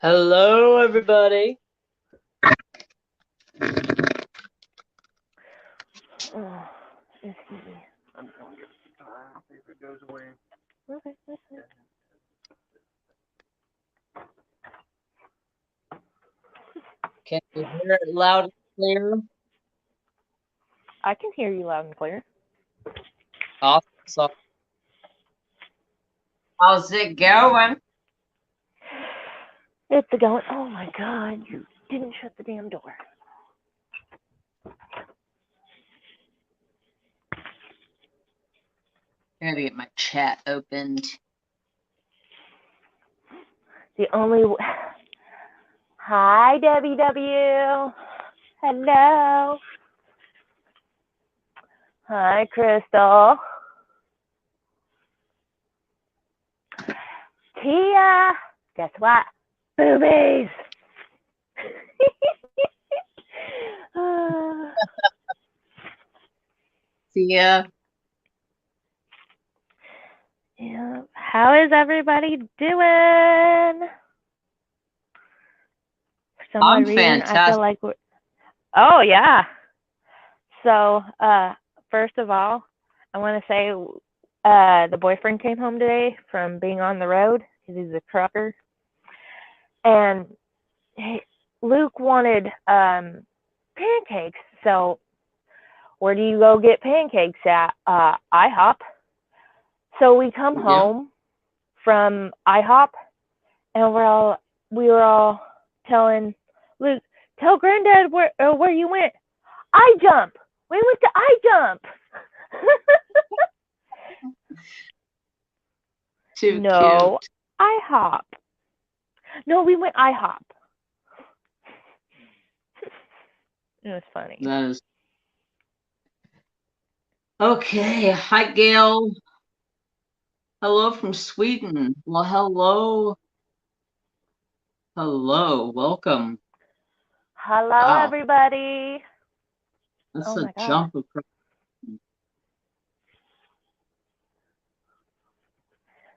Hello, everybody. Oh, let's see. I'm going to see if it goes away. Okay, that's fine. Can you hear it loud and clear? I can hear you loud and clear. Awesome. How's it going? It's going. Oh my God! You didn't shut the damn door. I gotta get my chat opened. The only. Hi, WW. Hello. Hi, Crystal. Tia. Guess what? Boobies. See ya. Yeah. How is everybody doing? For some I'm reason, I fantastic. feel like we're. Oh yeah. So, first of all, I want to say the boyfriend came home today from being on the road because he's a trucker, and Luke wanted pancakes. So, where do you go get pancakes at? IHOP. So we come home from IHOP, and we were all telling Luke, "Tell Granddad where you went." I jump. We went to I jump. Too No, cute. IHOP. No, we went IHOP. It was funny. That is okay. Hi, Gail. Hello from Sweden. Well, hello. Hello. Welcome. Hello, Wow. everybody. That's Oh a my God. jump across.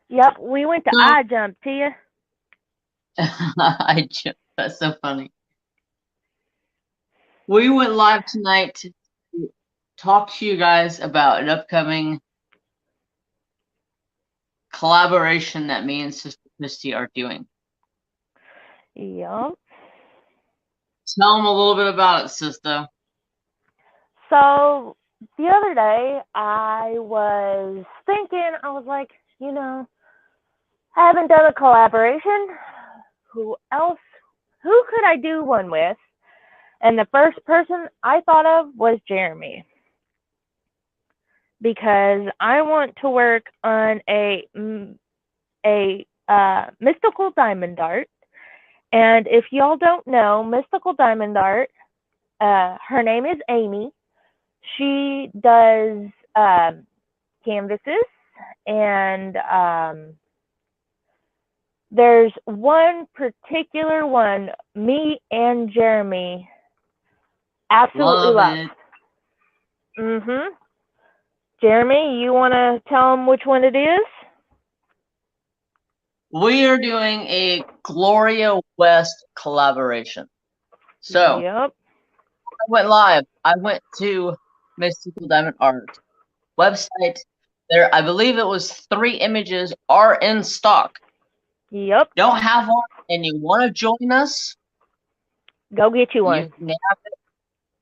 Yep, we went to I jump, Tia. That's so funny. We went live tonight to talk to you guys about an upcoming collaboration that me and Sister Kristi are doing. Yep. Tell them a little bit about it, Sister. So the other day, I was thinking, I was like, I haven't done a collaboration. Who could I do one with? And the first person I thought of was Jeremy. Because I want to work on a mystical diamond dart. And if y'all don't know, mystical diamond dart, her name is Amy. She does canvases, and there's one particular one me and Jeremy absolutely love. Jeremy, you want to tell them which one it is? We are doing a Gloria West collaboration. So, yep. I went live. I went to Mystical Diamond Art website. There, I believe it was 3 images are in stock. Yep. Don't have one and you want to join us? Go get you one. You can have it,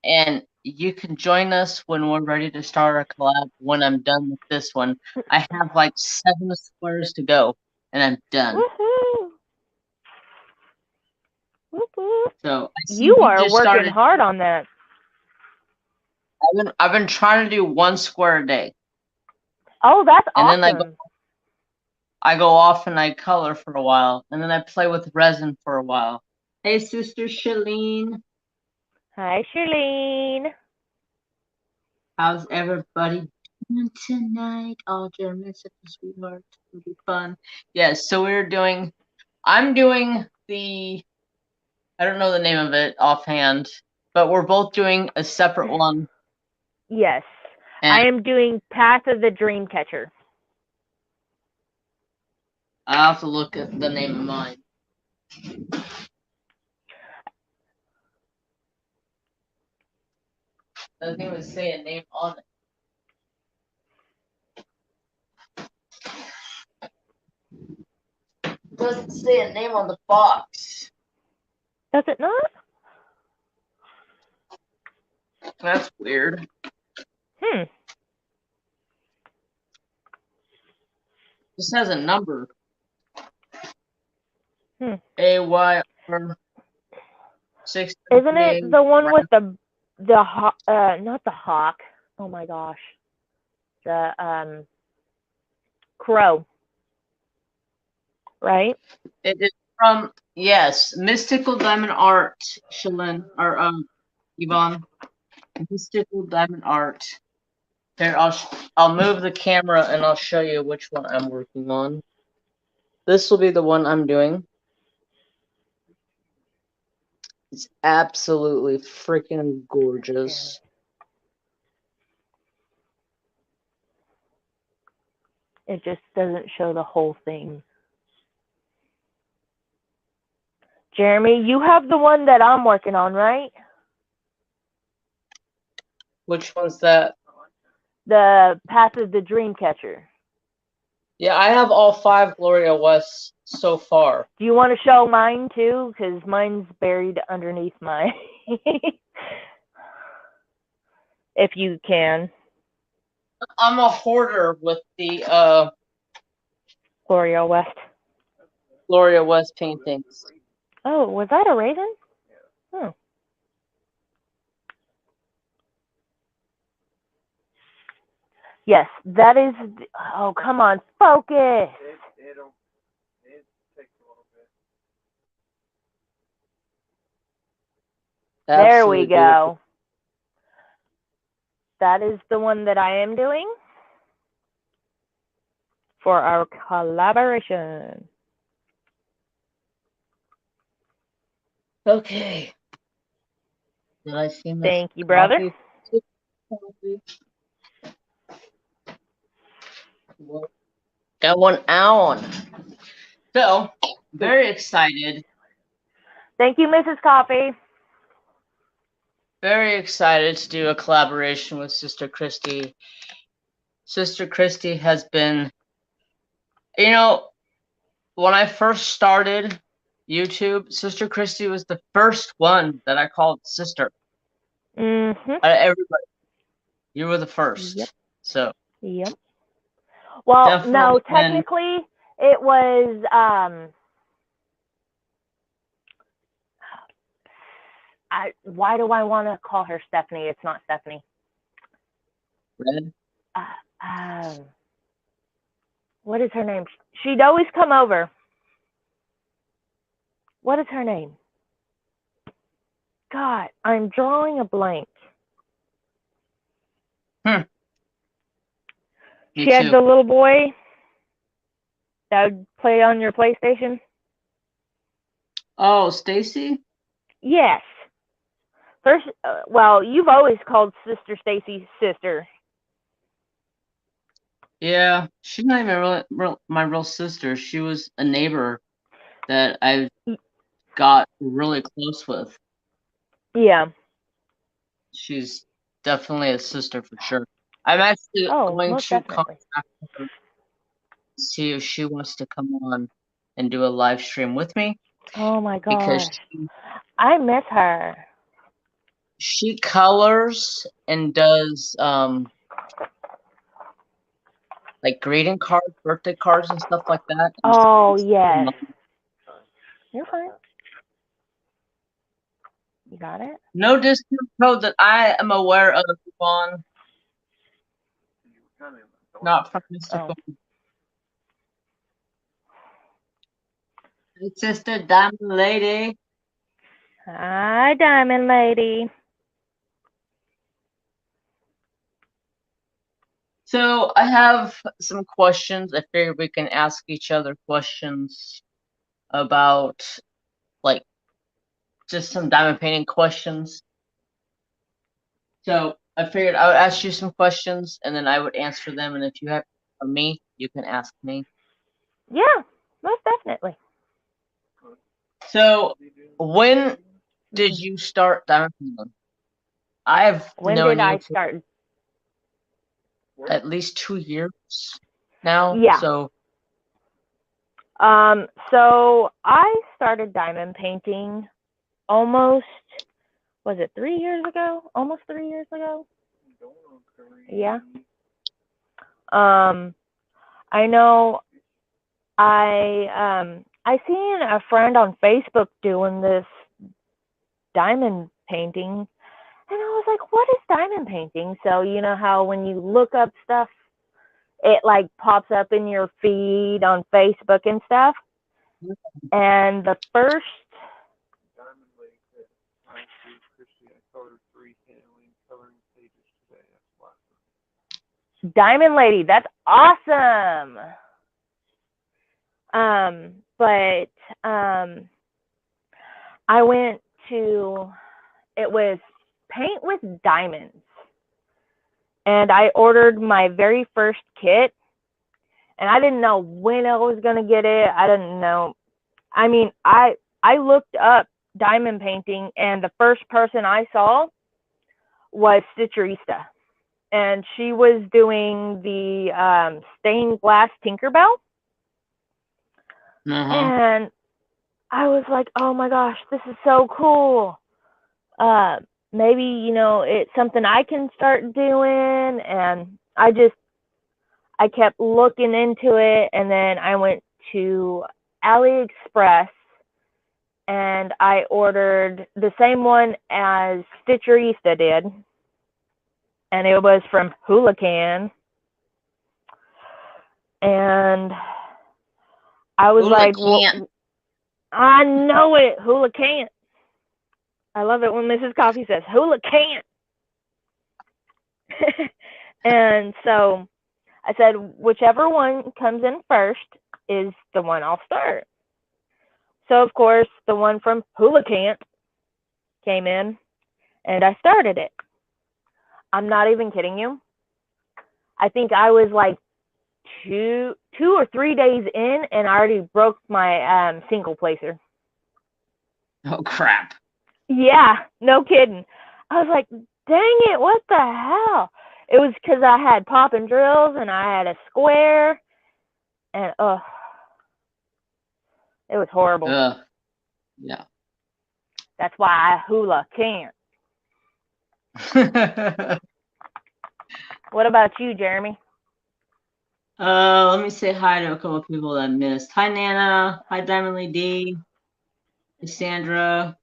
and you can join us when we're ready to start our collab. When I'm done with this one, I have like 7 squares to go, and I'm done. Woohoo! Woo-hoo. So you are working hard on that. I've been trying to do 1 square a day. Oh, that's awesome. And then I go off and I color for a while, and then I play with resin for a while. Hey, Sister Shelleen. Hi, Shelleen. How's everybody doing tonight? Oh, Jeremy's such a sweetheart. It'll be fun. Yes, so I'm doing I don't know the name of it offhand, but we're both doing a separate one. Yes. I am doing Path of the Dreamcatcher. I'll have to look at the name of mine. Doesn't even say a name on it. Doesn't say a name on the box. Does it not? That's weird. This has a number. AYR 6. Isn't it the one with the not the hawk? Oh my gosh, the crow, right? It is from, yes, Mystical Diamond Art, Shelleen, or Evaughn. Mystical Diamond Art. Here, I'll move the camera and I'll show you which one I'm working on. This will be the one I'm doing. It's absolutely freaking gorgeous. It just doesn't show the whole thing. Jeremy, you have the one that I'm working on, right? Which one's that? The Path of the Dreamcatcher. Yeah, I have all 5 Gloria Wests so far. Do you want to show mine too? Because mine's buried underneath mine. If you can. I'm a hoarder with the Gloria West. Gloria West paintings. Oh, was that a raisin? Oh. Yes, that is. Oh, come on, focus. It takes a little bit. There we go. That is the one that I am doing for our collaboration. Okay. Did I see my Thank you, brother. Got one on. So, very excited. Thank you, Mrs. Coffee. Very excited to do a collaboration with Sister Kristi. Sister Kristi has been, you know, when I first started YouTube, Sister Kristi was the first one that I called sister. Everybody, you were the first. Yep. So. Yep. Well, no, technically it was why do I want to call her Stephanie? It's not Stephanie. Red? What is her name? She'd always come over. What is her name? God, I'm drawing a blank. She had the little boy that would play on your PlayStation. Oh, Stacy? Yes. First, well, you've always called Sister Stacy sister. Yeah, she's not even my real sister. She was a neighbor that I got really close with. Yeah. She's definitely a sister for sure. I'm actually going to contact her, see if she wants to come on and do a live stream with me. Oh my gosh. I miss her. She colors and does like greeting cards, birthday cards and stuff like that. Oh yes. You're fine. You got it? No discount code that I am aware of, Evaughn. Not from Mystical. Oh. Hey, Sister Diamond Lady. Hi, Diamond Lady. So I have some questions. I figured we can ask each other questions about, like, just some diamond painting questions. So I figured I would ask you some questions, and then I would answer them. And if you have for me, you can ask me. Yeah, most definitely. So, when did you start diamond painting? I've When known did you I for start? at least 2 years now. Yeah. So, So I started diamond painting almost, was it 3 years ago? Almost 3 years ago? Yeah. I know I seen a friend on Facebook doing this diamond painting, and I was like, what is diamond painting? So you know how when you look up stuff, it like pops up in your feed on Facebook and stuff. And the first Diamond Lady said, I see Kristi. I told her 3 coloring pages today. That's awesome. Diamond Lady, that's awesome. But I went to, it was Paint with Diamonds, and I ordered my very first kit, and I didn't know when I was gonna get it. I didn't know. I mean, I looked up diamond painting, and the first person I saw was Stitcherista, and she was doing the stained glass Tinkerbell, and I was like, oh my gosh, this is so cool. Maybe, you know, it's something I can start doing. And I kept looking into it. And then I went to AliExpress and I ordered the same one as Stitcherista did. And it was from Hulacan. And I was like, well, I know it, Hulacan. I love it when Mrs. Coffee says, Hulacan. And so I said, whichever one comes in first is the one I'll start. So, of course, the one from Hulacan came in, and I started it. I'm not even kidding you. I think I was like two or 3 days in, and I already broke my single placer. oh crap. Yeah, no kidding. I was like, dang it, what the hell? It was because I had pop and drills, and I had a square, and it was horrible. Yeah. That's why I hula can't. What about you, Jeremy? Let me say hi to a couple of people that I missed. Hi, Nana. Hi, Diamond Lady. Hi, Sandra.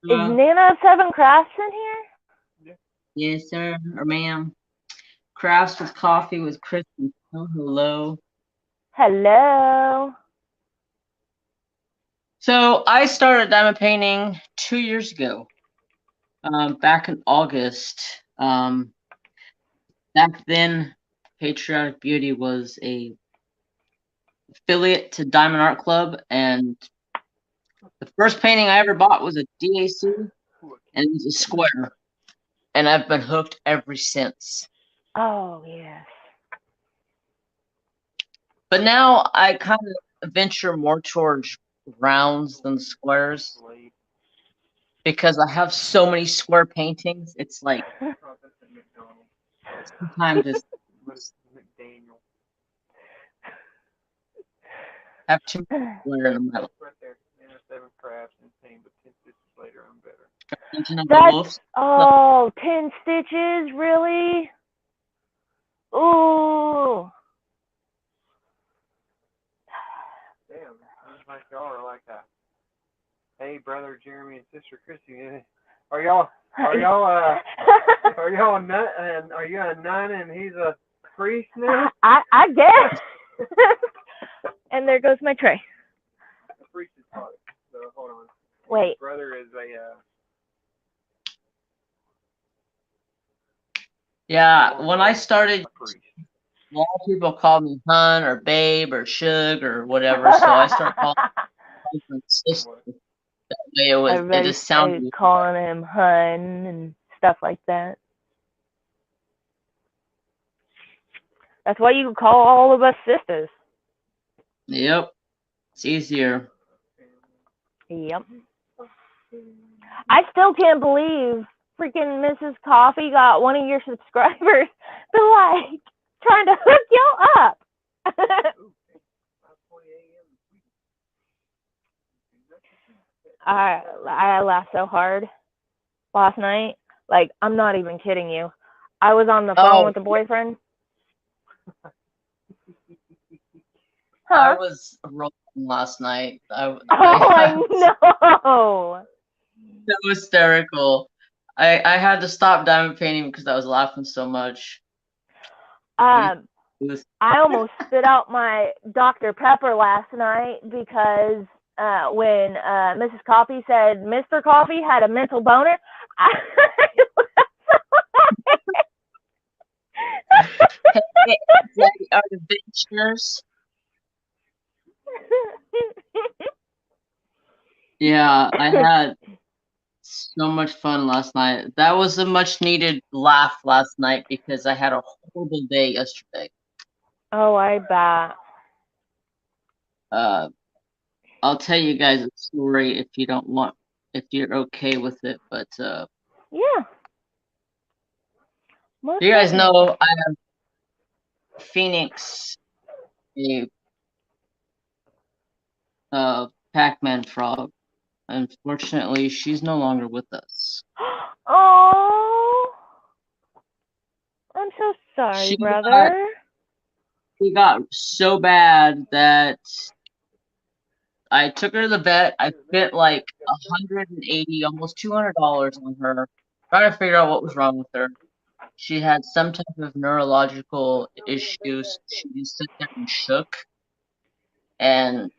Is Nana of 7 Crafts in here? Yes, sir, or ma'am. Crafts with Coffee with Kristi. Oh, hello. Hello. So I started diamond painting 2 years ago. Back in August. Back then, Patriotic Beauty was a affiliate to Diamond Art Club, and the first painting I ever bought was a DAC, and it was a square, and I've been hooked ever since. Oh, yes. But now I kind of venture more towards rounds than squares because I have so many square paintings. It's like sometimes it's have too much square in the middle. Right there. 7 crafts and pain, but 10 stitches later, I'm better. That's, 10 stitches? Really? Ooh. Damn, it's like y'all are like a, hey, brother Jeremy and sister Kristi, are y'all a nun, and are you a nun and he's a priest now? I guess. And there goes my tray. A priest is father. So hold on. Wait. Brother is a. Yeah, when I started, a lot of people called me Hun or Babe or Shug or whatever, so I started calling my sister. That way it just sounded calling him Hun and stuff like that. That's why you call all of us sisters. Yep, it's easier. Yep. I still can't believe freaking Mrs. Coffee got one of your subscribers to like trying to hook y'all up. I laughed so hard last night. Like, I'm not even kidding you. I was on the phone with a boyfriend. I was rolling last night. I know. So hysterical. I had to stop diamond painting because I was laughing so much. I almost spit out my Dr. Pepper last night because when Mrs. Coffee said Mr. Coffee had a mental boner, Are the adventures? Yeah, I had so much fun last night. That was a much needed laugh last night because I had a horrible day yesterday. Oh, I bet. I'll tell you guys a story if you're okay with it, but yeah. You guys know I have Phoenix, a Pac-Man frog. Unfortunately, she's no longer with us. Oh, I'm so sorry, brother. She got so bad that I took her to the vet. I spent like $180, almost $200 on her, trying to figure out what was wrong with her. She had some type of neurological issues. She just sat there and shook, and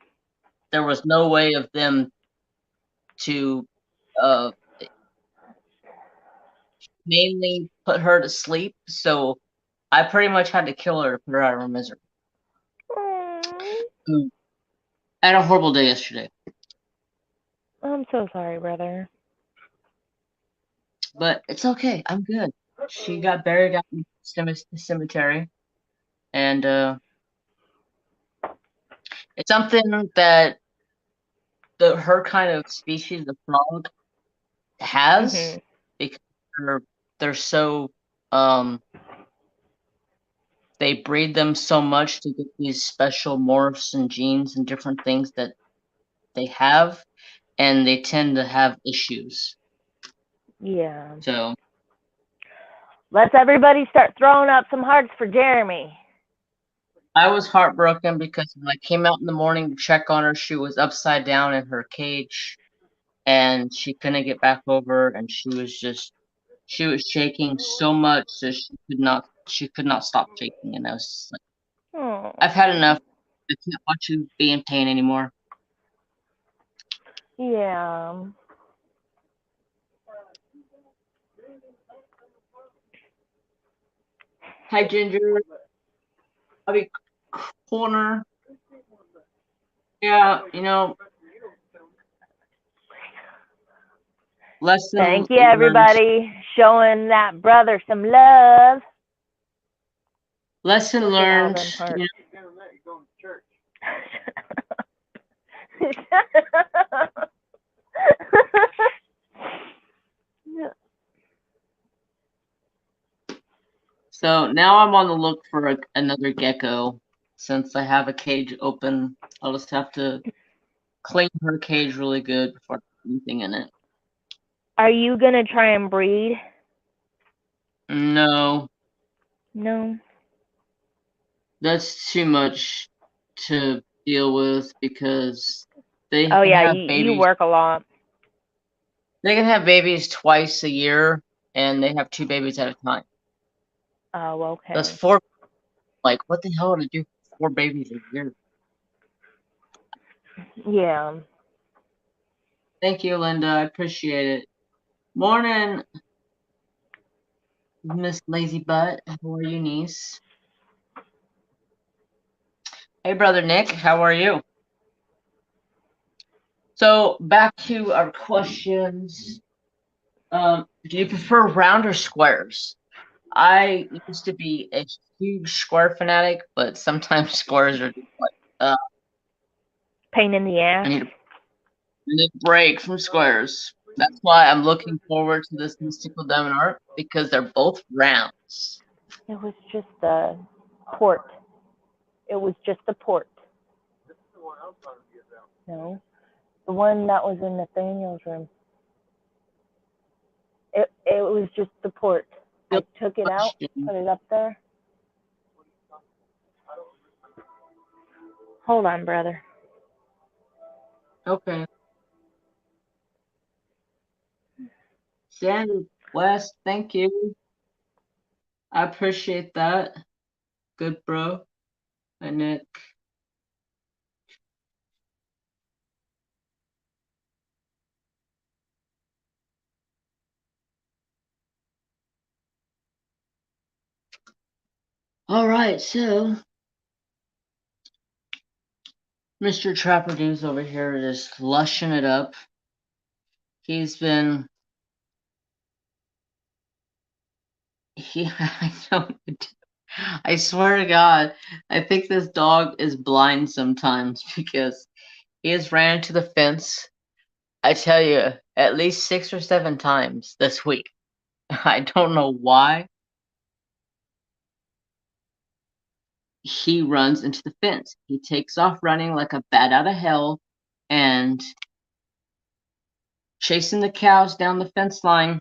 there was no way of them to mainly put her to sleep. So I pretty much had to kill her to put her out of her misery. I had a horrible day yesterday. I'm so sorry, brother. But it's okay. I'm good. She got buried out in the cemetery. And it's something that her kind of species of frog has, because they're so they breed them so much to get these special morphs and genes and different things that they have, and they tend to have issues. Yeah. So let's everybody start throwing up some hearts for Jeremy. I was heartbroken because when I came out in the morning to check on her, she was upside down in her cage, and she couldn't get back over, and she was shaking so much that she could not stop shaking, and I was just like, I've had enough. I can't watch you be in pain anymore. Yeah. Hi, Ginger. I'll be corner. Yeah, lesson. Thank you, everybody, showing that brother some love. Lesson learned. So now I'm on the look for another gecko. Since I have a cage open, I'll just have to clean her cage really good before I put anything in it. Are you going to try and breed? No. No. That's too much to deal with because they have babies. You work a lot. They can have babies twice a year, and they have 2 babies at a time. Oh, okay. That's 4. Like, what the hell would I do for 4 babies a year? Yeah. Thank you, Linda. I appreciate it. Morning, Miss Lazy Butt. How are you, niece? Hey, brother Nick. How are you? So, back to our questions. Do you prefer round or squares? I used to be a huge square fanatic, but sometimes squares are just like pain in the ass. and it break from squares. That's why I'm looking forward to this mystical diamond art because they're both rounds. It was just a port. It was just a port. No, the one that was in Nathaniel's room. It was just the port. I took it out, put it up there. Hold on, brother. Okay. Sandy West, thank you. I appreciate that. Good, bro. And Nick. All right, so Mr. Trapper Dude's over here just lushing it up. He's been I swear to God, I think this dog is blind sometimes because he has ran into the fence, I tell you, at least 6 or 7 times this week. I don't know why. He runs into the fence. He takes off running like a bat out of hell and chasing the cows down the fence line.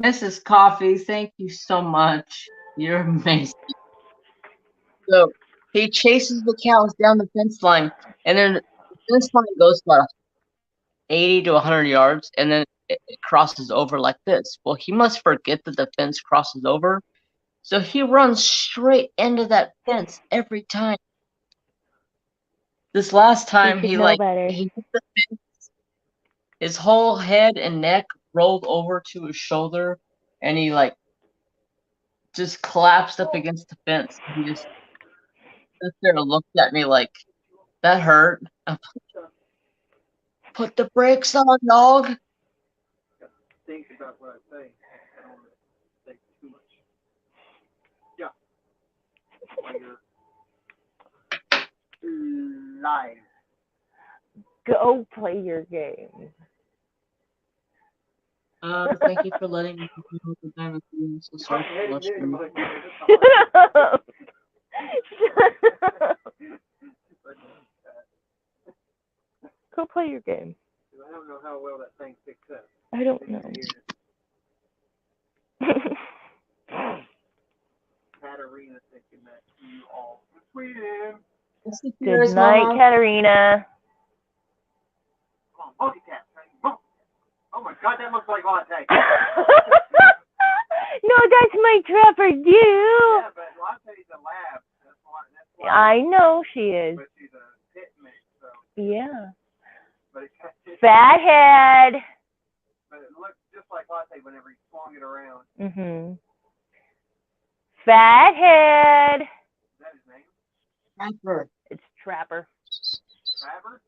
Mrs. Coffee, thank you so much. You're amazing. So he chases the cows down the fence line, and then the fence line goes about 80 to 100 yards, and then it crosses over like this. Well, he must forget that the fence crosses over, so he runs straight into that fence every time. This last time, he hit the fence. His whole head and neck rolled over to his shoulder, and he just collapsed up against the fence. He just sat there and looked at me like, that hurt. Put the brakes on, dog. Think about what I say. I don't want to say too much. Yeah. Live. Go play your game. Thank you for letting me know the diamond. I'm so sorry for blushing. Go play your game. I don't know how well that thing picks up. I don't know. Katarina thinking that you all Sweden. Good night, Katarina. Come on, multitask. Oh my God, that looks like latte. No, that's my Trapper Dude. Yeah, but latte's a lab. That's why I know she is. But she's a pit mix, so. Yeah. But Fathead. But it looks just like latte whenever he swung it around. Mhm. Fathead. Is that his name? Trapper. It's Trapper. Trapper?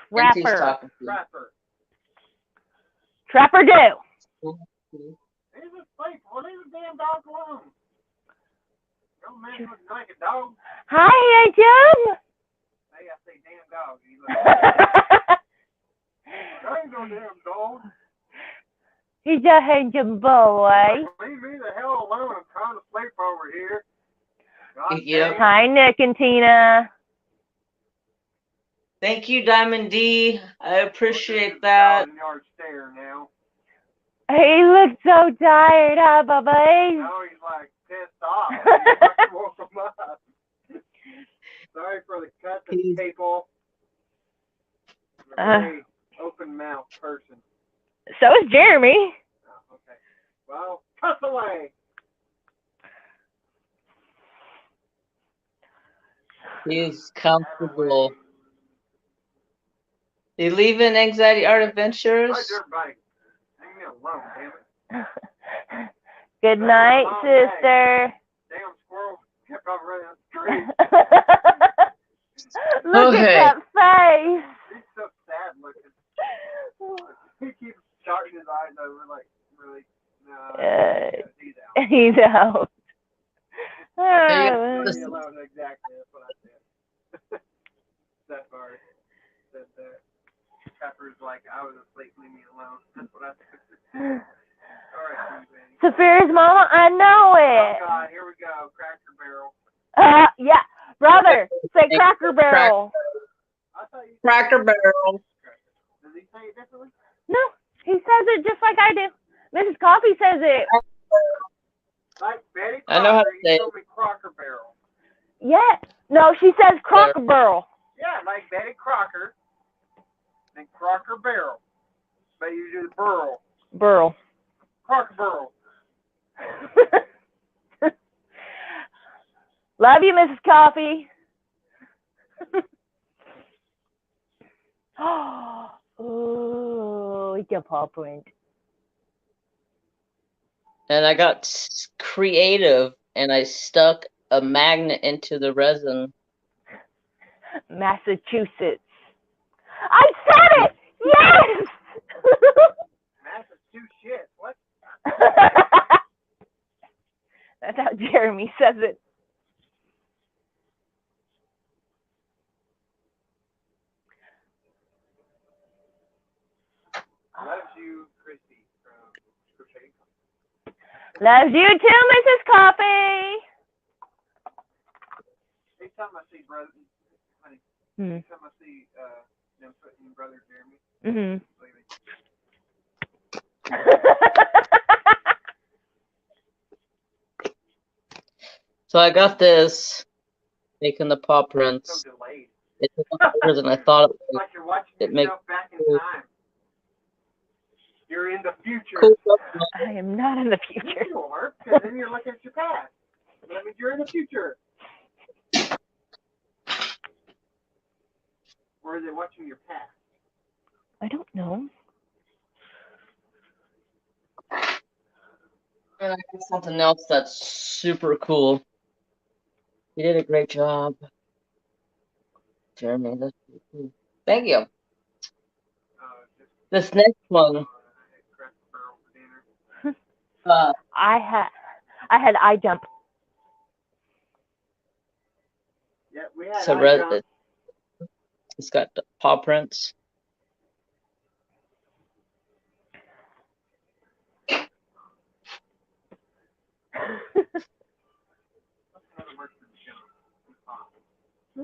Trapper. Trapper. Trapper Do. He's a faithful. Leave the damn dog alone. Don't mess with a naked dog. Hi, Adam. Hey, I say damn dog. He looks I ain't no damn dog. He's a handsome boy. Leave me the hell alone. I'm trying to sleep over here. Yep. Hi, Nick and Tina. Thank you, Diamond D. I appreciate that. Yard stare now. He looks so tired, huh, Bubba? Now he's like pissed off. He woke him up. Sorry for the cut, people. I'm a very open mouth person. So is Jeremy. Oh, okay. Well, cut away. He's comfortable. You leaving Anxiety Art Adventures? Everybody. Leave me alone, damn it. Good night, sister. Damn squirrel kept on running up the street. Look at that face. He's so sad looking. He keeps darting his eyes over like, really? No, he's out. Leave me alone, exactly. That's what I said. That part. Said that. Sapphire's like, I was asleep, leave me alone. That's what I said. All right, Susan. Sapphire's mama, I know it. Oh, God, here we go. Cracker Barrel. Yeah. Brother, say Cracker Barrel. I thought you Cracker Barrel. Does he say it differently? No, he says it just like I do. Mrs. Coffee says it. Like Betty Crocker, I know how to say you it. told me Crocker Barrel. Yeah. No, she says Cracker Barrel. Yeah, like Betty Crocker and Crocker Barrel. But you do the burl. Burl. Crocker Barrel. Love you, Mrs. Coffee. Oh, it's a paw print. And I got creative, and I stuck a magnet into the resin. Massachusetts. I said it! Yes! Massachusetts. What? That's how Jeremy says it. Loves you, Kristi from Crocheting Company. Loves you too, Mrs. Coffee. Anytime I see brother, honey, Hmm. anytime I see them putting brother Jeremy, Mhm. So I got this, making the paw so prints. delayed. It took longer than I thought it It's would. like you're watching It makes yourself back in cool. time. You're in the future. Cool stuff. I am not in the Yes, future. you are, because then you're looking at your past. That means you're in the future. Or is it watching your past? I don't know. And I got something else that's super cool. You did a great job, Jeremy. That's pretty cool. Thank you. Just This next one, I had Cracker Barrel for dinner. I had eye jump. Yeah, we had so eye jump. it's got the paw prints.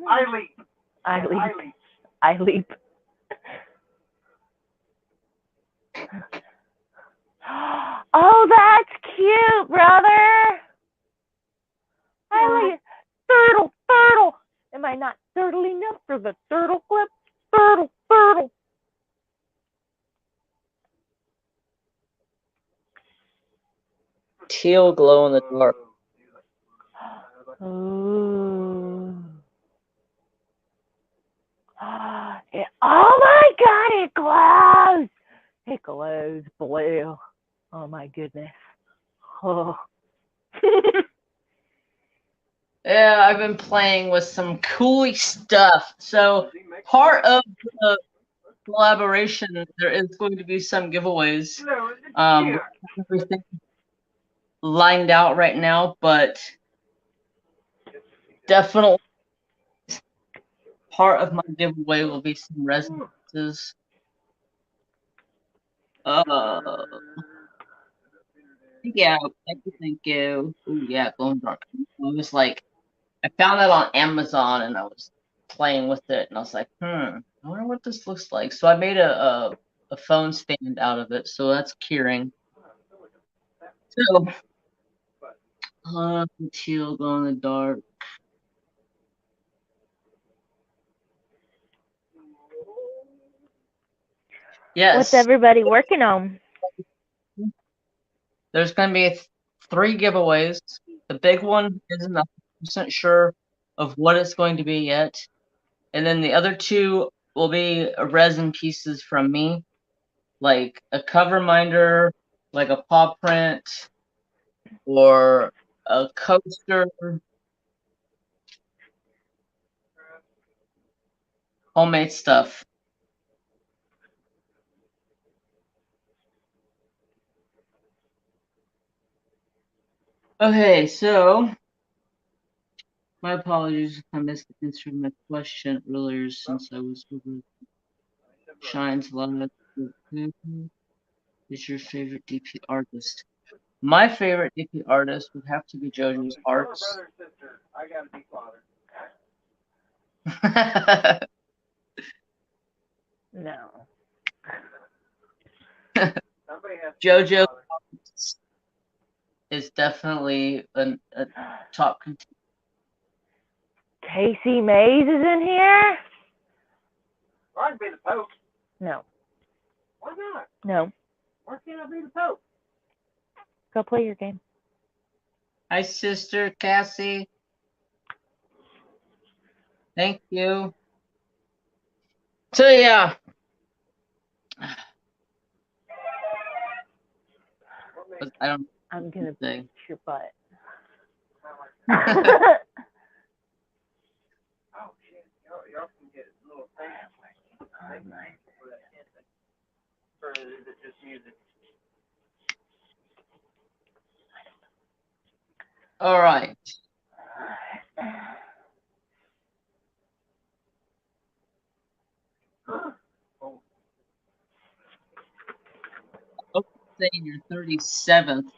I leap. I leap. I leap. I leap. Oh, that's cute, brother. I like turtle, turtle. Am I not turtle enough for the turtle clip? Turtle, turtle. Teal glow in the dark. Ooh. Oh my God, it glows. It glows blue. Oh my goodness. Oh. Yeah, I've been playing with some cool stuff. So part of the collaboration, there is going to be some giveaways. Everything lined out right now, but definitely part of my giveaway will be some resonances. Yeah, thank you. Ooh, yeah, glow in the dark. I was like, I found that on Amazon and I was playing with it and I was like, I wonder what this looks like. So I made a phone stand out of it. So that's curing. So, teal, glow in the dark. Yes. What's everybody working on? There's going to be 3 giveaways. The big one isn't 100% sure of what it's going to be yet. And then the other 2 will be resin pieces from me, like a cover minder, like a paw print, or a coaster. Homemade stuff. Okay, so my apologies if I missed answering my question earlier since I was over. shines light. Who is your favorite DP artist? My favorite DP artist would have to be JoJo's Arts. Brother and sister. I gotta be father. No. Somebody has to be JoJo father. is definitely a top contender. Cassie Mize is in here? Or I can be the Pope. No. Why not? No. Why can't I be the Pope? Go play your game. Hi, sister Cassie. Thank you. So yeah. I don't I'm gonna say. beat your butt. Oh shit! Y'all can get little things for that dancing. Or is it just music? All right. Oh. Saying your 37th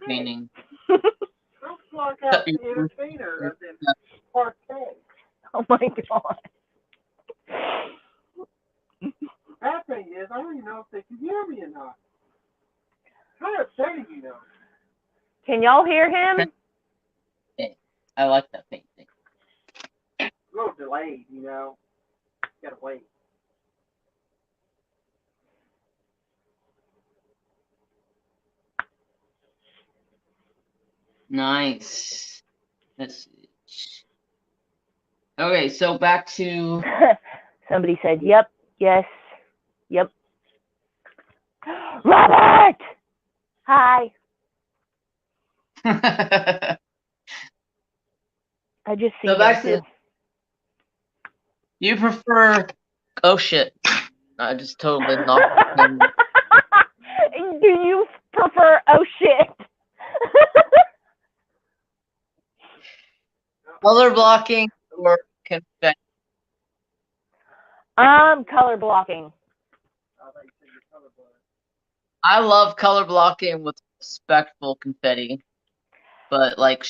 painting. Don't block out the Your first- entertainer of them parquet. Oh my god. Bad thing is, I don't even know if they can hear me or not. Kind of upsetting, you know. Can y'all hear him? I like that painting. A little delayed, you know. Gotta wait. Nice. Let's see. Okay, so back to Somebody said, yep, yes, yep. Robert! Hi. I just see so him back too. to you prefer oh shit. I just totally knocked him. Do you prefer oh shit? Color blocking or confetti? Color blocking. I love color blocking with respectful confetti. But like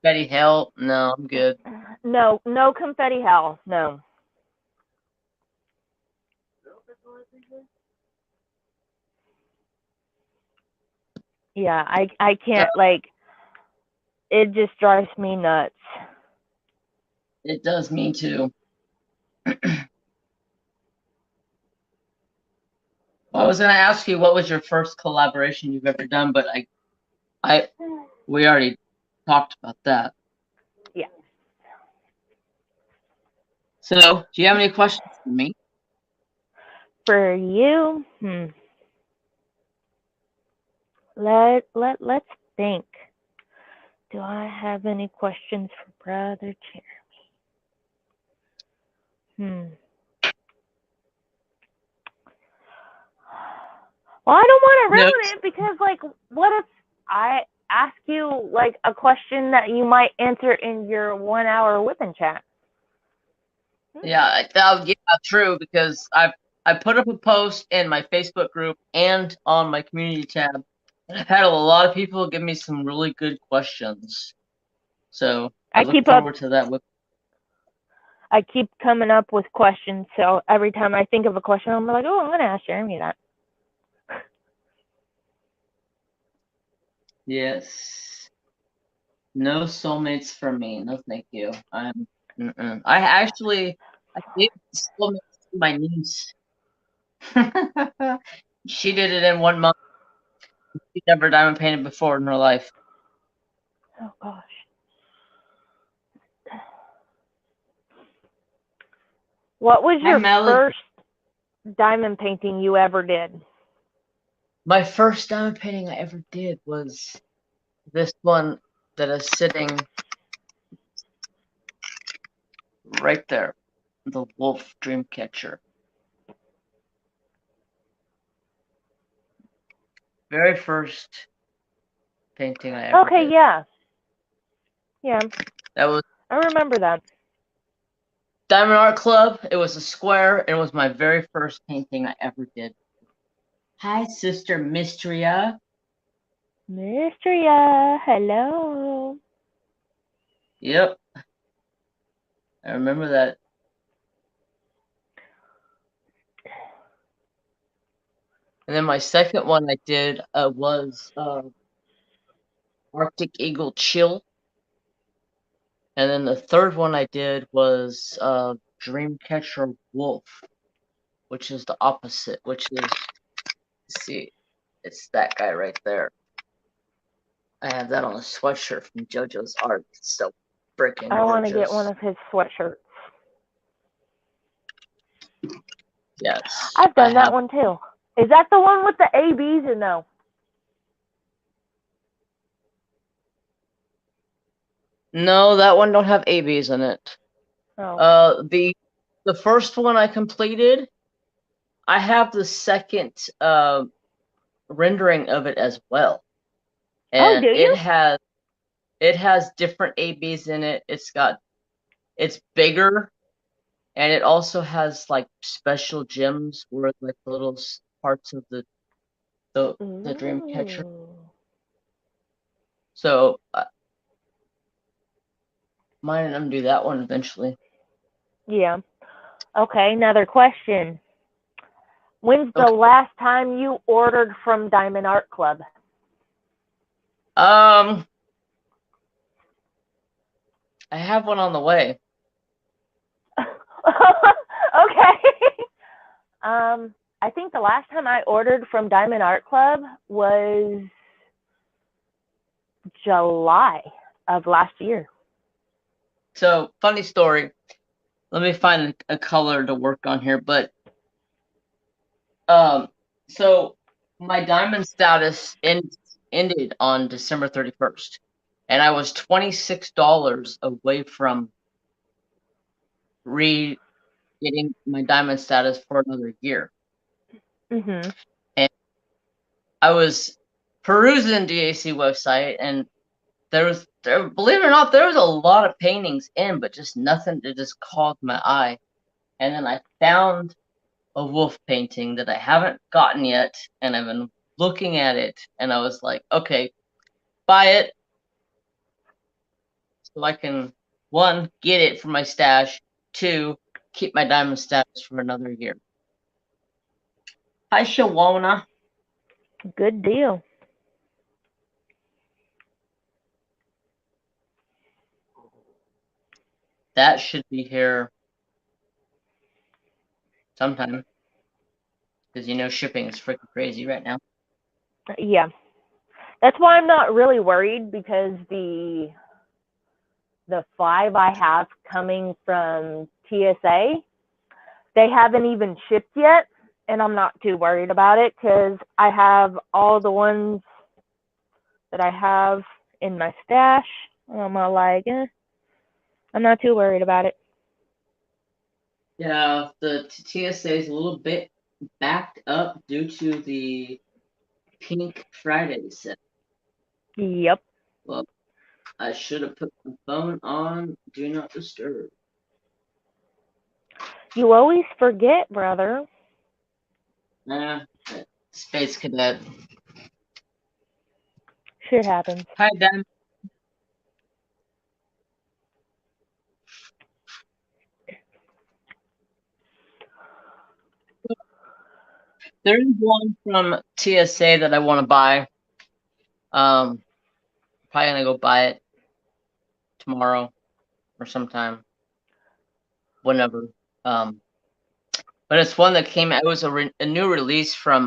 confetti hell, no, I'm good. No, no confetti hell, no. Yeah, I can't, like, it just drives me nuts. It does me too. Well, I was gonna ask you what was your first collaboration you've ever done, but we already talked about that. Yeah. So, do you have any questions for me? For you, let's think. Do I have any questions for Brother Jeremy? Well, I don't want to ruin it because, like, what if I ask you, like, a question that you might answer in your 1 hour whipping chat? Yeah, true, because I put up a post in my Facebook group and on my community tab. And I've had a lot of people give me some really good questions. So I look forward to that. I keep coming up with questions, so every time I think of a question, I'm like, oh, I'm going to ask Jeremy that. Yes. No soulmates for me. No, thank you. I gave soulmates to my niece. She did it in 1 month. She never diamond painted before in her life. Oh gosh. What was your first diamond painting you ever did? My first diamond painting I ever did was this one that is sitting right there, the wolf dreamcatcher. Very first painting I ever did. Yeah. Yeah. That was. I remember that. Diamond Art Club. It was a square, and it was my very first painting I ever did. Hi, Sister Mystria. Mystria, hello. Yep. I remember that. And then my second one I did was Arctic Eagle Chill. And then the third one I did was Dreamcatcher Wolf, which is the opposite, which is, let's see, it's that guy right there. I have that on a sweatshirt from JoJo's Art. It's so freaking gorgeous. I want to get one of his sweatshirts. Yes. I've done that one too. Is that the one with the ABs or no? No, that one don't have ABs in it. Oh. The first one I completed, I have the second rendering of it as well. And do you? it has different ABs in it. It's bigger, and it also has like special gems where like little parts of the dream catcher. So mine and I'm do that one eventually. Yeah. Okay, another question. When's the last time you ordered from Diamond Art Club? I have one on the way. Okay. I think the last time I ordered from Diamond Art Club was July of last year. So, funny story. Let me find a color to work on here, but so my diamond status ended on December 31st, and I was $26 away from getting my diamond status for another year. Mm-hmm. And I was perusing the DAC website, and believe it or not, there was a lot of paintings in, but just nothing that just caught my eye. And then I found a wolf painting that I haven't gotten yet, and I've been looking at it, and I was like, okay, buy it so I can, 1, get it for my stash, 2, keep my diamond status for another year. Hi, Shawana. Good deal. That should be here sometime, because you know shipping is freaking crazy right now. Yeah. That's why I'm not really worried, because the 5 I have coming from TSA, they haven't even shipped yet, and I'm not too worried about it because I have all the ones that I have in my stash. I'm not too worried about it. Yeah, the TSA is a little bit backed up due to the Pink Friday set. Yep. Well, I should have put my phone on Do Not Disturb. You always forget, brother. Space Cadet. Shit happens. Hi, Dan. There's one from TSA that I want to buy. Probably gonna go buy it tomorrow or sometime, whenever. But it's one that came out. It was a new release from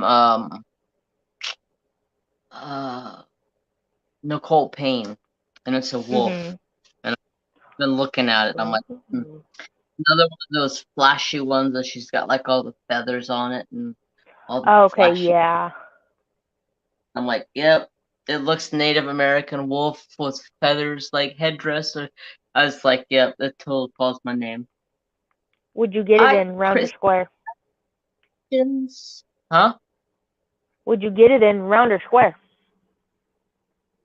Nicole Payne, and it's a wolf. Mm-hmm. And I've been looking at it. I'm like, another one of those flashy ones that she's got like all the feathers on it and all the flashy. Yeah. I'm like, yep, it looks Native American wolf with feathers, like headdress. I was like, yep, that totally calls my name. Would you get it in round or square? Huh? Would you get it in round or square?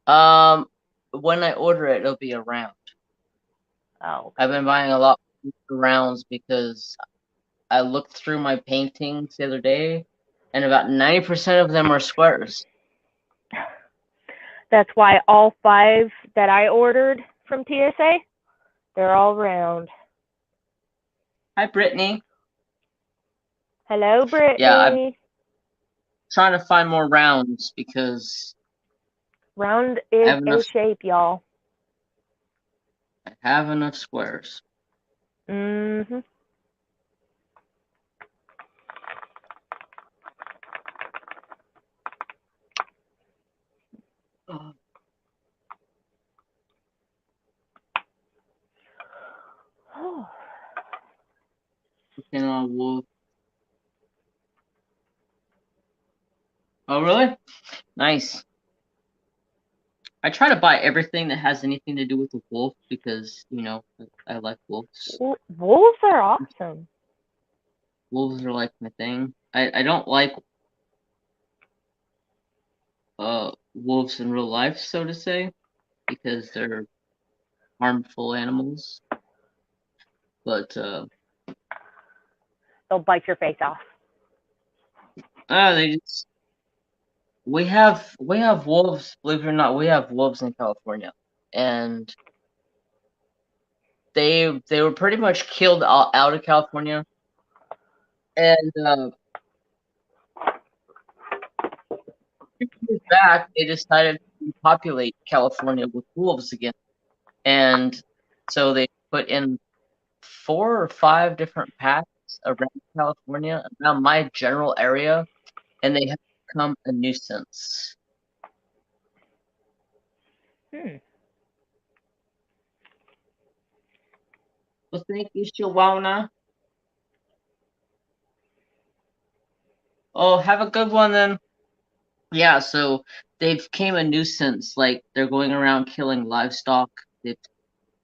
When I order it, it'll be a round. Oh. Okay. I've been buying a lot rounds because I looked through my paintings the other day, and about 90% of them are squares. That's why all 5 that I ordered from TSA, they're all round. Hi, Brittany. Hello, Brittany. Yeah, I'm trying to find more rounds because round is a shape, y'all. I have enough squares. Mm-hmm. Looking on wolf. Oh, really? Nice. I try to buy everything that has anything to do with the wolf because, you know, I like wolves. Wolves are awesome. Wolves are like my thing. I don't like wolves in real life, so to say, because they're harmful animals. But they'll bite your face off. They just we have wolves. Believe it or not, we have wolves in California, and they were pretty much killed out of California, and years back they decided to populate California with wolves again, and so they put in 4 or 5 different packs around California, around my general area, and they have become a nuisance. Well, thank you, Shawana. Oh, have a good one then. Yeah, so they became a nuisance. Like they're going around killing livestock.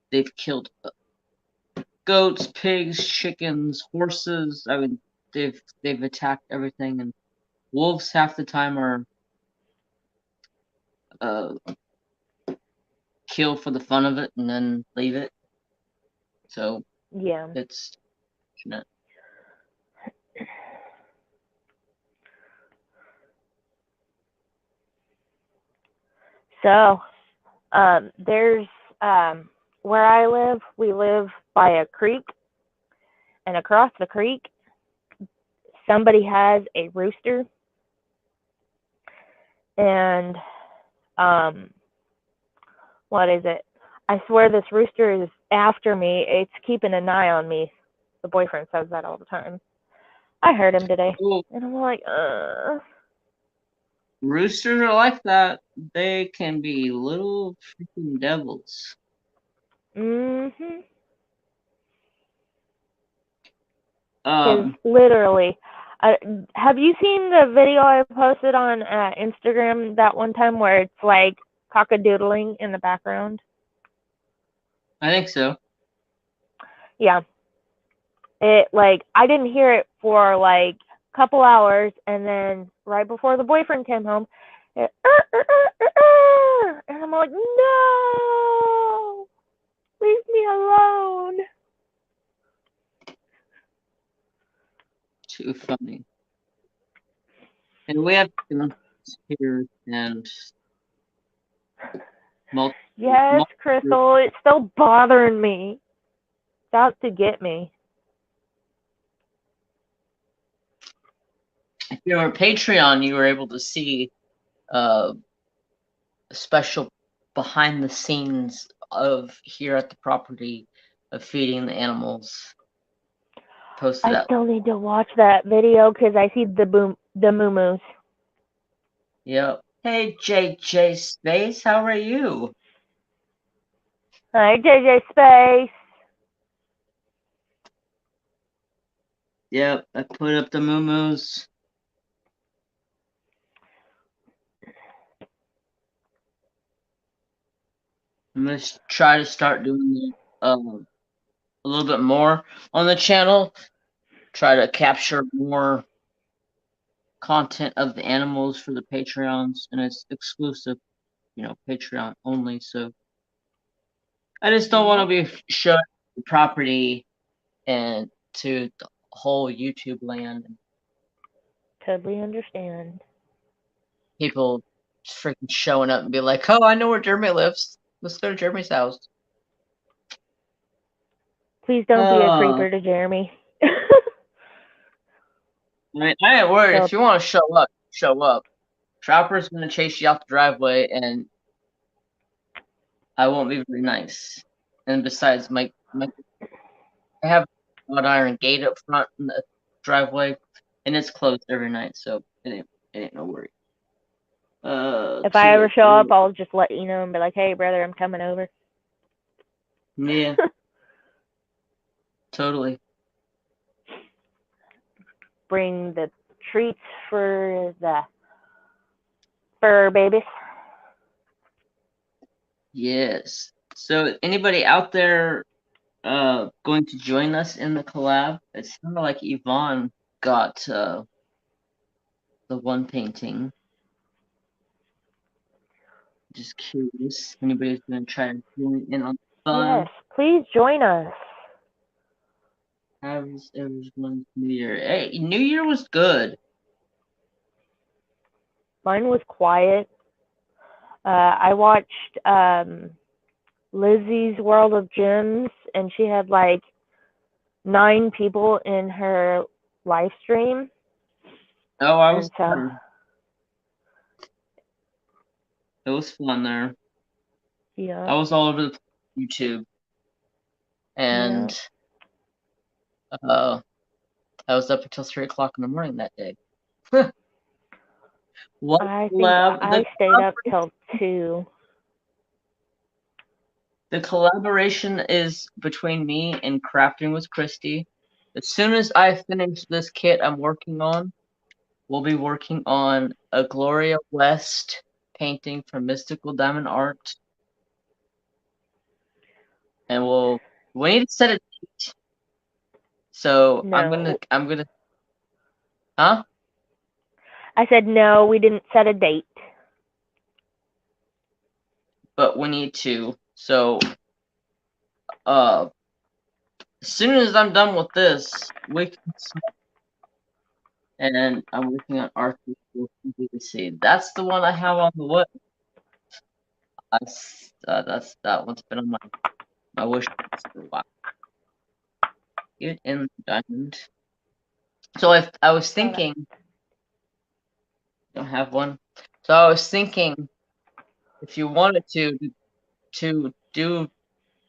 They've killed goats, pigs, chickens, horses. I mean, they've attacked everything, and wolves half the time are kill for the fun of it and then leave it. So yeah, it's unfortunate. So, there's where I live. We live by a creek, and across the creek, somebody has a rooster, and what is it? I swear this rooster is after me. It's keeping an eye on me. The boyfriend says that all the time. I heard him today, and I'm like, Roosters are like that. They can be little freaking devils. Mm-hmm. Literally, have you seen the video I posted on Instagram that one time where it's like cockadoodling in the background? I think so. Yeah. It like I didn't hear it for like a couple hours, and then right before the boyfriend came home, it, and I'm like, no, leave me alone. Too funny. And we have here and yes, Crystal, it's still bothering me. It's out to get me. If you were on Patreon, you were able to see a special behind the scenes of here at the property of feeding the animals. Posted I still need to watch that video because I see the moo-moos. Yep. Hey, JJ Space, how are you? Hi, JJ Space. Yep, I put up the moo-moos. I'm going to try to start doing a little bit more on the channel. Try to capture more content of the animals for the Patreons, and it's exclusive, you know, Patreon only. So I just don't want to be showing the property and to the whole YouTube land. Totally understand. People freaking showing up and be like, "Oh, I know where Jeremy lives. Let's go to Jeremy's house." Please don't be a creeper to Jeremy. I ain't worried. So, If you want to show up, show up. Trapper's gonna chase you out the driveway, and I won't be very nice. And besides, I have a wrought iron gate up front in the driveway, and it's closed every night, so it ain't no worry. if I ever show up, I'll just let you know and be like, "Hey, brother, I'm coming over." Yeah. Totally. Bring the treats for the fur babies. Yes. So anybody out there going to join us in the collab? It sounded like Evaughn got the one painting. Just curious. Anybody's gonna try to join in on the fun? Yes, please join us. How was everyone's New Year? Hey, New Year was good. Mine was quiet. I watched Lizzie's World of Gems, and she had like 9 people in her live stream. Oh, I was And so, fun. It was fun there. yeah. I was all over the YouTube, and I was up until 3 o'clock in the morning that day. What I think collab? I stayed up till 2. The collaboration is between me and Crafting with Kristi. As soon as I finish this kit I'm working on, we'll be working on a Gloria West painting from Mystical Diamond Art. And we need to set a date. So No. I'm gonna huh? I said no, we didn't set a date. But we need to. So as soon as I'm done with this, we can and I'm working on art you can see. That's the one I have on the list. That one's been on my wish list for a while. Get in diamond. So I was thinking, don't have one. So I was thinking, if you wanted to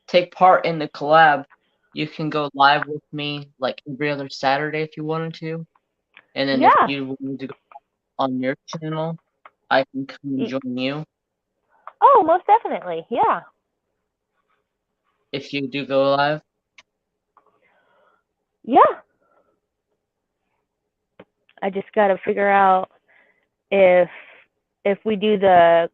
take part in the collab, you can go live with me like every other Saturday if you wanted to, and then if you wanted to go on your channel, I can come and join you. Oh, most definitely, yeah. If you do go live. Yeah. I just got to figure out if we do the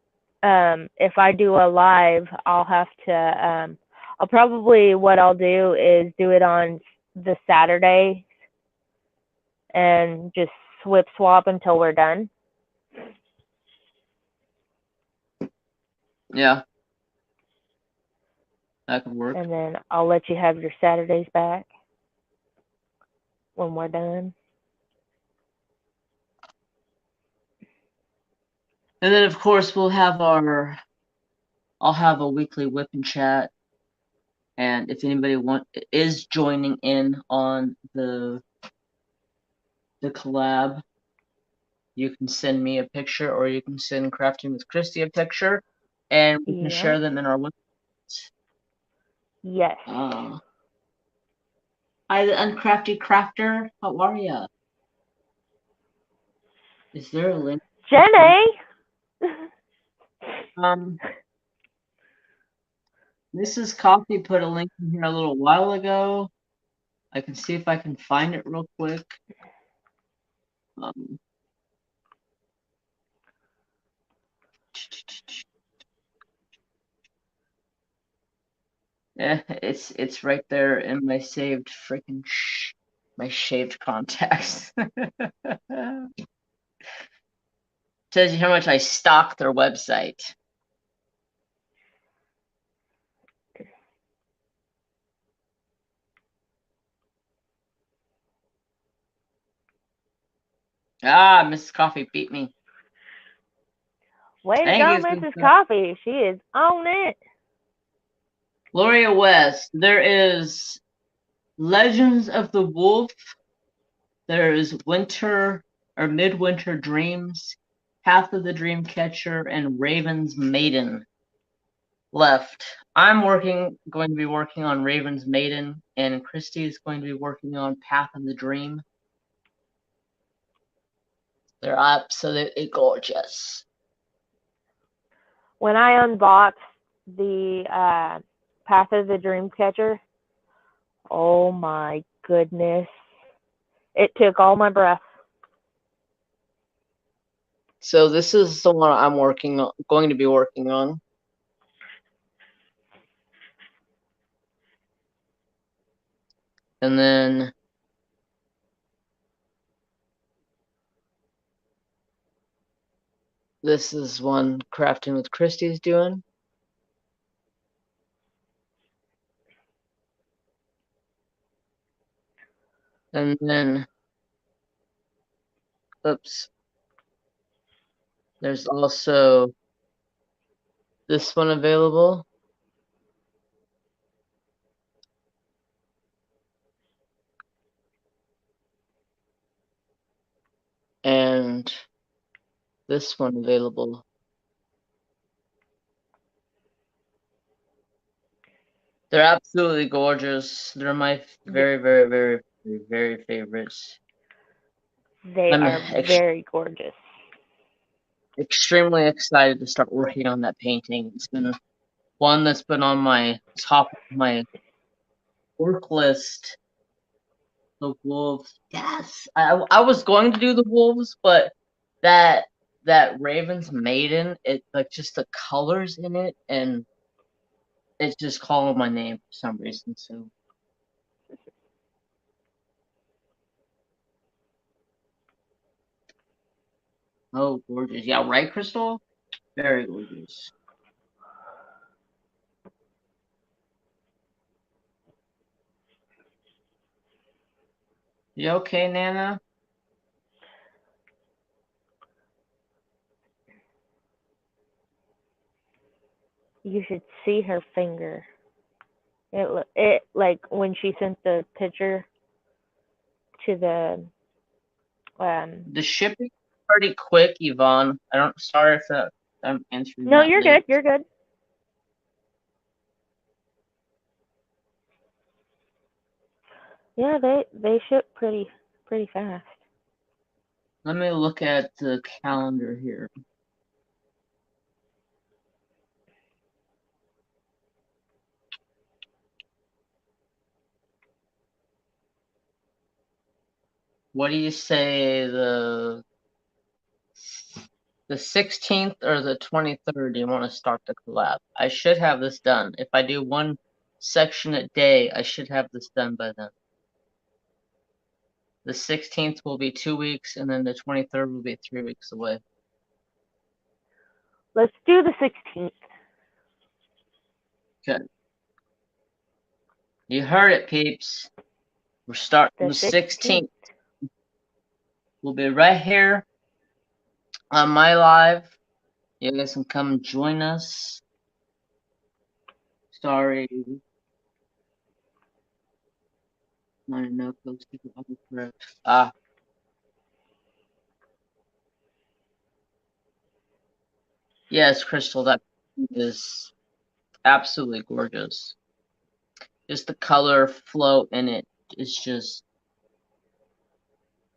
if I do a live, I'll have to I'll probably what I'll do is do it on the Saturday and just swap until we're done. Yeah. That could work. And then I'll let you have your Saturdays back when we're done. And then of course I'll have a weekly whip and chat. And if anybody is joining in on the collab, you can send me a picture or you can send Crafting with Kristi a picture and we can share them in our website. Yes. Hi, the Uncrafty Crafter. How are ya? Is there a link? Jene! Mrs. Coffee put a link in here a little while ago. I can see if I can find it real quick. Yeah, it's right there in my saved freaking my shaved contacts. Tells you how much I stalk their website. Ah, Mrs. Coffee beat me. Way to Thank go, you, Mrs. sister. Coffee. She is on it. Gloria West. There is Legends of the Wolf. There is Winter or Midwinter Dreams, Path of the Dreamcatcher, and Raven's Maiden left. I'm going to be working on Raven's Maiden, and Kristi is going to be working on Path of the Dream. They're absolutely gorgeous. When I unboxed the Path of the Dreamcatcher, oh my goodness. It took all my breath. So this is the one I'm going to be working on. And then this is one Crafting with Kristi is doing. And then, oops, there's also this one available. And this one available. They're absolutely gorgeous. They're my very, very, very, very, very favorites. They are very gorgeous. Extremely excited to start working on that painting. It's been one that's been on my top of my work list. The wolves. Yes. I was going to do the wolves, but that Raven's Maiden, it like just the colors in it, and it's just calling my name for some reason. So oh, gorgeous. Yeah, right, Crystal? Very gorgeous. You okay, Nana? You should see her finger. It like when she sent the picture to the The shipping pretty quick, Evaughn. Sorry if I'm answering No, that you're late. good. You're good. Yeah, they ship pretty fast. Let me look at the calendar here. What do you say, the 16th or the 23rd you want to start the collab? I should have this done. If I do one section a day, I should have this done by then. The 16th will be 2 weeks, and then the 23rd will be 3 weeks away. Let's do the 16th. Okay. You heard it, peeps. We're starting the 16th. We'll be right here on my live. You guys can come join us. Sorry. My notebooks correct. Yes, Crystal, that is absolutely gorgeous. Just the color flow in it is just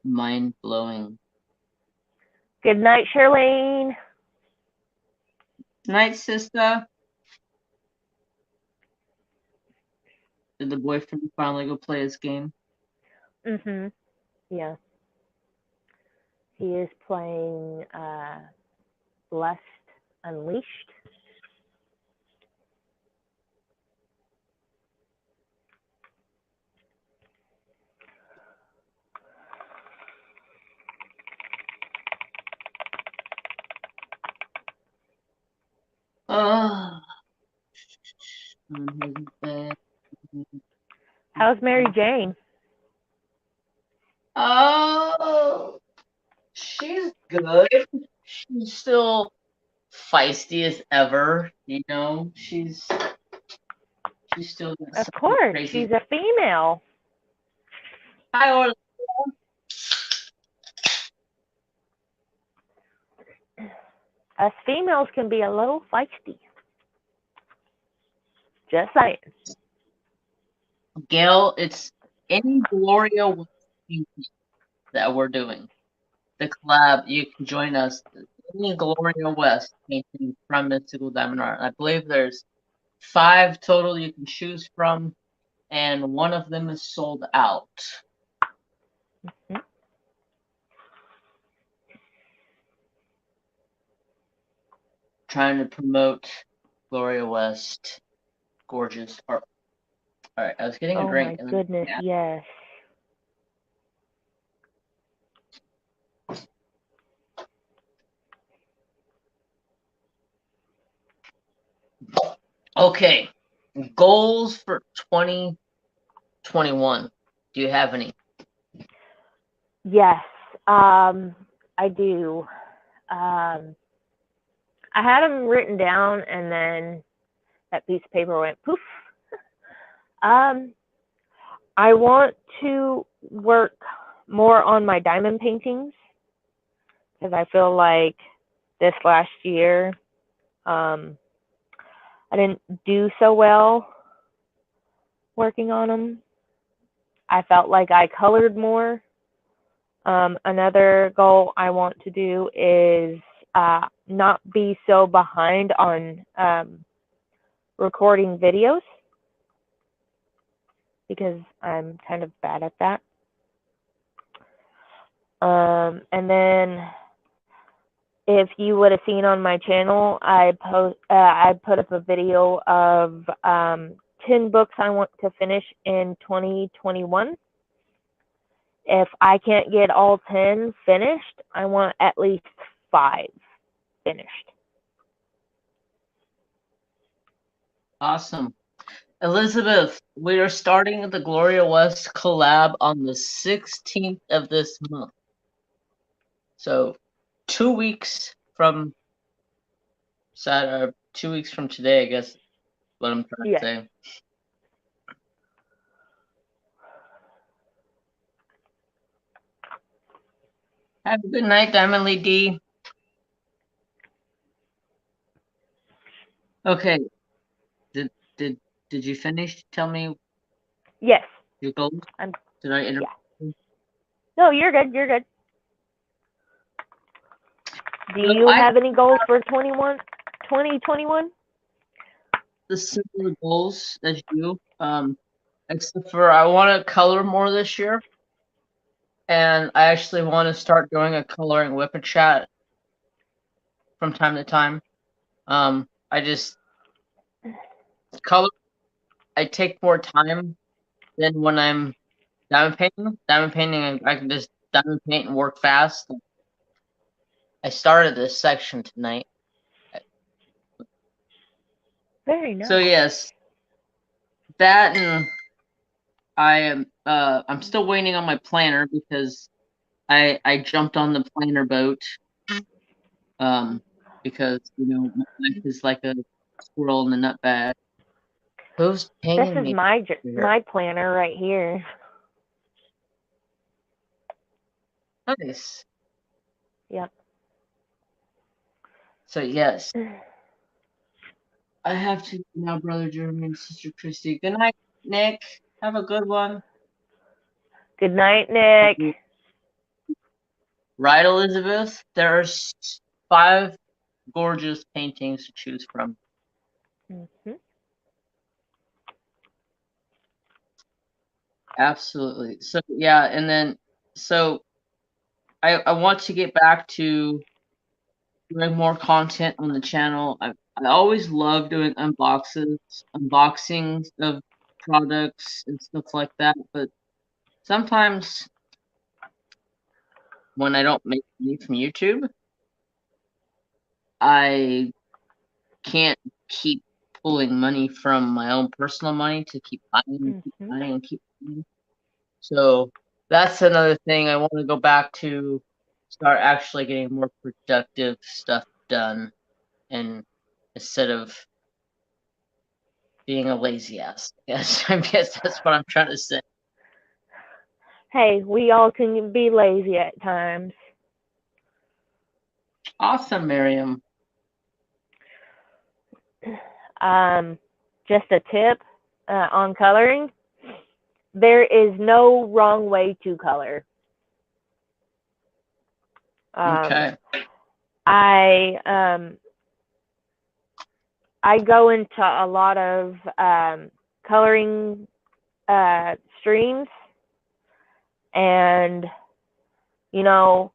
mind blowing. Good night, Shelleen. Night, sister. Did the boyfriend finally go play his game? Yeah. He is playing Blessed Unleashed. Oh. How's Mary Jane? Oh. She's good. She's still feisty as ever. You know, she's still got Of some course, crazy. she's a female. Hi, Orla. Us females can be a little feisty. Just saying. Gail, it's any Gloria that we're doing. The collab, you can join us. Any Gloria West painting from Mystical Diamond Art. I believe there's 5 total you can choose from, and one of them is sold out. Mhm. Trying to promote Gloria West. Gorgeous art. Alright, I was getting a Oh drink. my goodness, yes. Okay. Goals for 2021. Do you have any? Yes, I do. I had them written down, and then that piece of paper went poof. I want to work more on my diamond paintings because I feel like this last year I didn't do so well working on them. I felt like I colored more. Another goal I want to do is not be so behind on recording videos because I'm kind of bad at that. And then if you would have seen on my channel, I put up a video of 10 books I want to finish in 2021. If I can't get all 10 finished, I want at least 5 finished. Awesome. Elizabeth, we are starting the Gloria West collab on the 16th of this month. So 2 weeks from Saturday, 2 weeks from today, I guess what I'm trying to say. Have a good night, Diamond Lee D. Okay. Did you finish? Tell me Yes. your goals. Did I interrupt? Yeah. No, you're good. You're good. Do you have any goals for 2021? The similar goals as you, except for I want to color more this year, and I actually want to start doing a coloring whip and chat from time to time. I just color. I take more time than when I'm diamond painting. Diamond painting, I can just diamond paint and work fast. I started this section tonight. Very nice. So yes, that, and I am. I'm still waiting on my planner because I jumped on the planner boat. Because my life is like a squirrel in a nut bag. Who's paying me? This is my planner right here. Nice. Yep. So yes, I have to now, Brother Jeremy and Sister Kristi. Good night, Nick. Have a good one. Good night, Nick. Right, Elizabeth? There's 5 gorgeous paintings to choose from. Mm-hmm. Absolutely. So yeah, and then I want to get back to doing more content on the channel. I always love doing unboxings of products and stuff like that, but sometimes when I don't make money from YouTube, I can't keep pulling money from my own personal money to keep buying and keep buying and keep buying. So that's another thing I want to go back to start actually getting more productive stuff done, and instead of being a lazy ass. Yes, I guess that's what I'm trying to say. Hey, we all can be lazy at times. Awesome, Miriam. Just a tip on coloring. There is no wrong way to color. Okay. I go into a lot of coloring streams, and you know,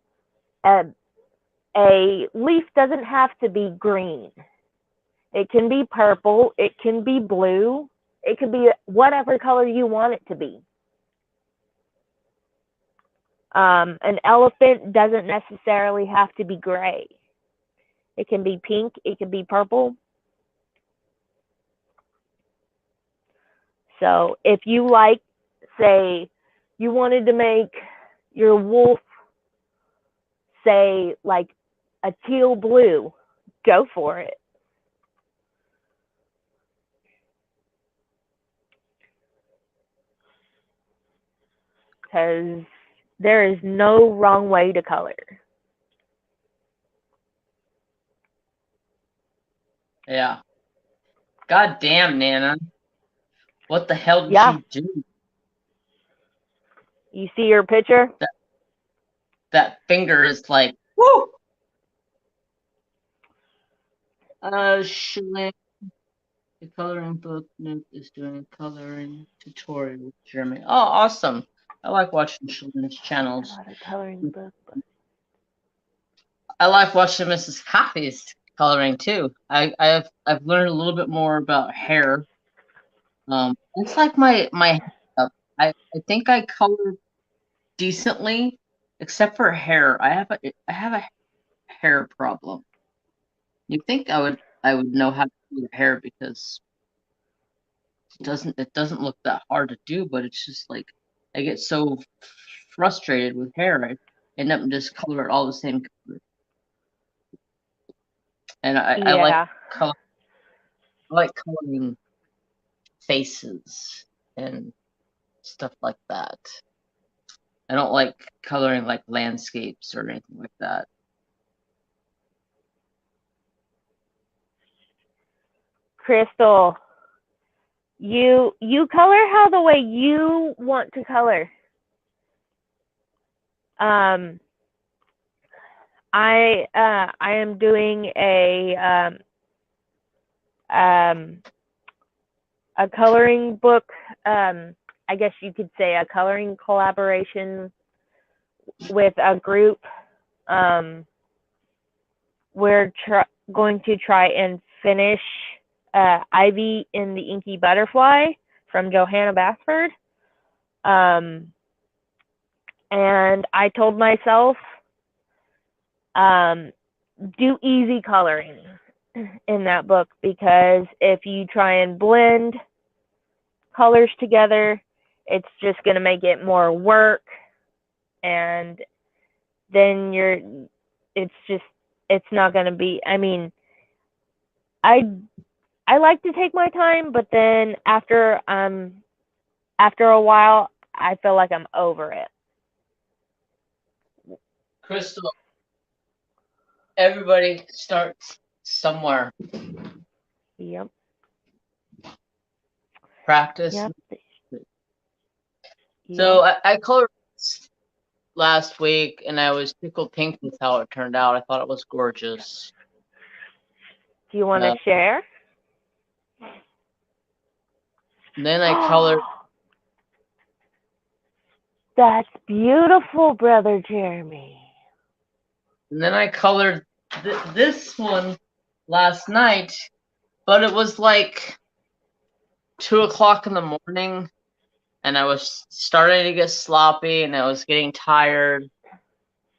a leaf doesn't have to be green. It can be purple, it can be blue, it can be whatever color you want it to be. An elephant doesn't necessarily have to be gray. It can be pink, it can be purple. So if you like, say, you wanted to make your wolf, say, like a teal blue, go for it. Because there is no wrong way to color. Yeah. God damn, Nana. What the hell did Yeah. you do? You see your picture? That finger is like, woo! Shelleen, the coloring book, Nook is doing a coloring tutorial with Jeremy. Oh, awesome. I like watching Shelleen's channels. Not a coloring book. I like watching Mrs. Coffee's coloring too. I've learned a little bit more about hair. It's like my hair. I think I color decently, except for hair. I have a hair problem. You think I would know how to do hair because it doesn't look that hard to do, but it's just like I get so frustrated with hair. I end up just color it all the same color. And I Yeah. like coloring faces and stuff like that. I don't like coloring like landscapes or anything like that. Crystal, you color how the way you want to color. I am doing a coloring book. I guess you could say a coloring collaboration with a group. We're going to try and finish Ivy in the Inky Butterfly from Johanna Basford. And I told myself, do easy coloring in that book, because if you try and blend colors together, it's just going to make it more work, and then it's not going to be, I mean, I like to take my time, but then after a while, I feel like I'm over it. Crystal, everybody starts somewhere. Yep. Practice. Yep. So I colored last week, and I was tickled pink with how it turned out. I thought it was gorgeous. Do you want to share? And then I colored. That's beautiful, Brother Jeremy. And then I colored this one last night, but it was like 2 o'clock in the morning, and I was starting to get sloppy, and I was getting tired,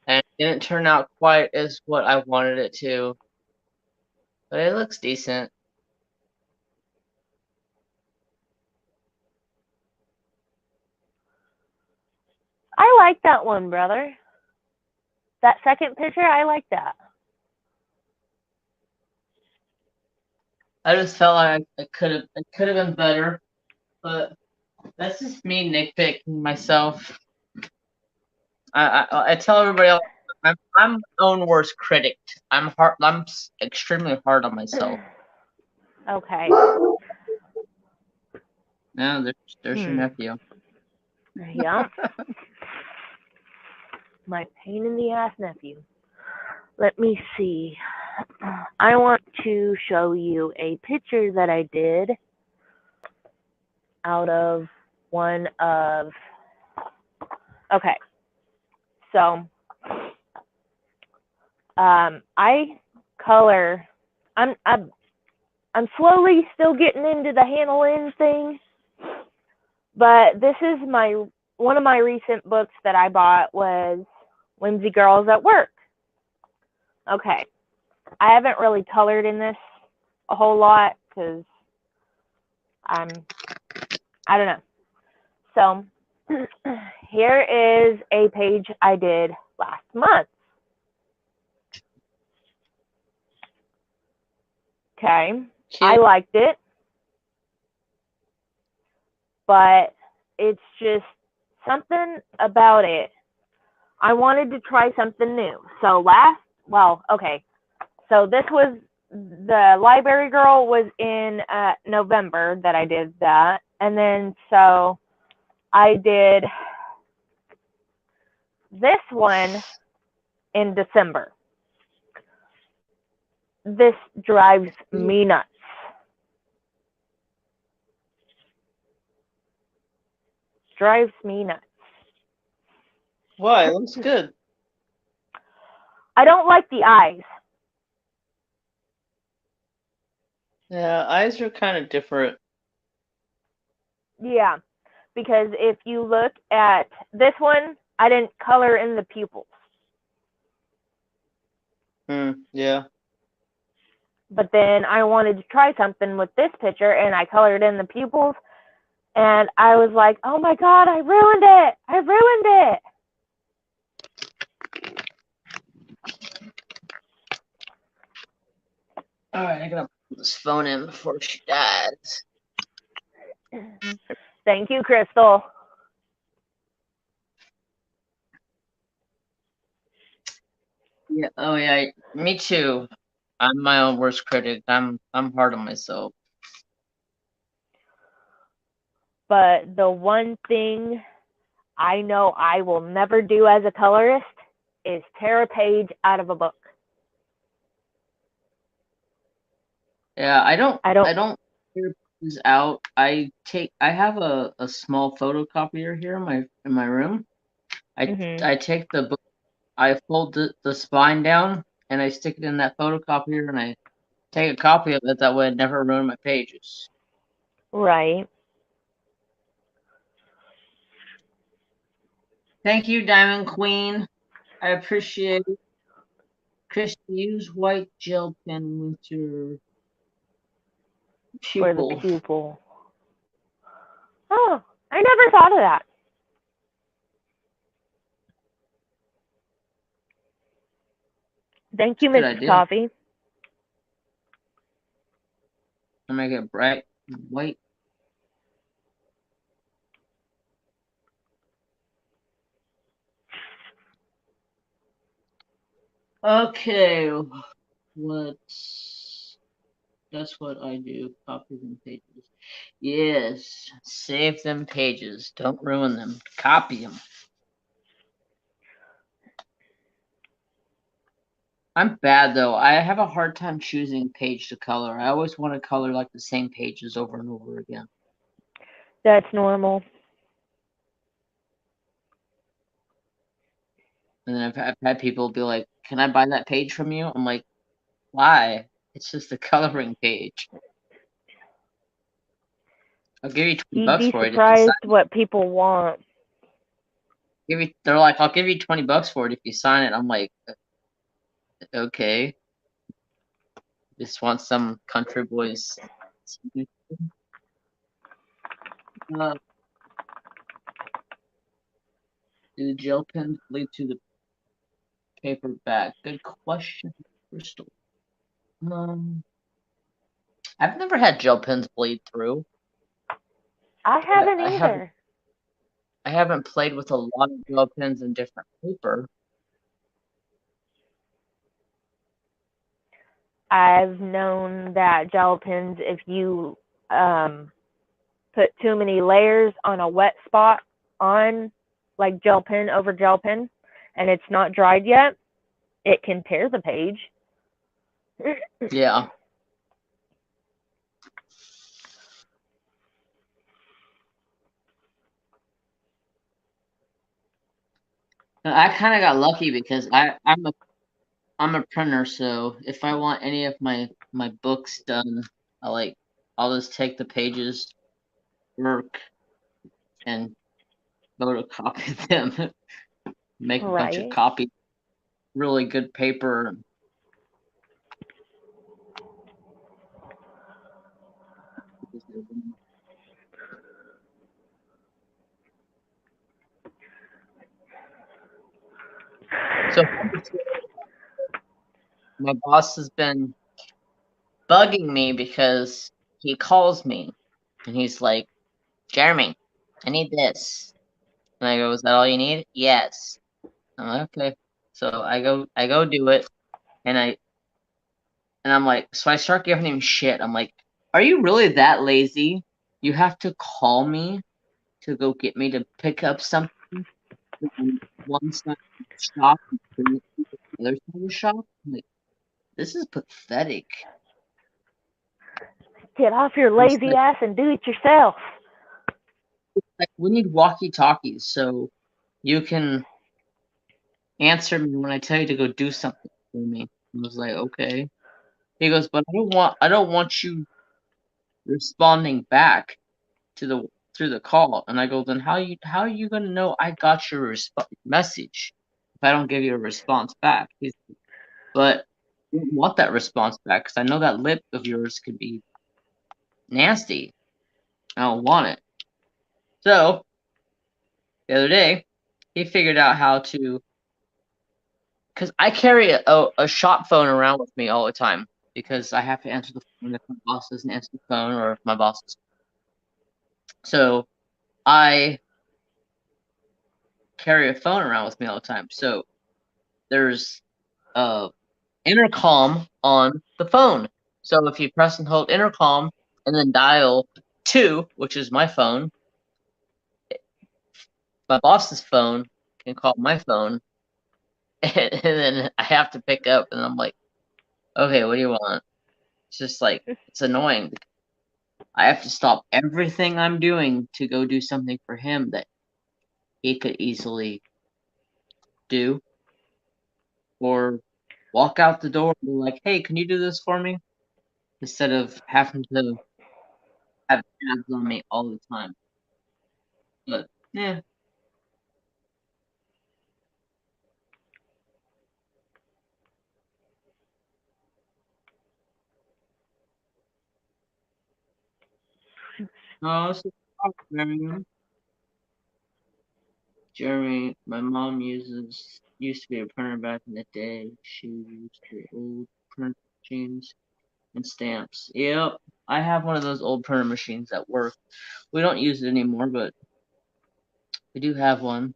and it didn't turn out quite as what I wanted it to. But it looks decent. I like that one, brother. that second picture, I like that. I just felt like it could have been better, but that's just me nitpicking myself. I tell everybody else I'm my own worst critic. I'm extremely hard on myself. Okay. Yeah, there's your nephew. Yep. My pain in the ass nephew. Let me see. I want to show you a picture that I did out of one of. Okay. So, I color. I'm slowly still getting into the handling thing, but this is one of my recent books that I bought was Whimsy Girls at Work. Okay, I haven't really colored in this a whole lot because I don't know. So here is a page I did last month. Okay, I liked it, but it's just something about it. I wanted to try something new. So okay. So this was the Library Girl was in November that I did that. And then so I did this one in December. This drives me nuts. Drives me nuts. Why? It looks good. I don't like the eyes. Yeah, eyes are kind of different. Yeah, because if you look at this one, I didn't color in the pupils. Yeah. But then I wanted to try something with this picture, and I colored in the pupils, and I was like, oh my god, I ruined it! I ruined it! Alright, I gotta put this phone in before she dies. Thank you, Crystal. Yeah, oh yeah, me too. I'm my own worst critic. I'm hard on myself. But the one thing I know I will never do as a colorist is tear a page out of a book. Yeah, I don't tear pages out. I have a small photocopier here in my room. I take the book, I fold the spine down, and I stick it in that photocopier, and I take a copy of it. That way, I never ruin my pages. Right. Thank you, Diamond Queen. I appreciate it. Kristi, use white gel pen with your For the pupil. pupil. Oh, I never thought of that. Thank you, Mrs. Coffee. I'll make it bright white. Okay, that's what I do. Copy them pages. Yes, save them pages. Don't ruin them. Copy them. I'm bad though. I have a hard time choosing page to color. I always want to color like the same pages over and over again. That's normal. And then I've had people be like, "Can I buy that page from you?" I'm like, "Why? It's just a coloring page. I'll give you $20 You'd be for it if you surprised sign it." what people want. They're like, "I'll give you $20 for it if you sign it." I'm like, "Okay." Just want some country boys. Do the gel pen lead to the paper back? Good question, Crystal. I've never had gel pens bleed through. I haven't I either. haven't played with a lot of gel pens in different paper. I've known that gel pens, if you put too many layers on a wet spot on like gel pen over gel pen and it's not dried yet, it can tear the page. Yeah. I kind of got lucky because I'm a printer, so if I want any of my books done, I'll just take the pages, work, and go to copy them, make a bunch of Right. copies, really good paper. So my boss has been bugging me because he calls me and he's like, Jeremy, I need this. And I go, is that all you need? Yes. I'm like, okay. So I go do it, and I'm like, so I start giving him shit. I'm like, are you really that lazy? You have to call me to go get me to pick up something from one side of the shop and bring it to the other side of the shop? I'm like, this is pathetic. Get off your It's lazy ass and do it yourself. like we need walkie-talkies so you can answer me when I tell you to go do something for me. I was like, okay. He goes, but I don't want you responding back to the through the call. And I go, then how are you gonna know I got your message if I don't give you a response back? But I don't want that response back because I know that lip of yours could be nasty. I don't want it. So the other day, he figured out how to, because I carry a shop phone around with me all the time because I have to answer the phone if my boss doesn't answer the phone or if my boss is. So I carry a phone around with me all the time. So there's intercom on the phone. So if you press and hold intercom and then dial 2, which is my phone, my boss's phone can call my phone, and then I have to pick up, and I'm like, okay, what do you want? It's just like, it's annoying. I have to stop everything I'm doing to go do something for him that he could easily do, or walk out the door and be like, hey, can you do this for me? Instead of having to have tabs on me all the time. But, yeah. Oh, so Jeremy, my mom used to be a printer back in the day. She used the old printer machines and stamps. Yep, I have one of those old printer machines at work. We don't use it anymore, but we do have one.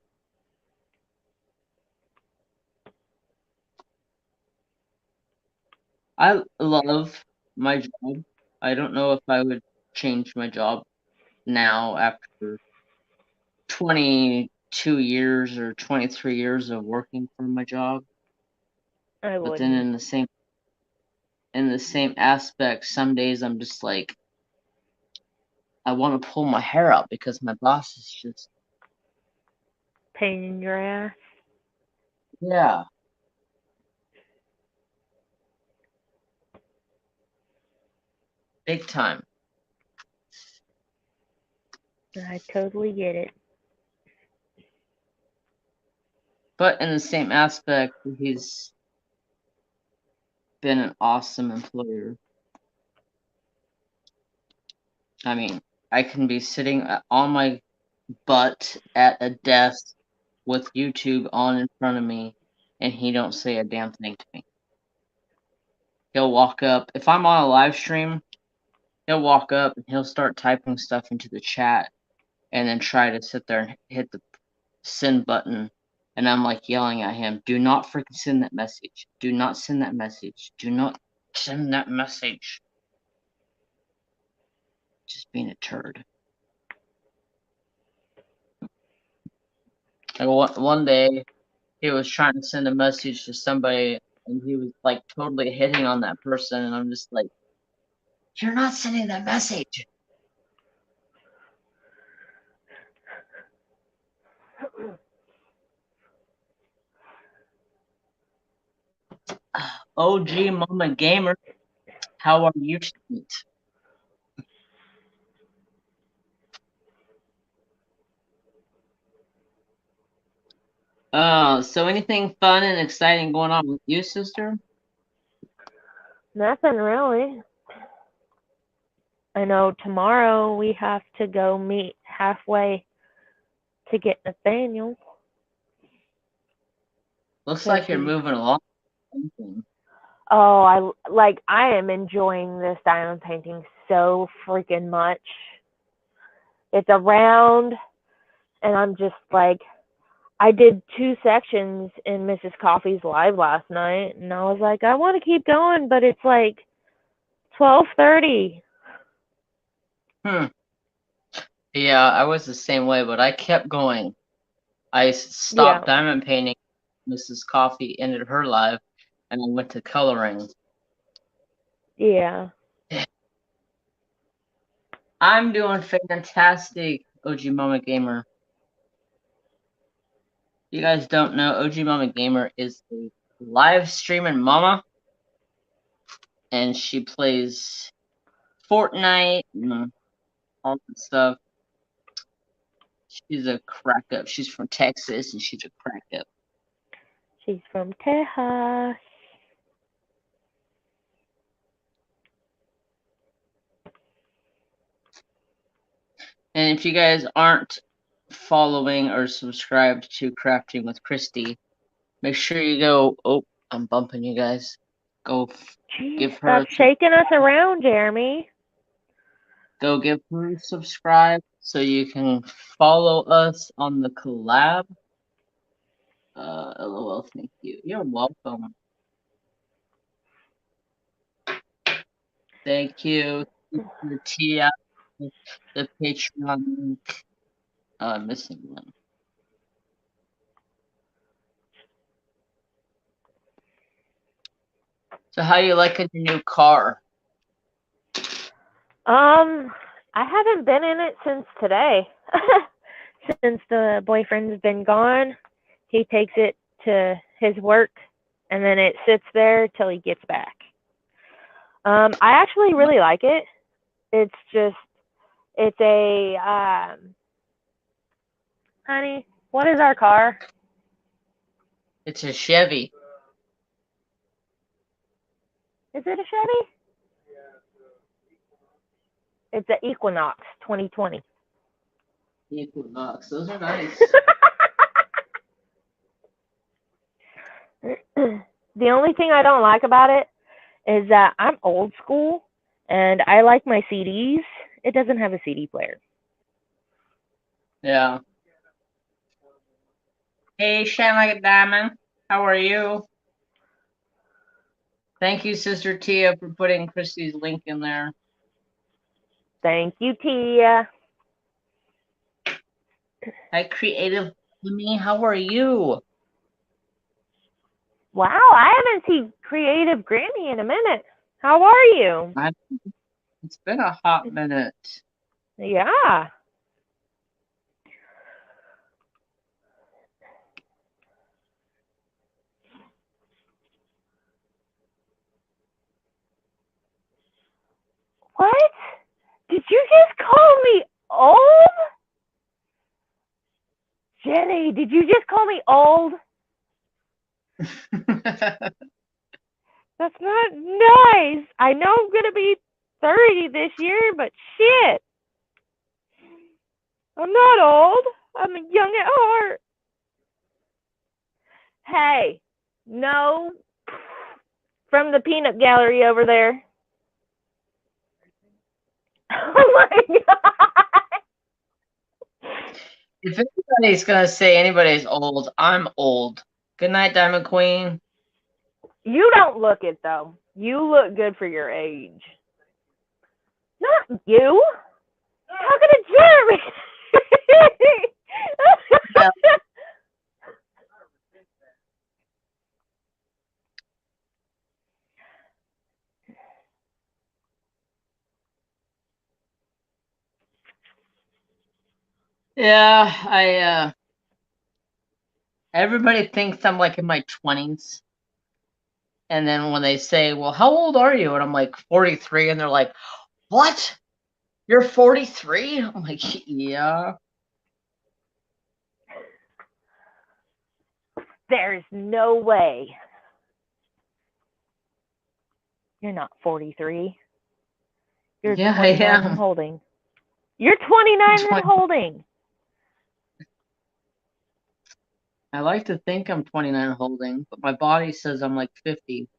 I love my job. I don't know if I would change my job now after 22 years or 23 years of working for my job. I But then wouldn't. in the same aspect, some days I'm just like, I want to pull my hair out because my boss is just, Pain in your ass. yeah, big time. I totally get it. But in the same aspect, he's been an awesome employer. I mean, I can be sitting on my butt at a desk with YouTube on in front of me and he don't say a damn thing to me. He'll walk up. If I'm on a live stream, he'll walk up and he'll start typing stuff into the chat and then try to sit there and hit the send button. And I'm like yelling at him, do not freaking send that message. Do not send that message. Do not send that message. Just being a turd. Like one day, he was trying to send a message to somebody, and he was like totally hitting on that person, and I'm just like, you're not sending that message. OG Momma Gamer, how are you tonight? So anything fun and exciting going on with you, sister? Nothing really. I know tomorrow we have to go meet halfway to get Nathaniel. Looks like you're moving along. Oh, I am enjoying this diamond painting so freaking much. It's around, and I'm just like, I did 2 sections in Mrs. Coffee's live last night, and I was like, I want to keep going, but it's like 12:30. Yeah, I was the same way, but I kept going. I stopped diamond painting. Mrs. Coffee ended her live, and I went to coloring. Yeah. I'm doing fantastic, OG Momma Gamer. You guys don't know, OG Momma Gamer is a live streaming mama, and she plays Fortnite and all that stuff. She's a crack up. She's from Texas, and she's a crack up. She's from Texas. And if you guys aren't following or subscribed to Crafting with Kristi, make sure you go. Oh, I'm bumping you guys. Go give her. Stop shaking us around, Jeremy. Go give her a subscribe so you can follow us on the collab. LOL, thank you. You're welcome. Thank you. The Tia, the Patreon link. Oh, I'm missing one. So how you liking your new car? I haven't been in it since today. Since the boyfriend's been gone, he takes it to his work, and then it sits there till he gets back. I actually really like it. It's a, honey, what is our car? It's a Chevy. Is it a Chevy? It's an Equinox 2020. Equinox, those are nice. The only thing I don't like about it is that I'm old school and I like my CDs. It doesn't have a CD player. Yeah. Hey, Shine Like a Diamond. How are you? Thank you, Sister Tia, for putting Kristi's link in there. Thank you, Tia. Hi, Creative Jimmy. How are you? Wow, I haven't seen Creative Granny in a minute. How are you? It's been a hot minute. Yeah. What? Did you just call me old? Jene, did you just call me old? That's not nice. I know I'm going to be 30 this year, but shit. I'm not old. I'm young at heart. Hey, No. From the peanut gallery over there. Oh my god. If anybody's gonna say anybody's old, I'm old. Good night, Diamond Queen. You don't look it though. You look good for your age. Not you. Talking to Jeremy. Yeah. Yeah, everybody thinks I'm like in my 20s. And then when they say, well, how old are you? And I'm like 43, and they're like, what? You're 43? I'm like, yeah. There's no way. You're not 43. You're Yeah, 29 I and am. holding. You're 29 and holding. I like to think I'm 29 holding, but my body says I'm like 50.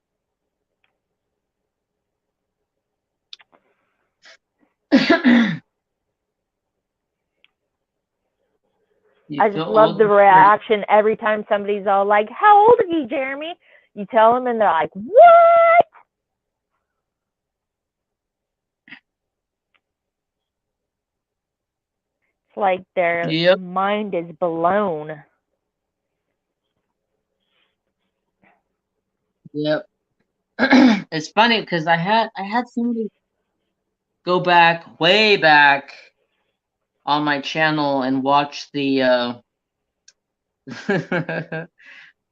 You I feel just love old? the reaction every time somebody's all like, how old are you, Jeremy? You tell them and they're like, what? It's like their Yep. mind is blown. Yep. It's funny because I had somebody go back way back on my channel and watch the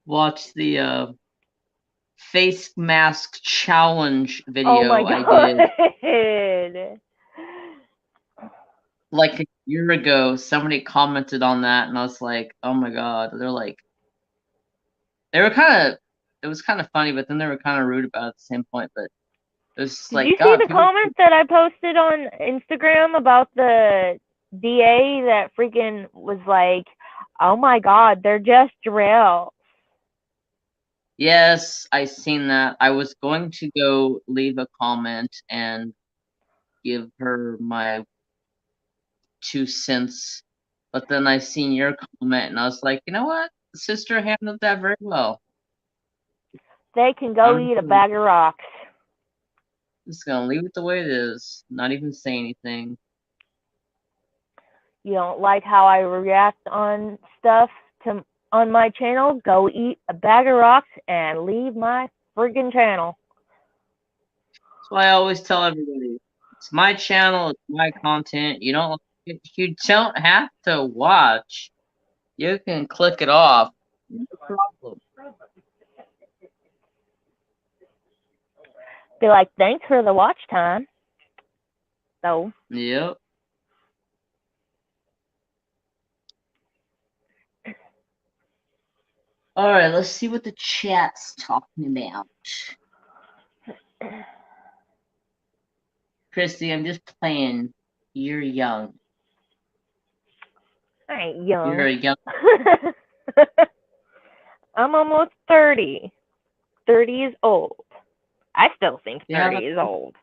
watch the face mask challenge Oh my video I god. did like a year ago. Somebody commented on that, and I was like, oh my god. They're like, they were kind of, it was kind of funny, but then they were kind of rude about it at the same point. But it was just Did like, you see God, the people. comment that I posted on Instagram about the DA that freaking was like, oh my god, they're just real. Yes, I seen that. I was going to go leave a comment and give her my 2 cents, but then I seen your comment and I was like, you know what? The sister handled that very well. They can go I'm eat a bag of rocks. just gonna leave it the way it is, not even say anything. You don't like how I react on stuff on my channel? Go eat a bag of rocks and leave my friggin' channel. That's why I always tell everybody, it's my channel, it's my content. You don't have to watch. You can click it off. No problem. Be like, thanks for the watch time. So. Yep. All right, let's see what the chat's talking about. Kristi, I'm just playing. You're young. I ain't young. You're a young. I'm almost 30. 30 is old. I still think 30 is old.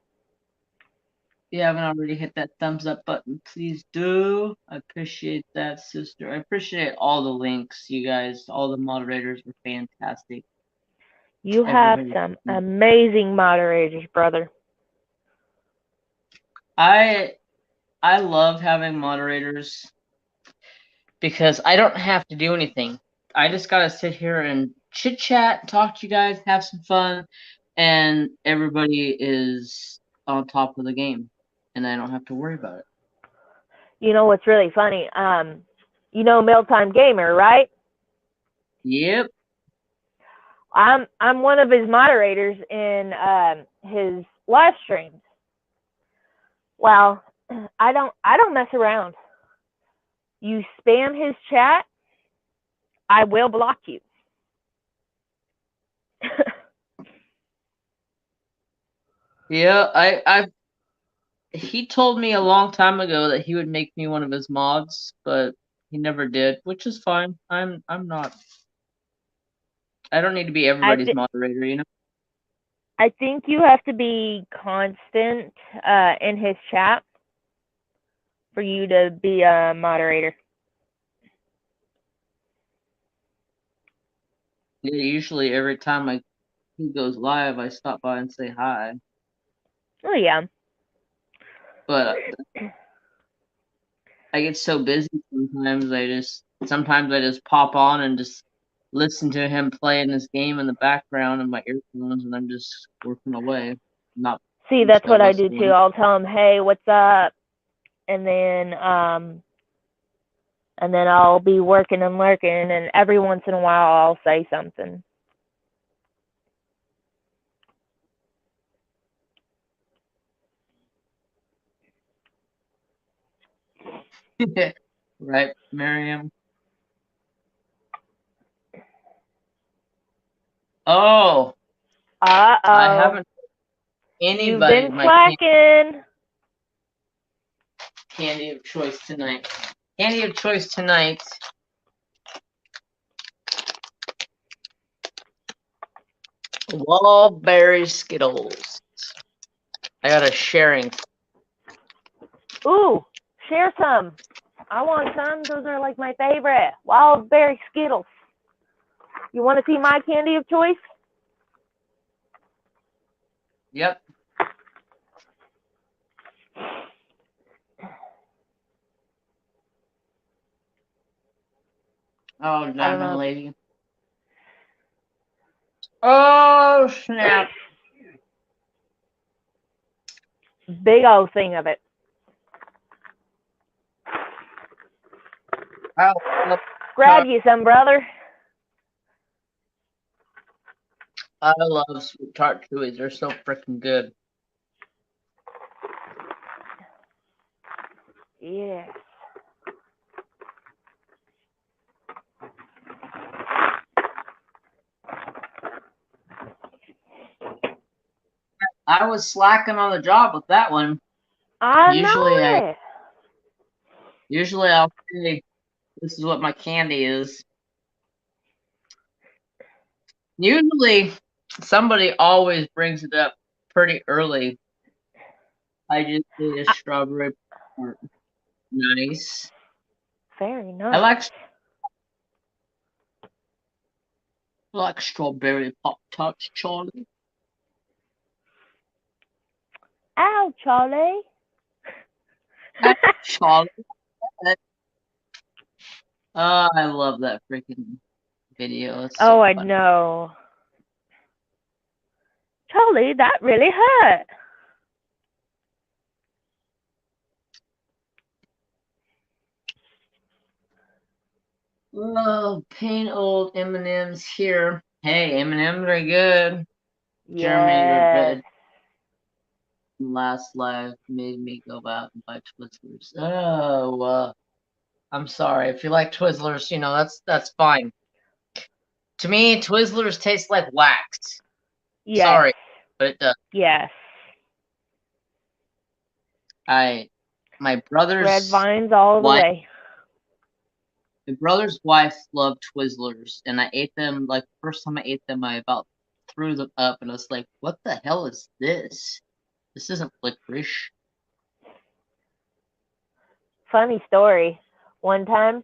If you haven't already hit that thumbs up button, please do. I appreciate that, sister. I appreciate all the links, you guys. All the moderators were fantastic. You have some amazing moderators, brother. I love having moderators because I don't have to do anything. I just gotta sit here and chit chat, talk to you guys, have some fun, and everybody is on top of the game, and I don't have to worry about it. You know what's really funny? You know Mealtime Gamer, right? Yep. I'm one of his moderators in his live streams. Well, I don't mess around. You spam his chat, I will block you. Yeah, he told me a long time ago that he would make me one of his mods, but he never did, which is fine. I'm not I don't need to be everybody's moderator, you know? I think you have to be constant in his chat for you to be a moderator. Yeah, usually every time he goes live, I stop by and say hi. Oh, yeah. But I get so busy sometimes I just pop on and just listen to him playing this game in the background in my earphones, and I'm just working away. Not See, that's what I do too. I'll tell him, "Hey, what's up?" And then I'll be working and lurking, and every once in a while I'll say something. Right, Miriam? Oh, I haven't anybody You've been slacking. Candy of choice tonight. Candy of choice tonight. Wallberry Skittles. I got a sharing. Ooh, share some. I want some. Those are like my favorite. Wildberry Skittles. You want to see my candy of choice? Yep. Oh, Diamond Lady. Oh, snap. Big old thing of it. Grab you some, brother. I love sweet tart chewies. They're so freaking good. Yeah. I was slacking on the job with that one. Usually I'll say, this is what my candy is. Usually somebody always brings it up pretty early. I just did a strawberry part. Nice. Very nice. I like strawberry Pop Tarts, Charlie. Ow, Charlie. Charlie. Oh, I love that freaking video. It's so I know. Charlie, that really hurt. Oh, paint old M&Ms here. Hey, M&Ms are good. Yes. Jeremy, your last live made me go out and buy Twizzlers. Oh, I'm sorry. If you like Twizzlers, you know, that's fine. To me, Twizzlers taste like wax. Yes. Sorry, but it does. Yes. My brother's red vines all the way. My brother's wife loved Twizzlers, and I ate them, like, the first time I ate them, I about threw them up, and I was like, what the hell is this? This isn't licorice. Funny story. One time,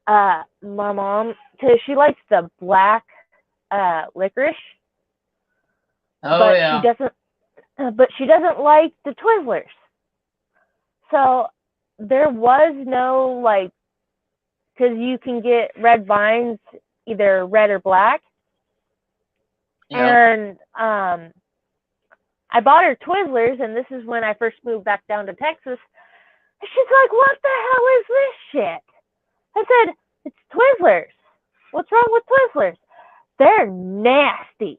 my mom, cause she likes the black licorice. Oh, but yeah. she doesn't like the Twizzlers. So there was no, like, because you can get red vines either red or black. Yeah. And I bought her Twizzlers, and this is when I first moved back down to Texas. And she's like, "What the hell is this shit?" I said, "It's Twizzlers. What's wrong with Twizzlers? They're nasty."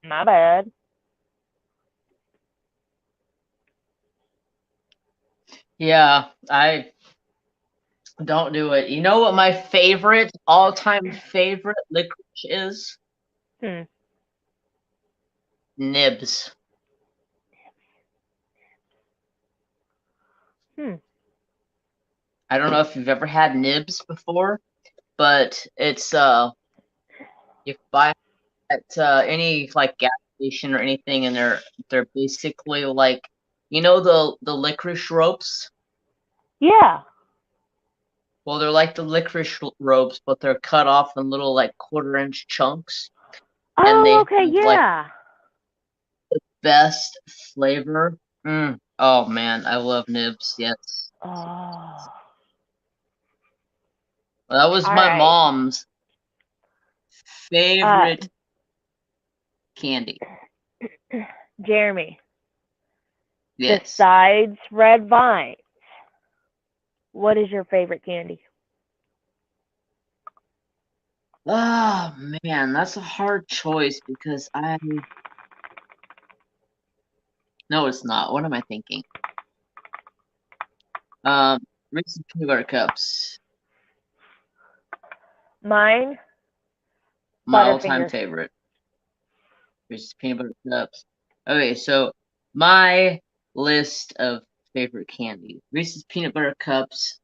My bad. Yeah, I don't do it. You know what my favorite, all-time favorite licorice is? Nibs. I don't know if you've ever had nibs before, but it's You can buy at any like gas station or anything, and they're basically like, you know, the licorice ropes. Yeah. Well, they're like the licorice ropes, but they're cut off in little like 1/4-inch chunks, and Oh, they okay, have like yeah. best flavor. Oh man, I love nibs. Yes. Oh. Well, that was All my right. mom's favorite candy. Jeremy, Yes. besides red vines, what is your favorite candy? Oh man, that's a hard choice because no, it's not. What am I thinking? Reese's peanut butter cups, Mine, my all-time Butterfinger. favorite. Reese's peanut butter cups. Okay, so my list of favorite candy: Reese's peanut butter cups,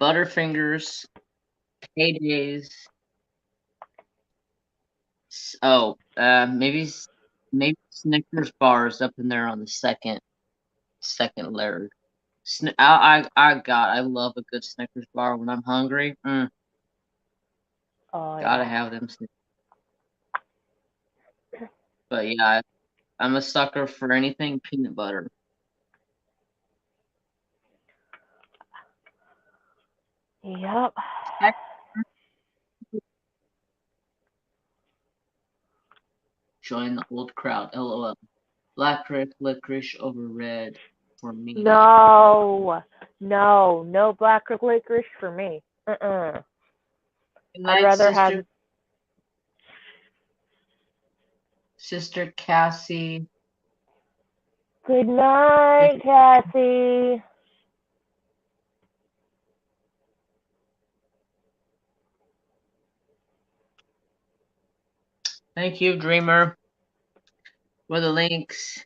Butterfingers, Paydays. Maybe Snickers bars up in there on the second layer. I love a good Snickers bar when I'm hungry. Oh, Gotta yeah. have them. But yeah, I'm a sucker for anything peanut butter. Yep. Join the old crowd. LOL. Black licorice over red for me. No. No black licorice for me. Good I'd night, rather have. Sister Cassie. Good night, Cassie. Thank you, Dreamer, for the links.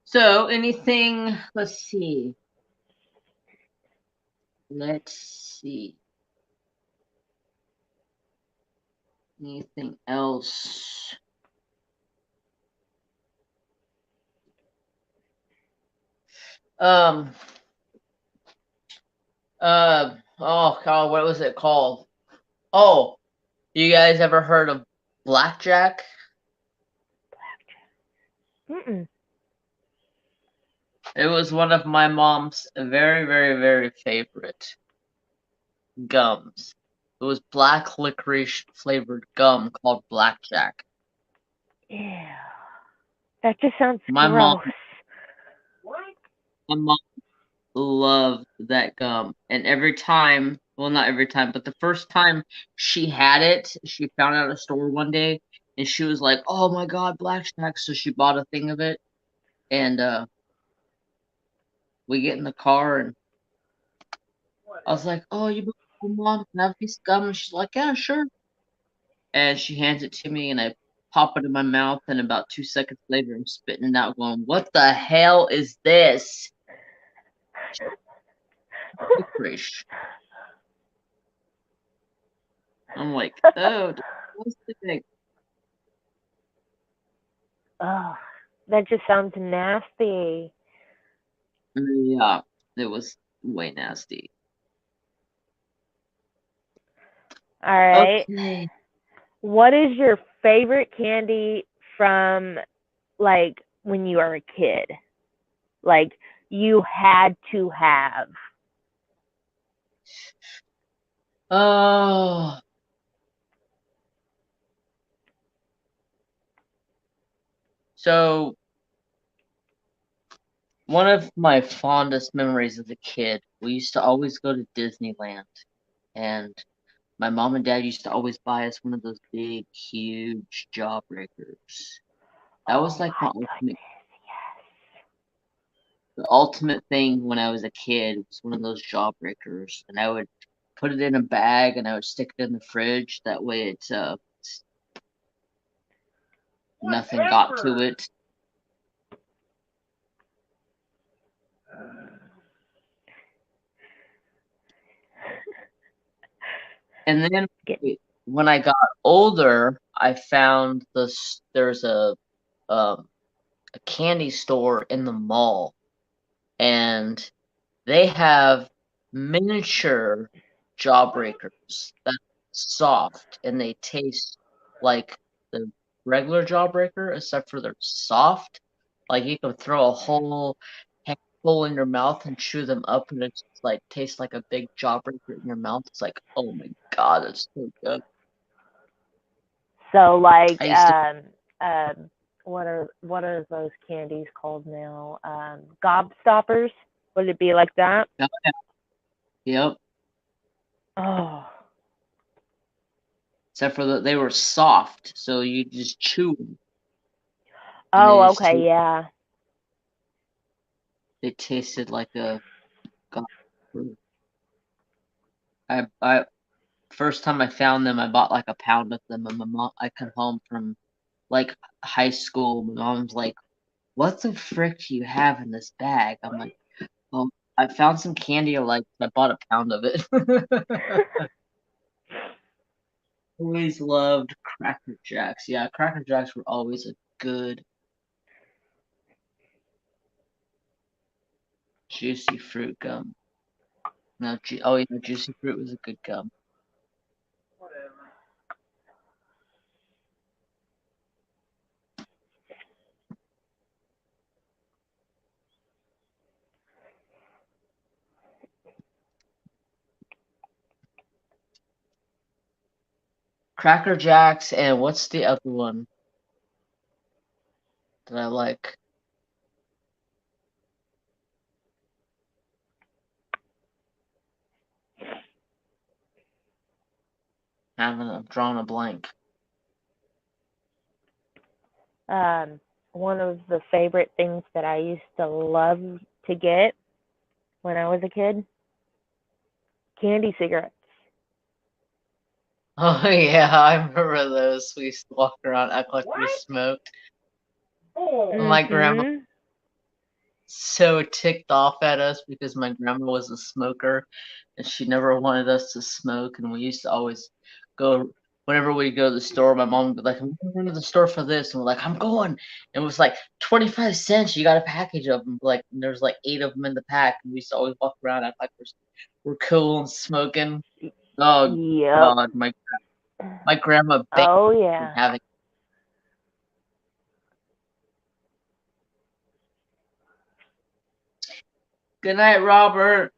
So, anything? Let's see. Anything else? Oh God, what was it called? Oh, you guys ever heard of blackjack? Mm-mm. It was one of my mom's very, very, very favorite gums. It was black licorice flavored gum called blackjack. Ew. That just sounds My mom, gross. my mom loved that gum, and every time, well, not every time, but the first time she had it, she found it at a store one day, and she was like, "Oh my God, blackjack!" So she bought a thing of it, and we get in the car, and I was like, "Oh, Mom, can I have a piece of gum?" And she's like, "Yeah, sure." And she hands it to me, and I pop it in my mouth, and about 2 seconds later, I'm spitting it out, going, "What the hell is this?" Licorice. I'm like, "Oh, disgusting." Oh, that just sounds nasty. Yeah, it was way nasty. All right. Okay. What is your favorite candy from like when you were a kid? Like you had to have. Oh, so one of my fondest memories as a kid, we used to always go to Disneyland, and my mom and dad used to always buy us one of those big, huge jawbreakers. That was Oh like my my ultimate, goodness, yes. the ultimate thing when I was a kid was one of those jawbreakers, and I would put it in a bag and I would stick it in the fridge. That way, nothing got to it. And then Get, when I got older, I found there's a candy store in the mall, and they have miniature jawbreakers that's soft, and they taste like the regular jawbreaker, except for they're soft. Like you can throw a whole handful in your mouth and chew them up, and it just like tastes like a big jawbreaker in your mouth. It's like, oh my god, it's so good. So like I used to. what are those candies called now? Gobstoppers? Would it be like that? Yep. Oh. Except for they were soft, so you just chew them. Oh, okay, yeah. They tasted like a god fruit. I first time I found them, I bought like a pound of them, and I come home from like high school. My mom's like, "What the frick do you have in this bag?" I'm like, "Well, I found some candy I liked. I bought a pound of it." Always loved Cracker Jacks. Yeah, Cracker Jacks were always a good juicy fruit gum. No, oh yeah, juicy fruit was a good gum. Cracker Jacks, and what's the other one that I like? I'm drawing a blank. One of the favorite things that I used to love to get when I was a kid, candy cigarettes. Oh yeah, I remember those. We used to walk around, act like we smoked. My grandma Mm-hmm. so ticked off at us because my grandma was a smoker, and she never wanted us to smoke. And we used to always go whenever we go to the store. My mom would be like, "I'm going to the store for this," and we're like, "I'm going." And it was like 25 cents. You got a package of them. Like there's like 8 of them in the pack, and we used to always walk around, act like we're cool and smoking. Oh Yep. God, my grandma baked Oh, from yeah. having. Good night, Robert.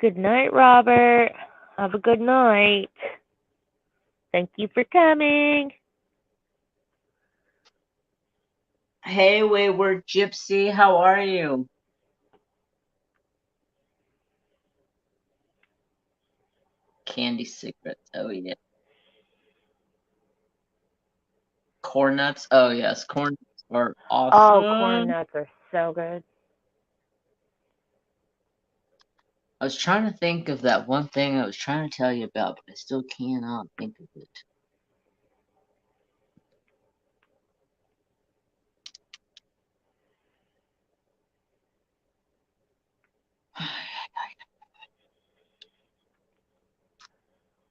Good night, Robert. Have a good night. Thank you for coming. Hey, Wayward Gypsy, how are you? Candy cigarettes. Oh yeah. Corn nuts. Oh yes, corn nuts are Oh, corn awesome. nuts are so good. I was trying to think of that one thing I was trying to tell you about, but I still cannot think of it.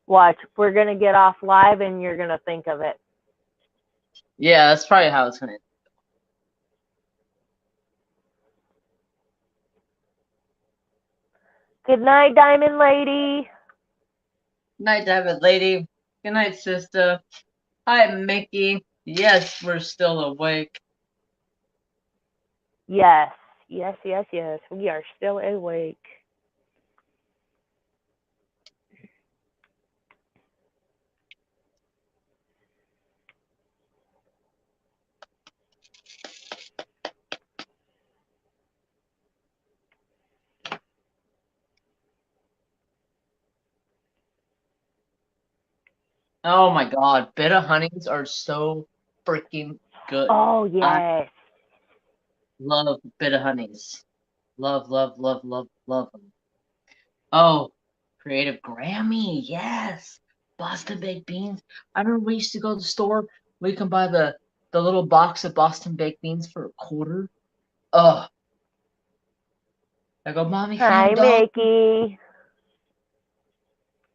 Watch, we're going to get off live and you're going to think of it. Yeah, that's probably how it's gonna. Good night, Diamond Lady. Good night, David lady. Good night, sister. Hi, Mickey. Yes, we're still awake. Yes. Yes, yes, yes. We are still awake. Oh my God, bitter honeys are so freaking good. Oh, I yes. love bitter honeys. Love, love, love, love, love them. Oh, Creative Grammy, yes. Boston baked beans. I remember we used to go to the store. We can buy the little box of Boston baked beans for $0.25. Oh, I go, Mommy, can I have Hi, $1? Mickey.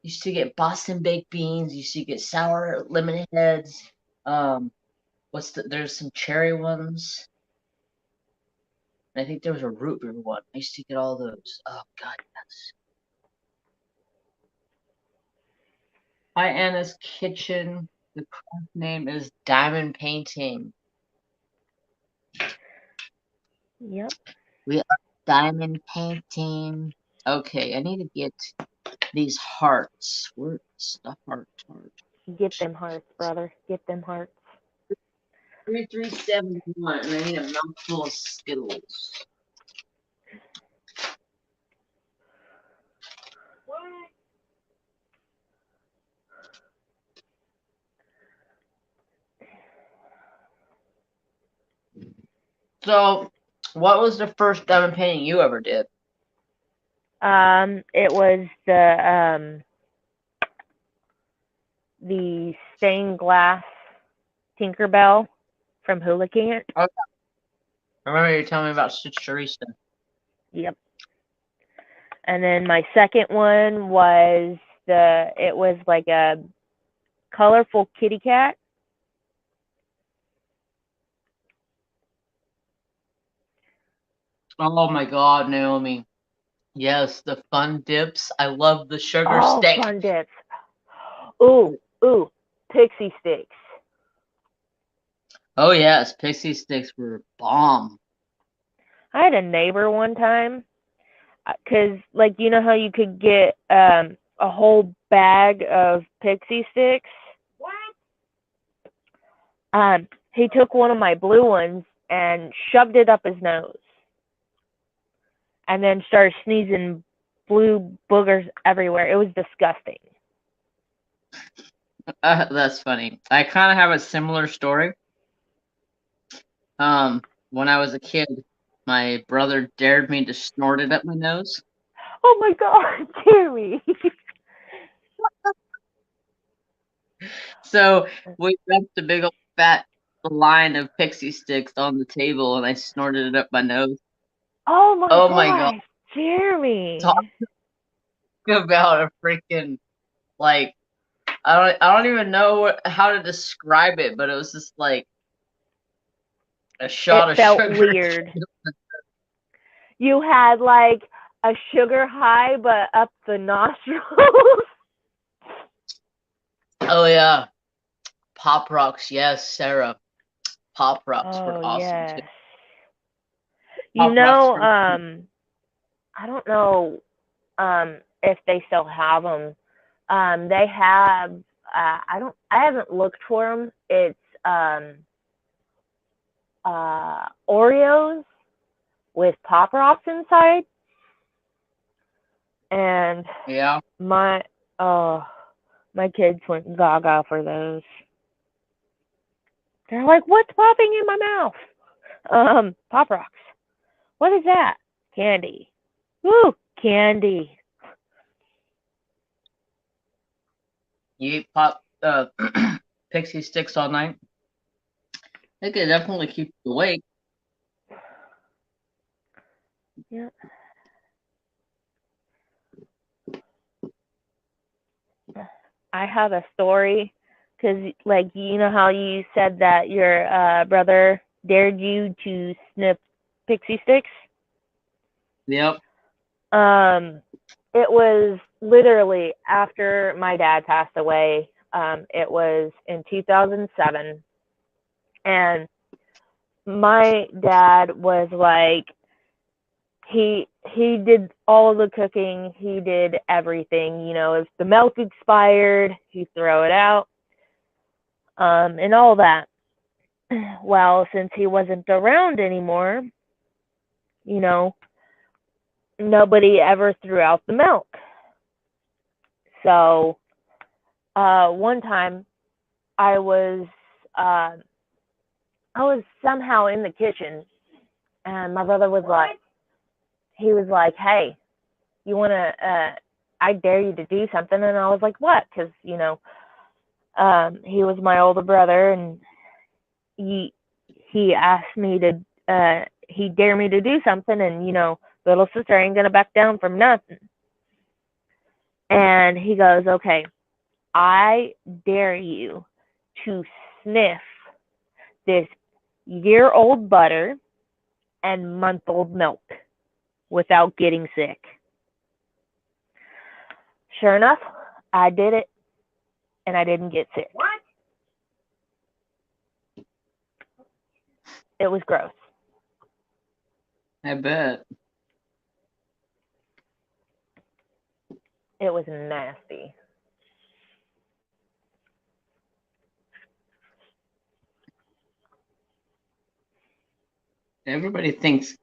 Used to get Boston baked beans. Used to get sour lemon heads. There's some cherry ones. And I think there was a root beer one. I used to get all those. Oh God, yes. Hi, Anna's Kitchen. The craft name is DiamondPainting. Yep. We are diamond painting. Okay, I need to get these hearts. Where's the heart? Get them hearts, brother. Get them hearts. 3371, and I need a mouthful of Skittles. So, what was the first diamond painting you ever did? It was the stained glass Tinkerbell from Hula Camp. Okay. I remember you telling me about Stitch Teresa. Yep. And then my second one was it was like a colorful kitty cat. Oh my God, Naomi. Yes, the fun dips. I love the sugar stick. Fun dips. Ooh, pixie sticks. Oh yes, pixie sticks were bomb. I had a neighbor one time, because like you know how you could get a whole bag of pixie sticks. What? He took one of my blue ones and shoved it up his nose, and then started sneezing blue boogers everywhere. It was disgusting. That's funny. I kind of have a similar story. When I was a kid, my brother dared me to snort it up my nose. Oh my God, Jeremy. So we left a big old fat line of pixie sticks on the table, and I snorted it up my nose. Oh my God, Jeremy. Talk about a freaking like I don't even know how to describe it, but it was just like a shot of sugar. It felt weird. You had like a sugar high, but up the nostrils. Oh yeah, Pop Rocks, yes, Sarah. Pop Rocks were awesome yes. too. You know, I don't know if they still have them. They have. I haven't looked for them. It's Oreos with Pop Rocks inside, and yeah, my kids went gaga for those. They're like, "What's popping in my mouth?" Pop Rocks. What is that? Candy. Woo, candy. You eat pixie sticks all night. They could definitely keep you awake. Yeah. I have a story because, like, you know how you said that your brother dared you to snip pixie sticks? Yep. It was literally after my dad passed away. It was in 2007, and my dad was like, he did all the cooking, he did everything. You know, if the milk expired, he'd throw it out, and all that. Well, since he wasn't around anymore, you know, nobody ever threw out the milk. So one time I was somehow in the kitchen, and my brother was like, hey, you want to, I dare you to do something. And I was like, what? Because, you know, he was my older brother, and he asked me to, he dared me to do something, and, you know, little sister ain't going to back down from nothing. And he goes, okay, I dare you to sniff this year-old butter and month-old milk without getting sick. Sure enough, I did it, and I didn't get sick. What? It was gross. I bet. It was nasty. Everybody thinks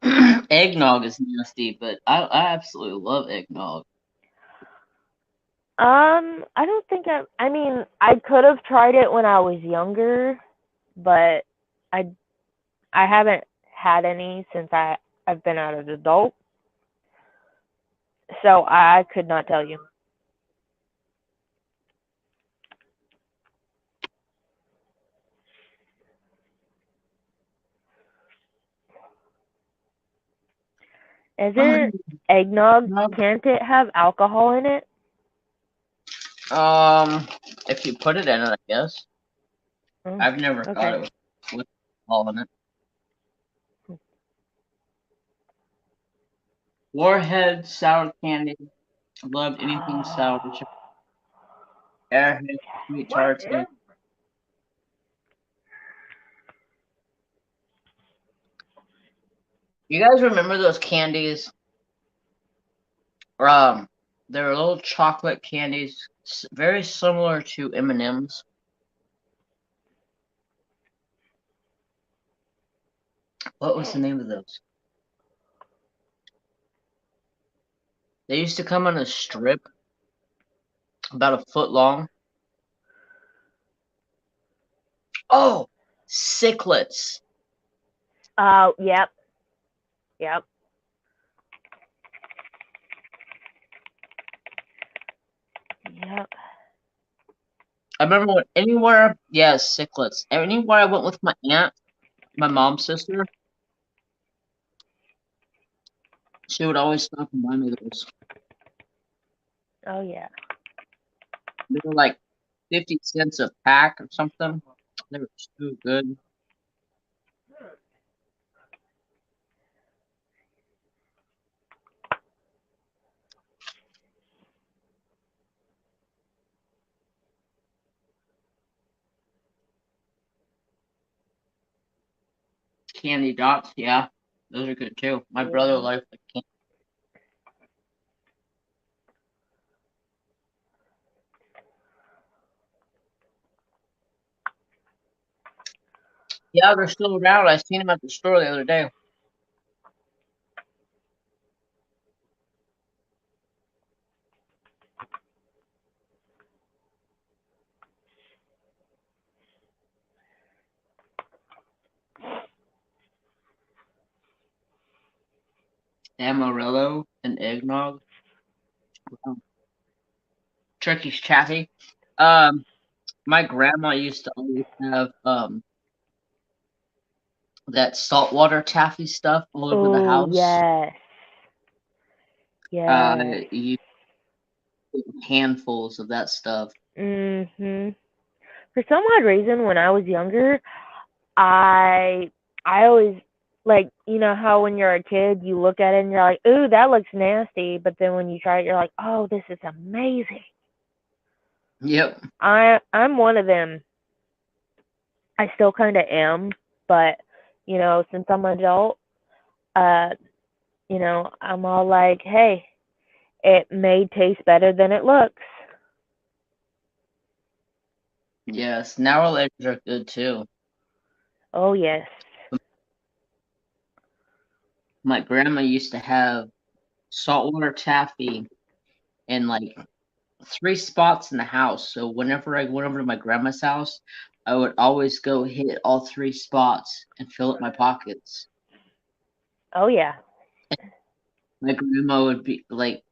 eggnog is nasty, but I absolutely love eggnog. I don't think I mean, I could have tried it when I was younger, but I haven't had any since I've been out as an adult. So I could not tell you. Isn't eggnog, can't it have alcohol in it? If you put it in it, I guess. Oh, I've never okay. thought it was with alcohol in it. Warhead, sour candy. Loved anything sour. Airhead, sweet tarts. You guys remember those candies? They were little chocolate candies, very similar to M&Ms. What was the name of those? They used to come on a strip, about a foot long. Oh, Sicklets. Oh, yep. Yep. Yep. I remember when anywhere, yes, Sicklets. Anywhere I went with my aunt, my mom's sister, she would always stop and buy me those. Oh, yeah. They were like 50 cents a pack or something. They were so good. Candy dots, yeah. Those are good too. My brother likes the candy. Yeah, they're still around. I seen them at the store the other day. Amarillo and eggnog. Turkey's taffy. My grandma used to always have that saltwater taffy stuff all over the house. Yes. Yes. You handfuls of that stuff. Mhm. For some odd reason, when I was younger, I always like, you know how when you're a kid you look at it and you're like, ooh, that looks nasty, but then when you try it you're like, oh, this is amazing. Yep. I'm one of them. I still kind of am, but you know, since I'm an adult, you know, I'm all like, hey, it may taste better than it looks. Yes. Now layers are good too. Oh yes. My grandma used to have saltwater taffy in like 3 spots in the house. So whenever I went over to my grandma's house, I would always go hit all 3 spots and fill up my pockets. Oh yeah. My grandma would be like,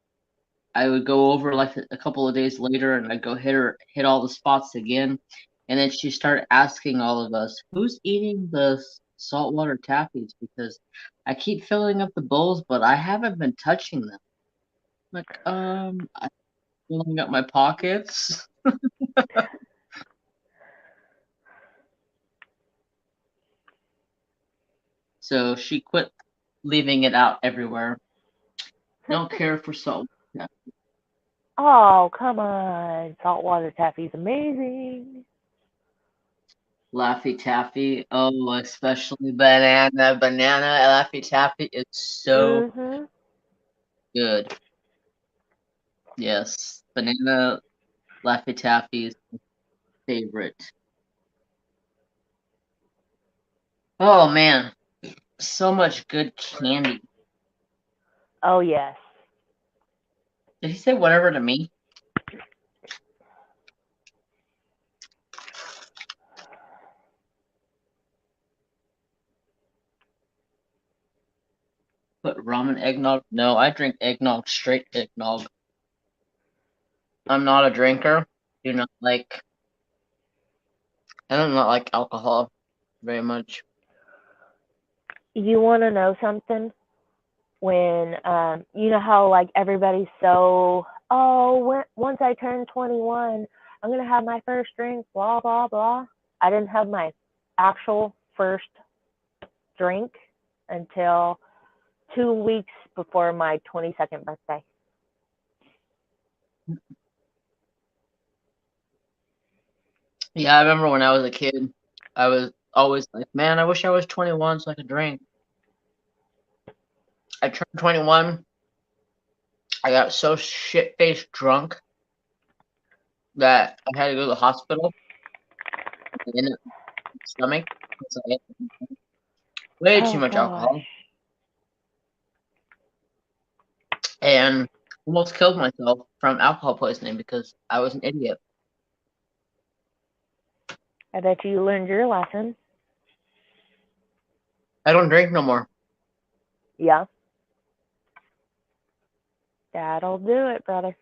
I would go over like a couple of days later and I'd go hit all the spots again. And then she started asking all of us, who's eating the saltwater taffies? Because I keep filling up the bowls, but I haven't been touching them. Like, filling up my pockets. So she quit leaving it out everywhere. Don't care for salt. Oh, come on. Saltwater taffy's amazing. Laffy Taffy. Oh, especially banana. Banana Laffy Taffy is so Mm-hmm. good. Yes. Banana Laffy Taffy is my favorite. Oh man. So much good candy. Oh, yes. Did he say whatever to me? Put ramen eggnog? No, I drink eggnog, straight eggnog. I'm not a drinker. Do not like. I do not like alcohol very much. You want to know something? When, you know how, like, everybody's so, oh, once I turn 21, I'm going to have my first drink, blah, blah, blah. I didn't have my actual first drink until 2 weeks before my 22nd birthday. Yeah, I remember when I was a kid, I was always like, man, I wish I was 21 so I could drink. I turned 21. I got so shit-faced drunk that I had to go to the hospital in the stomach because I had way too Oh, much gosh. alcohol and almost killed myself from alcohol poisoning because I was an idiot. I bet you learned your lesson. I don't drink no more. Yeah. That'll do it, brother.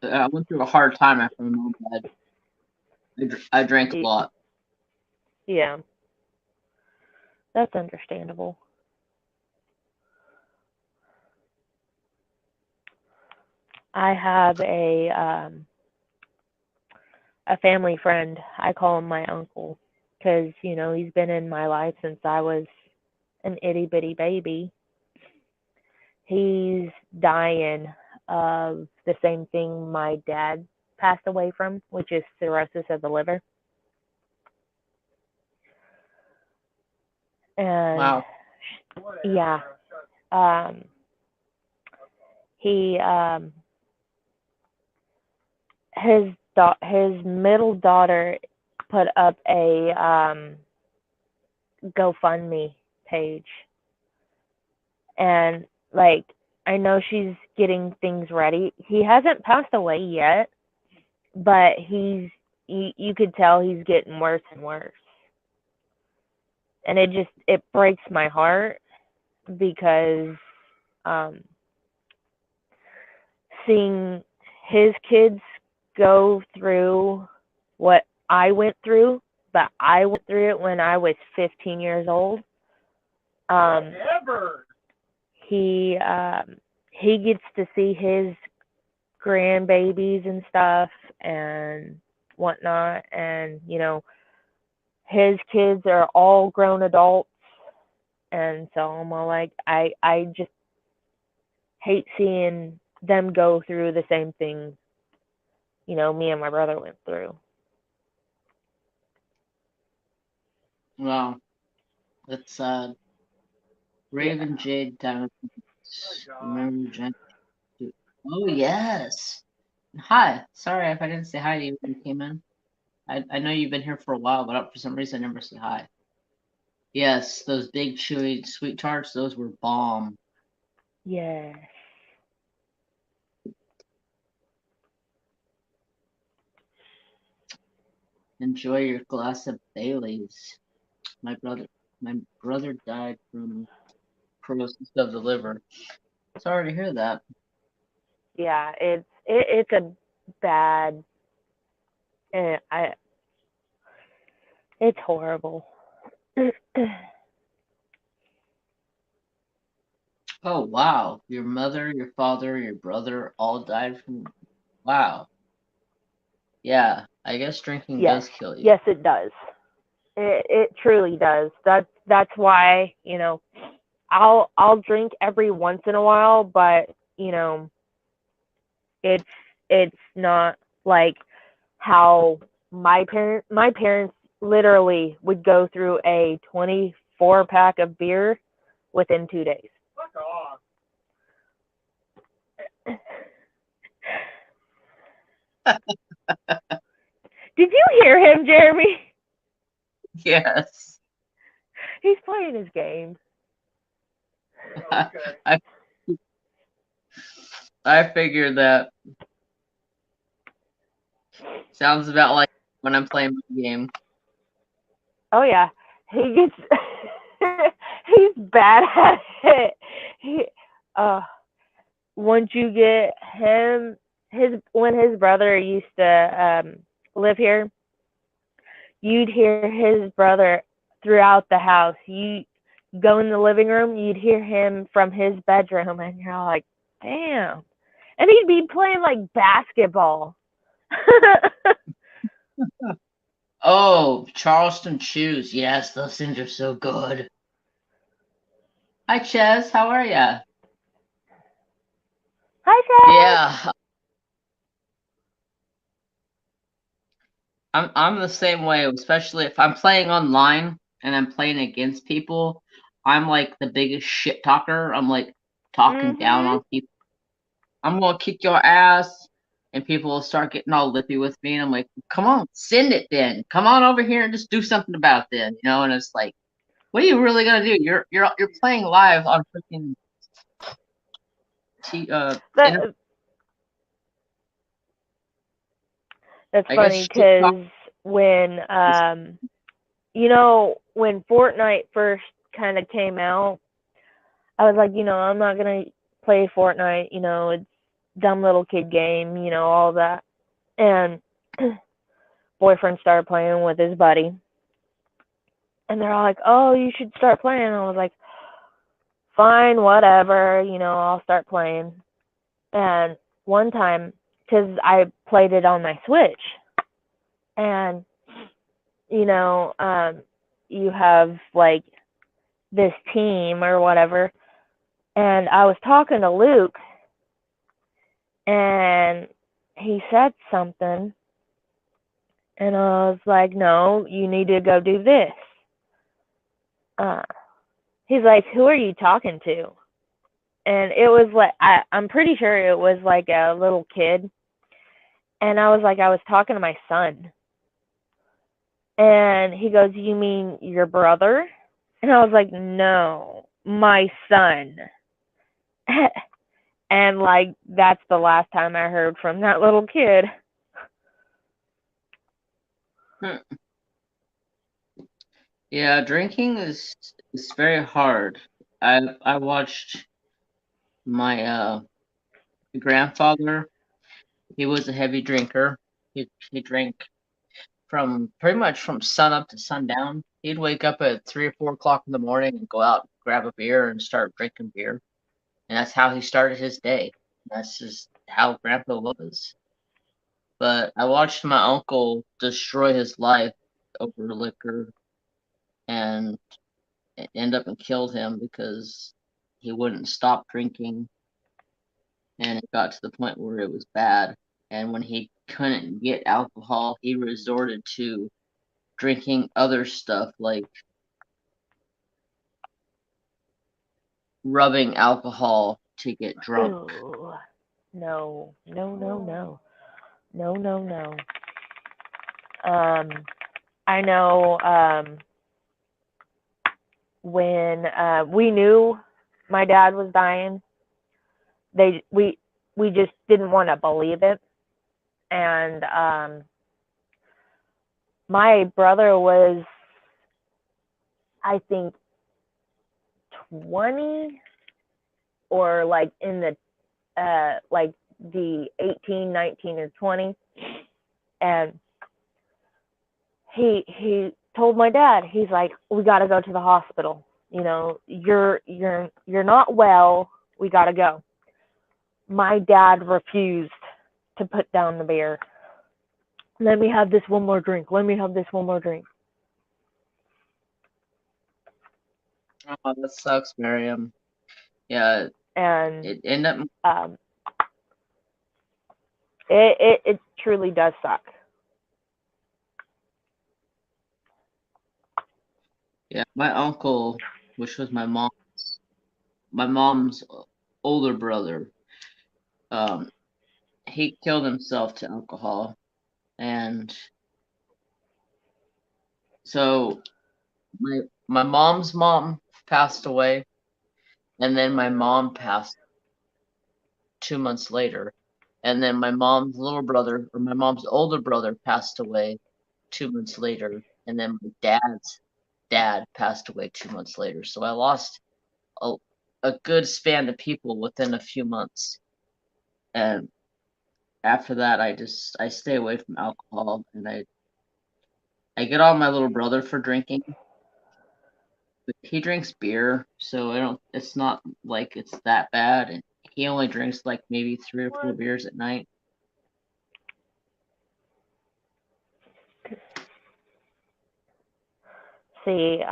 I went through a hard time after my mom died. I drank a lot. Yeah. That's understandable. I have a family friend. I call him my uncle because, you know, he's been in my life since I was an itty bitty baby. He's dying of the same thing my dad passed away from, which is cirrhosis of the liver. And Wow. yeah, um, he his middle daughter put up a GoFundMe page, and like I know she's getting things ready. He hasn't passed away yet, but you could tell he's getting worse and worse. And it breaks my heart because um seeing his kids go through what I went through, but I went through it when I was 15 years old. Never. He gets to see his grandbabies and stuff and whatnot, and you know his kids are all grown adults, and so I'm all like I just hate seeing them go through the same thing, you know, me and my brother went through. Wow. That's sad. Yeah. Raven Jade Diamond. Remember Jen? Oh yes. Hi. Sorry if I didn't say hi to you when you came in. I know you've been here for a while, but for some reason I never said hi. Yes, those big chewy sweet tarts, those were bomb. Yes. Enjoy your glass of Bailey's. My brother died from cirrhosis of the liver. Sorry to hear that. Yeah, it's a bad I it's horrible. Oh wow, your mother, your father, your brother all died from. Wow. Yeah, I guess drinking Yes, does kill you. yes, it does. It truly does. That's why, I'll drink every once in a while, but it's it's not like how my parents literally would go through a 24 pack of beer within 2 days. Fuck off. Did you hear him, Jeremy? Yes. He's playing his game. Okay. I I figured that sounds about like when I'm playing my game. Oh yeah, he gets he's bad at it. He uh once you get him his when his brother used to live here, you'd hear his brother throughout the house. You go in the living room, you'd hear him from his bedroom, and you're like, damn. And he'd be playing like basketball. Oh, Charleston shoes. Yes, those things are so good. Hi, Ches. How are ya? Hi, Chad. Yeah, I'm the same way, especially if I'm playing online and I'm playing against people. I'm like the biggest shit talker. I'm like talking down Mhm. on people. I'm gonna kick your ass, and people will start getting all lippy with me, and I'm like, come on, send it then. Come on over here and just do something about it then, you know. And it's like, what are you really gonna do? You're playing live on freaking t That that's I guess funny shit talk. because when when Fortnite first kind of came out, I was like, I'm not gonna play Fortnite. It's dumb little kid game. All that. And boyfriend started playing with his buddy, and they're all like, "Oh, you should start playing." And I was like, "Fine, whatever. I'll start playing." And one time, because I played it on my Switch, and you know, um, you have like this team or whatever. And I was talking to Luke, and he said something, and I was like, "No, you need to go do this." Uh, he's like, "Who are you talking to?" And it was like I'm pretty sure it was like a little kid, and I was like, I was talking to my son, and he goes, "You mean your brother?" And I was like, "No, my son." And like that's the last time I heard from that little kid. Hmm. Yeah, drinking is very hard. I watched my grandfather. He was a heavy drinker. He drank from pretty much from sun up to sundown. He'd wake up at 3 or 4 o'clock in the morning and go out and grab a beer and start drinking beer. And that's how he started his day. That's just how Grandpa was. But I watched my uncle destroy his life over liquor, and it ended up and killed him because he wouldn't stop drinking, and it got to the point where it was bad. And when he couldn't get alcohol, he resorted to drinking other stuff like rubbing alcohol to get drunk. Ooh, no, no, no, no, no, no, no. Um, I know when we knew my dad was dying, they we just didn't want to believe it, and my brother was, I think, 20 or like in the like the 18, 19, or 20, and he told my dad, he's like, we got to go to the hospital. You're not well. We gotta go. My dad refused to put down the beer. Let me have this one more drink. Let me have this one more drink. Oh, that sucks, Miriam. Yeah, And it ended up. it truly does suck. Yeah, my uncle, which was my mom's older brother, he killed himself to alcohol, and so my mom's mom passed away, and then my mom passed 2 months later, and then my mom's little brother or my mom's older brother passed away 2 months later, and then my dad's dad passed away 2 months later. So I lost a good span of people within a few months, and after that I stay away from alcohol, and I get on my little brother for drinking. He drinks beer, so it's not like it's that bad, and he only drinks like maybe 3 or 4 beers at night. See,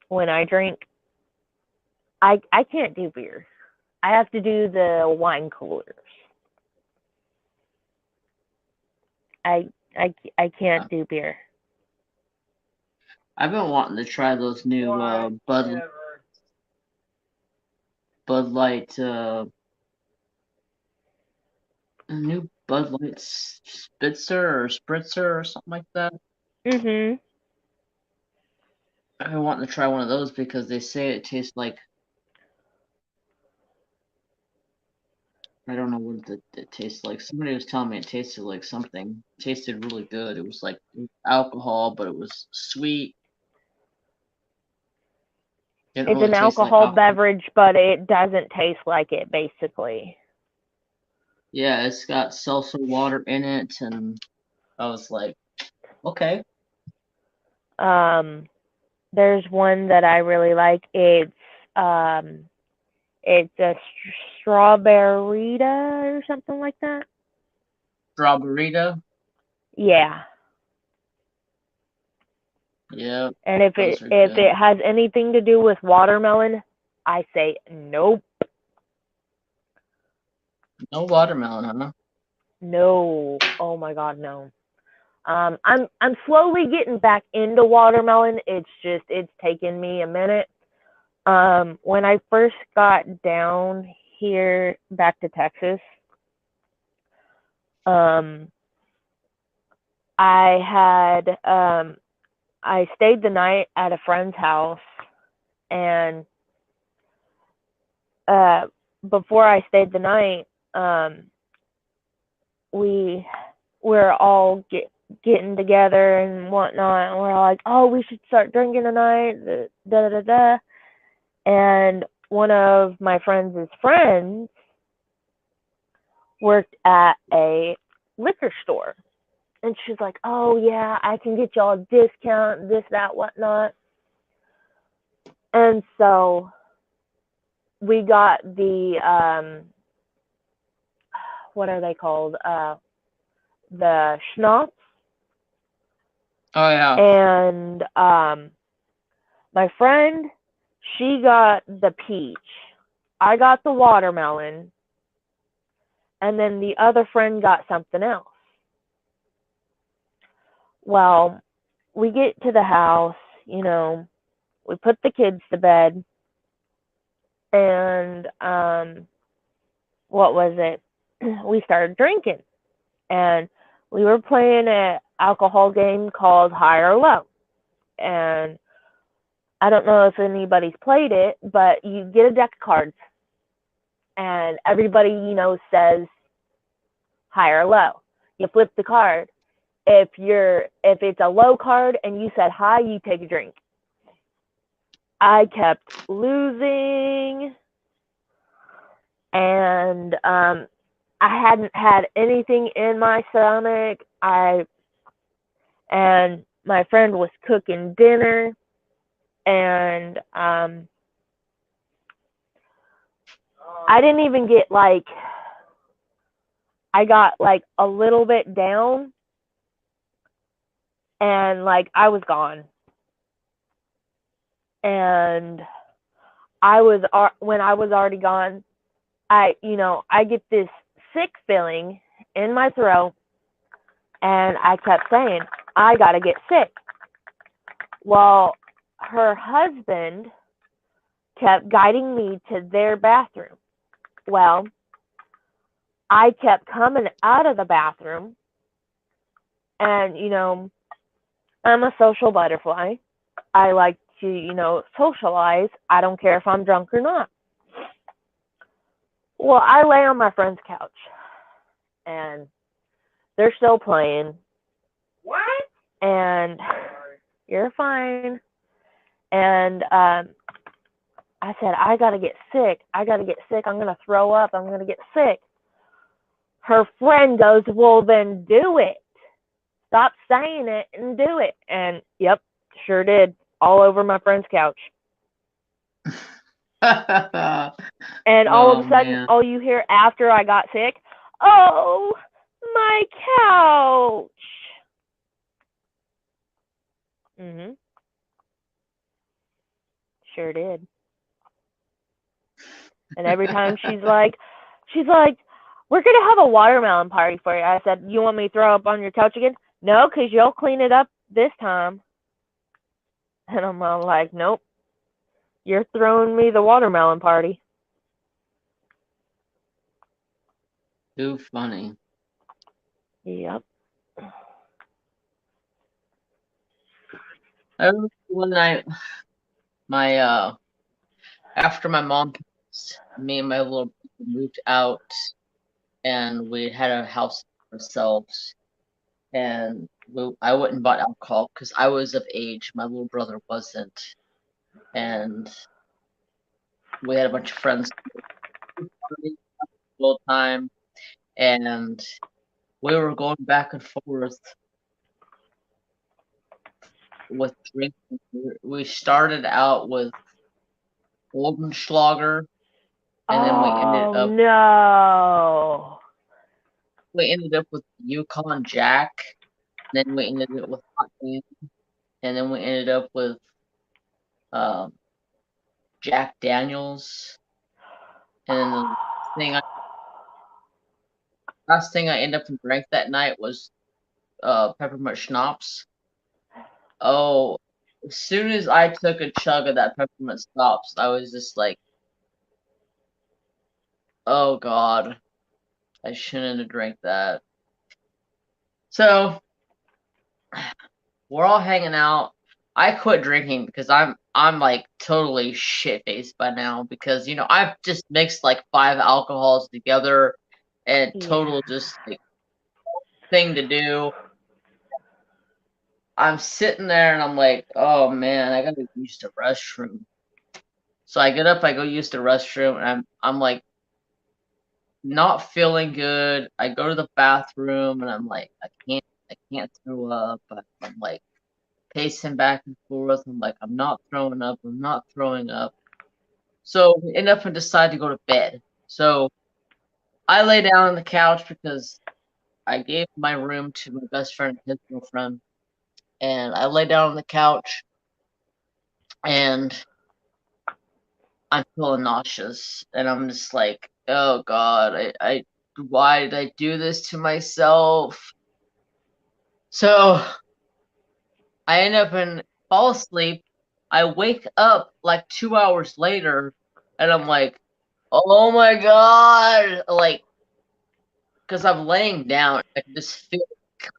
when I drink, I can't do beer. I have to do the wine coolers. I can't do beer. I've been wanting to try those new Bud Light new Bud Light Spitzer or Spritzer or something like that. Mhm. I've been wanting to try one of those because they say it tastes like, I don't know what it tastes like. Somebody was telling me it tasted like something. It tasted really good. It was like alcohol, but it was sweet. Didn't It's really an taste like alcohol alcohol. beverage, but it doesn't taste like it, basically. Yeah, it's got seltzer water in it, and I was like, okay. There's one that I really like. It's a strawberry or something like that. Strawberryta. Yeah. Yeah, And if those are it good. has anything to do with watermelon, I say nope. No watermelon, huh? No. Oh my god, no. I'm slowly getting back into watermelon. It's taken me a minute. When I first got down here back to Texas, um I had I stayed the night at a friend's house, and uh before I stayed the night, we were all getting together and whatnot, and we're all like, oh, we should start drinking tonight, da da da da. And one of my friends' friends worked at a liquor store, and she's like, oh yeah, I can get y'all a discount, this, that, whatnot. And so we got the what are they called? The schnapps. Oh yeah. And my friend, she got the peach. I got the watermelon, and then the other friend got something else. Well, we get to the house, we put the kids to bed, and what was it? We started drinking, and we were playing an alcohol game called High or Low. And I don't know if anybody's played it, but you get a deck of cards, and everybody, says high or low. You flip the card. If it's a low card and you said high, you take a drink. I kept losing, and I hadn't had anything in my stomach. And my friend was cooking dinner, and I didn't even get like, I got like a little bit down and like I was gone. And when I was already gone, I get this sick feeling in my throat, and I kept saying, I gotta get sick. Well, her husband kept guiding me to their bathroom. Well, I kept coming out of the bathroom, and I'm a social butterfly. I like to socialize. I don't care if I'm drunk or not. Well, I lay on my friend's couch, and they're still playing. What? And you're fine. And I said, I gotta get sick. I gotta get sick. I'm gonna throw up. I'm gonna get sick. Her friend goes, well, then do it. Stop saying it and do it. And yep, sure did. All over my friend's couch. And all of a sudden, man. all you hear after I got sick, oh, my couch. Sure did. And every time she's like, we're going to have a watermelon party for you. I said, you want me to throw up on your couch again? No, because you'll clean it up this time. And I'm all like, nope. You're throwing me the watermelon party. Too funny. Yep. One night, after my mom passed, me and my little brother moved out, and we had a house ourselves. And I went and bought alcohol because I was of age. My little brother wasn't, and we had a bunch of friends all the time, and we were going back and forth with drinking. We started out with Goldenschlager, and then we ended up with Yukon Jack, and then we ended up with Hot Damn, and then we ended up with Jack Daniels, and then the last thing I ended up and drank that night was peppermint schnapps. Oh, as soon as I took a chug of that peppermint schnapps, I was just like, oh god, I shouldn't have drank that. So we're all hanging out. I quit drinking because I'm like totally shit faced by now because I've just mixed like 5 alcohols together and total just like thing to do. I'm sitting there and I'm like, oh man, I gotta use the restroom. So I get up, I go use the restroom, and I'm like not feeling good. I go to the bathroom and I'm like, I can't throw up. I'm like pacing back and forth. I'm like, I'm not throwing up. I'm not throwing up. So we end up and decide to go to bed. So I lay down on the couch because I gave my room to my best friend and his girlfriend. And I lay down on the couch and I'm feeling nauseous. And I'm just like, oh God, why did I do this to myself? So I end up and fall asleep. I wake up like 2 hours later and I'm like, oh my God, like, because I'm laying down, I can just feel it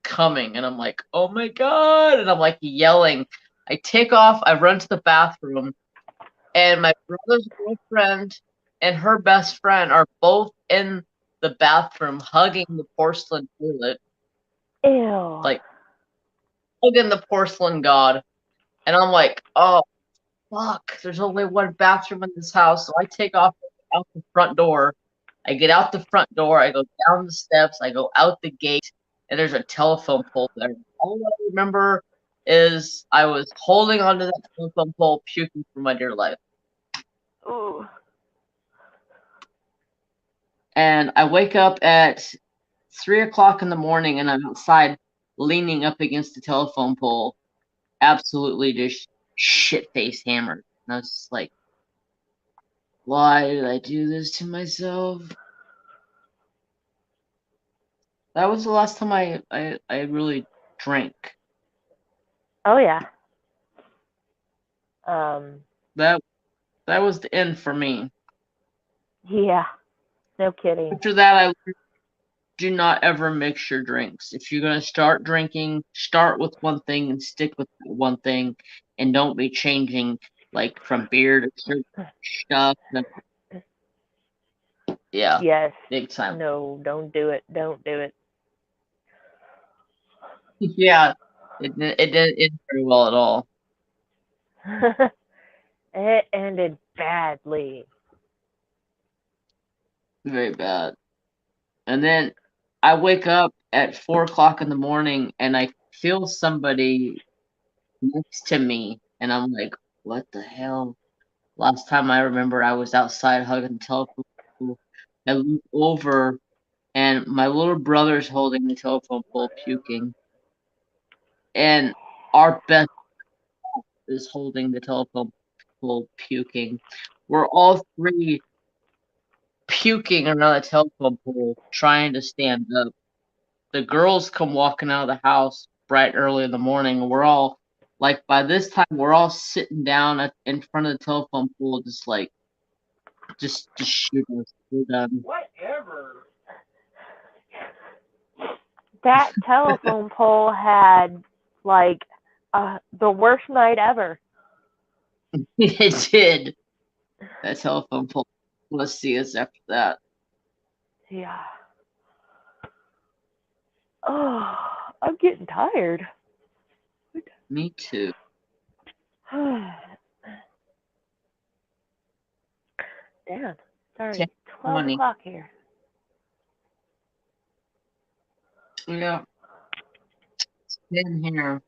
coming, and I'm like, oh my God, and I'm like yelling. I take off, I run to the bathroom, and my brother's girlfriend and her best friend are both in the bathroom hugging the porcelain toilet. Ew. Like, hugging the porcelain god. And I'm like, oh, fuck, there's only one bathroom in this house, so I take off out the front door. I get out the front door, I go down the steps, I go out the gate, and there's a telephone pole there. All I remember is I was holding onto that telephone pole, puking for my dear life. Ooh. And I wake up at 3 o'clock in the morning, and I'm outside leaning up against the telephone pole, absolutely just shit face hammered. And I was just like, why did I do this to myself? That was the last time I really drank. Oh yeah. That was the end for me. Yeah. No kidding. After that, I learned, do not ever mix your drinks. If you're gonna start drinking, start with one thing and stick with that one thing, and don't be changing like from beer to certain stuff. Yeah, Yes. big time. No, don't do it. Don't do it. Yeah, it didn't end very well at all. It ended badly. Very bad. And then I wake up at 4 o'clock in the morning and I feel somebody next to me, and I'm like, what the hell? Last time I remember, I was outside hugging the telephone pole. I look over, and my little brother's holding the telephone pole, puking, and our best is holding the telephone pole, puking. We're all three puking around the telephone pole, trying to stand up. The girls come walking out of the house bright early in the morning, and we're all like, by this time, we're all sitting down in front of the telephone pole, just like, just shoot us. We're done. Whatever. That telephone pole had like the worst night ever. It did. That telephone pole. Let's see us after that. Yeah. Oh, I'm getting tired. Me too. Damn. Sorry. 12 10:20. o'clock here. Yeah. It's been here.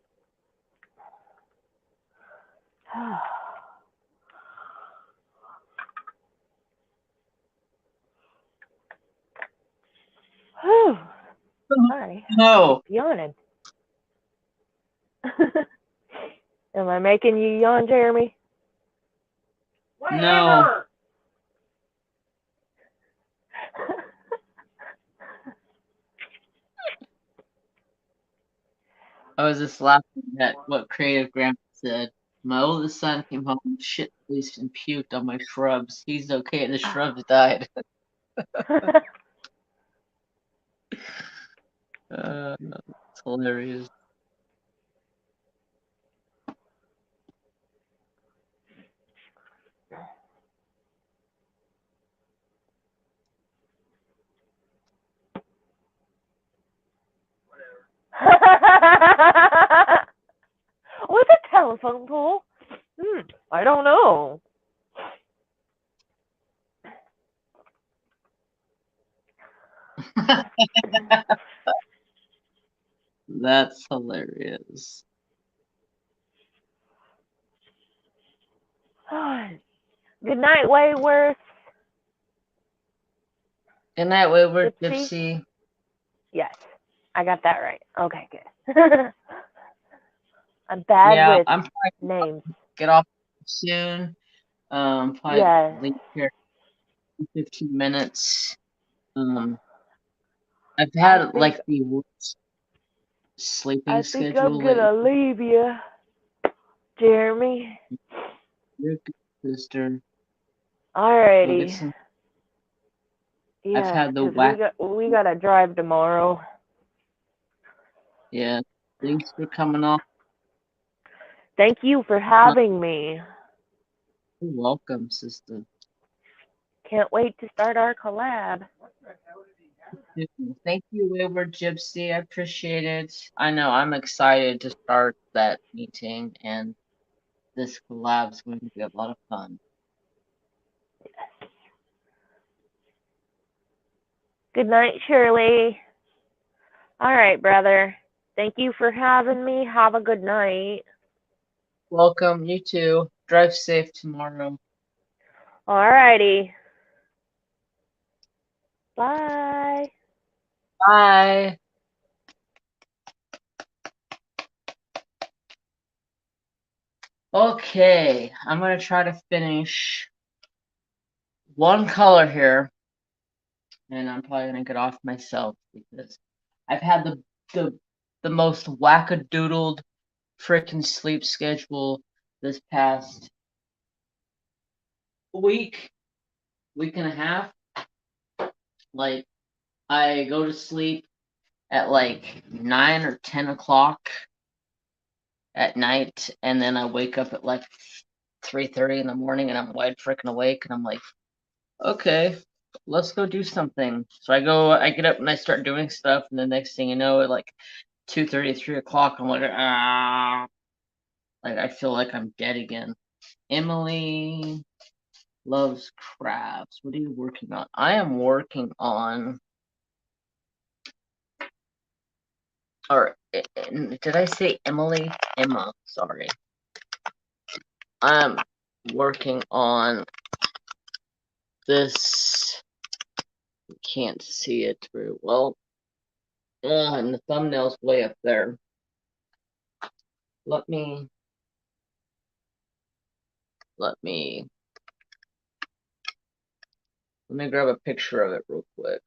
Whew. Sorry. No. Keep yawning. Am I making you yawn, Jeremy? No. Whatever. I was just laughing at what Creative Grandpa said. My oldest son came home shit-faced and puked on my shrubs. He's okay. The shrubs died. It's hilarious. What's a telephone pole? I don't know. That's hilarious. Good night, Wayworth. Good night, Wayward Gypsy? Gypsy. Yes, I got that right. Okay, good. I'm bad with I'm probably names. get off soon. Probably Yes. leave here in 15 minutes. I've had like the worst sleeping I think schedule I'm gonna lately. leave you, Jeremy. You're a good sister. Go Alrighty. get some. I've Yeah, had the 'cause whack. we gotta drive tomorrow. Yeah, thanks for coming on. Thank you for having me. You're welcome, sister. Can't wait to start our collab. Thank you, Wayward Gypsy. I appreciate it. I know I'm excited to start that meeting, and this collab is going to be a lot of fun. Good night, Shirley. All right, brother. Thank you for having me. Have a good night. Welcome, you too. Drive safe tomorrow. Alrighty. Bye. Bye. Okay, I'm gonna try to finish one color here, and I'm probably gonna get off myself because I've had the most wackadoodled freaking sleep schedule this past week and a half. Like, I go to sleep at like 9 or 10 o'clock at night, and then I wake up at like 3:30 in the morning, and I'm wide freaking awake, and I'm like, okay, let's go do something. So I get up and I start doing stuff, and the next thing you know, at like 2:30, 3 o'clock, I'm like, ah, like I feel like I'm dead again. Emily loves crafts. What are you working on? I am working on, or did I say Emily? Emma, sorry. I'm working on this. You can't see it very well. And the thumbnail's way up there. Let me grab a picture of it real quick.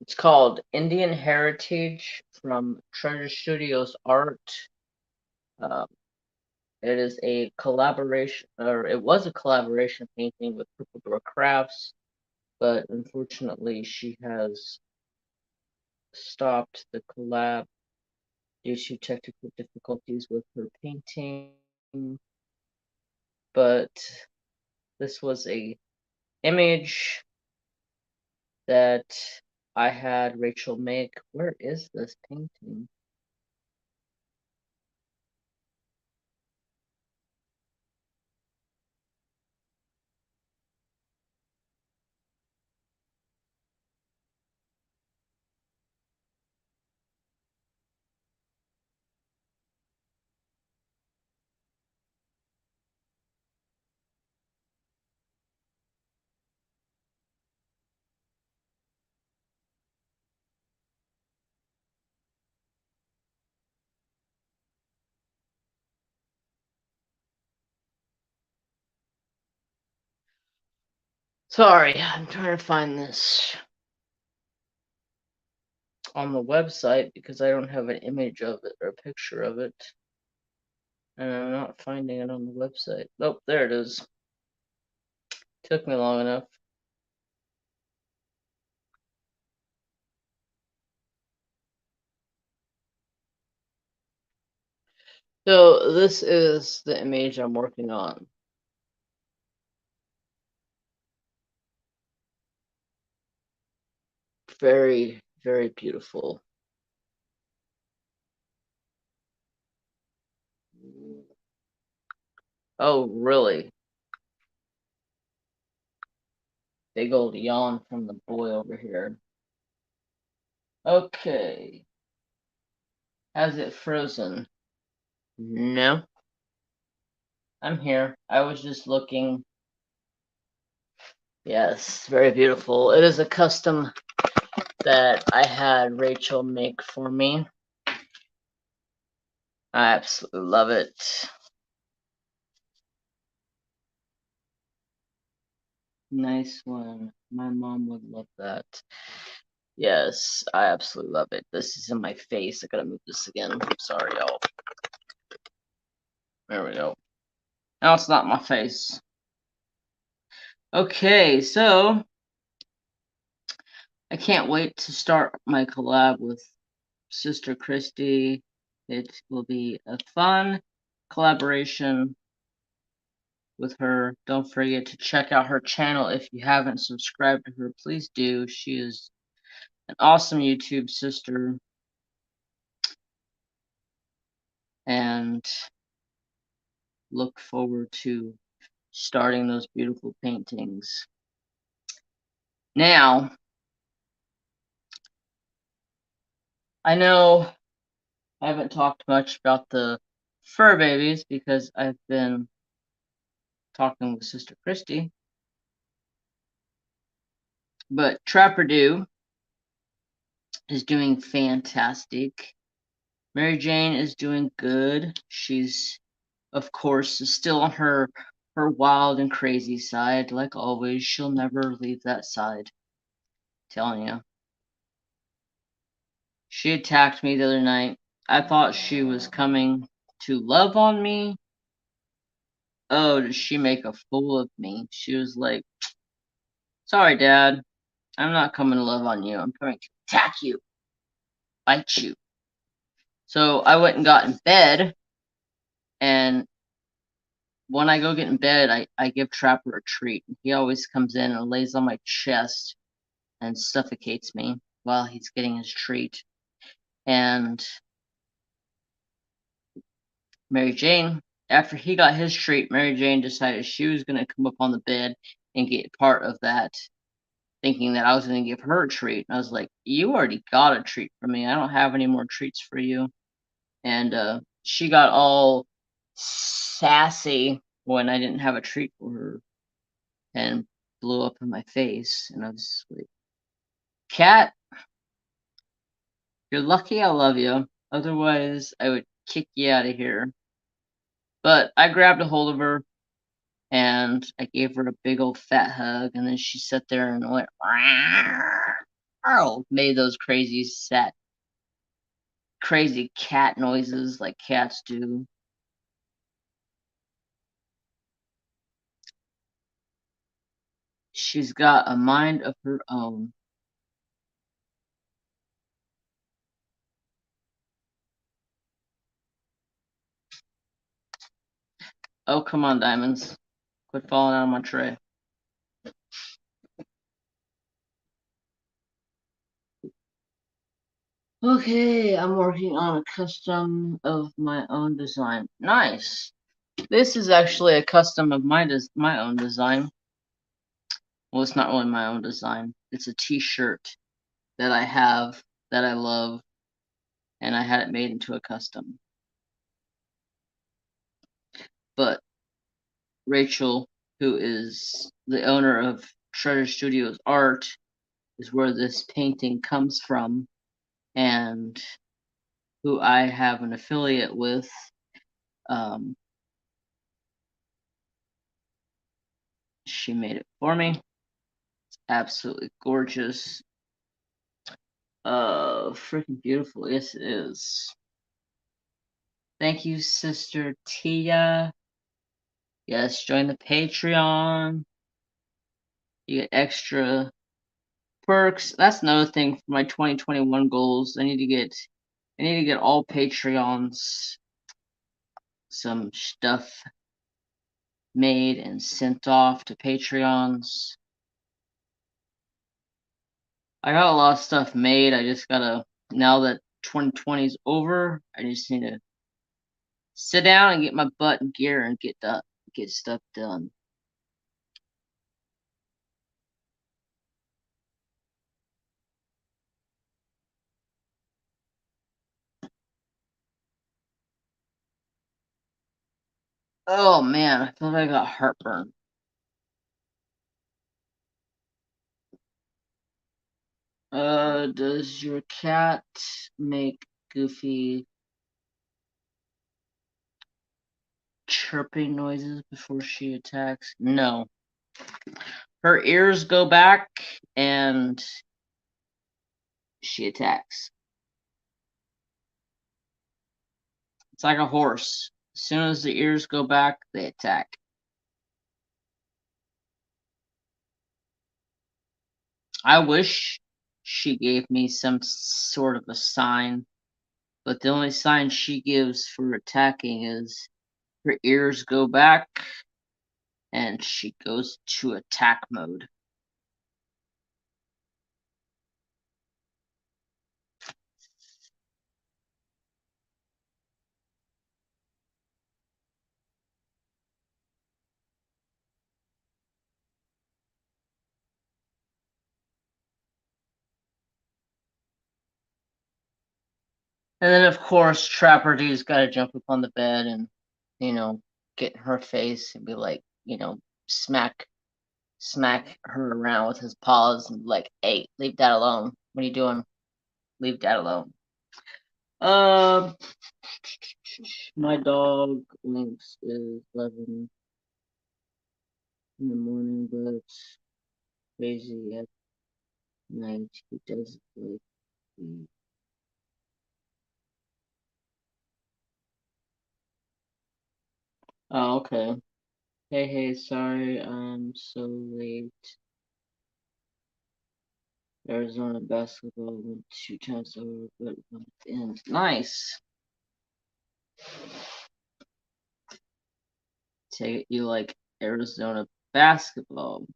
It's called Indian Heritage from Treasure Studios Art. It is a collaboration, or it was a collaboration painting with Purple Door Crafts, but unfortunately she has stopped the collab due to technical difficulties with her painting. But this was a image that I had Rachel make. Where is this painting? Sorry, I'm trying to find this on the website because I don't have an image of it or a picture of it. And I'm not finding it on the website. Oh, there it is. Took me long enough. So this is the image I'm working on. Very, very beautiful. Oh, really? Big old yawn from the boy over here. Okay. Has it frozen? No. I'm here. I was just looking. Yes, very beautiful. It is a custom that I had Rachel make for me. I absolutely love it. Nice one. My mom would love that. Yes, I absolutely love it. This is in my face. I gotta move this again. Sorry, y'all. There we go. Now it's not my face. Okay, so I can't wait to start my collab with Sister Kristi. It will be a fun collaboration with her. Don't forget to check out her channel if you haven't subscribed to her. Please do. She is an awesome YouTube sister. And look forward to starting those beautiful paintings. Now, I know I haven't talked much about the fur babies because I've been talking with Sister Kristi, but Trapper Doo is doing fantastic. Mary Jane is doing good. She's, of course, still on her wild and crazy side. Like always, she'll never leave that side. Telling you. She attacked me the other night. I thought she was coming to love on me. Oh, did she make a fool of me? She was like, sorry, Dad. I'm not coming to love on you. I'm coming to attack you, bite you. So I went and got in bed, and when I go get in bed, I give Trapper a treat. He always comes in and lays on my chest and suffocates me while he's getting his treat. And Mary Jane, after he got his treat, Mary Jane decided she was going to come up on the bed and get part of that, thinking that I was going to give her a treat. And I was like, you already got a treat from me. I don't have any more treats for you. And she got all sassy when I didn't have a treat for her and blew up in my face. And I was like, Cat, you're lucky I love you. Otherwise, I would kick you out of here. But I grabbed a hold of her and I gave her a big old fat hug. And then she sat there and went, oh, made those crazy cat noises like cats do. She's got a mind of her own. Oh, come on, Diamonds. Quit falling out of my tray. Okay, I'm working on a custom of my own design. Nice. This is actually a custom of my own design. Well, it's not really my own design. It's a t-shirt that I have that I love, and I had it made into a custom. But Rachel, who is the owner of Treasure Studios Art, is where this painting comes from, and who I have an affiliate with. She made it for me. It's absolutely gorgeous. Freaking beautiful. Yes, it is. Thank you, Sister Tia. Yes, join the Patreon. You get extra perks. That's another thing for my 2021 goals. I need to get all Patreons some stuff made and sent off to Patreons. I got a lot of stuff made. I just gotta, now that 2020 is over, I just need to sit down and get my butt in gear and get stuff done. Oh man, I feel like I got heartburn. Does your cat make goofy chirping noises before she attacks? No. Her ears go back and she attacks. It's like a horse. As soon as the ears go back, they attack. I wish she gave me some sort of a sign, but the only sign she gives for attacking is her ears go back and she goes to attack mode. And then of course Trapper Dude's gotta jump up on the bed and, you know, get in her face and be like, you know, smack her around with his paws and be like, hey, leave Dad alone. What are you doing? Leave Dad alone. My dog Lynx is 11 in the morning, but it's crazy at night. He does like the Oh, okay. Hey, sorry I'm so late. Arizona basketball went 2 times over, but went at the end. Nice. Take it you like Arizona basketball.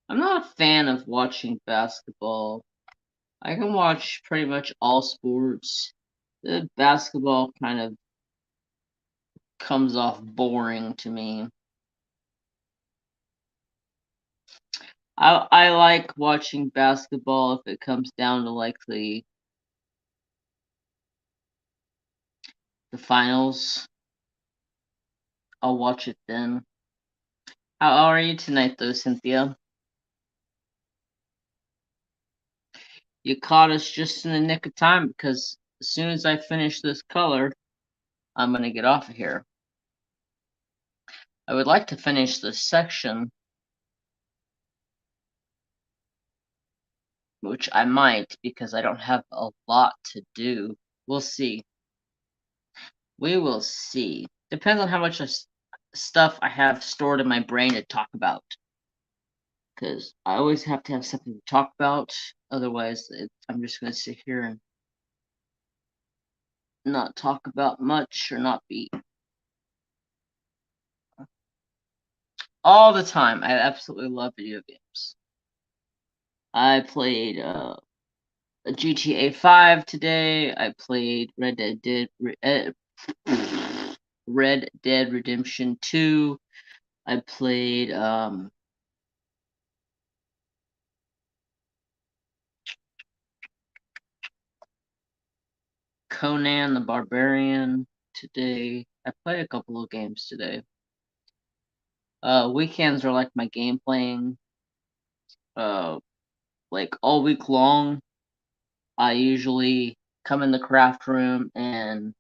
I'm not a fan of watching basketball. I can watch pretty much all sports. The basketball kind of comes off boring to me. I like watching basketball if it comes down to like the finals. I'll watch it then. How are you tonight though, Cynthia? You caught us just in the nick of time because as soon as I finish this color, I'm gonna get off of here. I would like to finish this section, which I might because I don't have a lot to do. We'll see. We will see. Depends on how much stuff I have stored in my brain to talk about. Because I always have to have something to talk about. Otherwise, I'm just going to sit here and not talk about much or not be. All the time. I absolutely love video games. I played GTA 5 today. I played Red Dead Redemption 2. I played Conan the Barbarian today. I played a couple of games today. Weekends are like my game playing. Like all week long, I usually come in the craft room and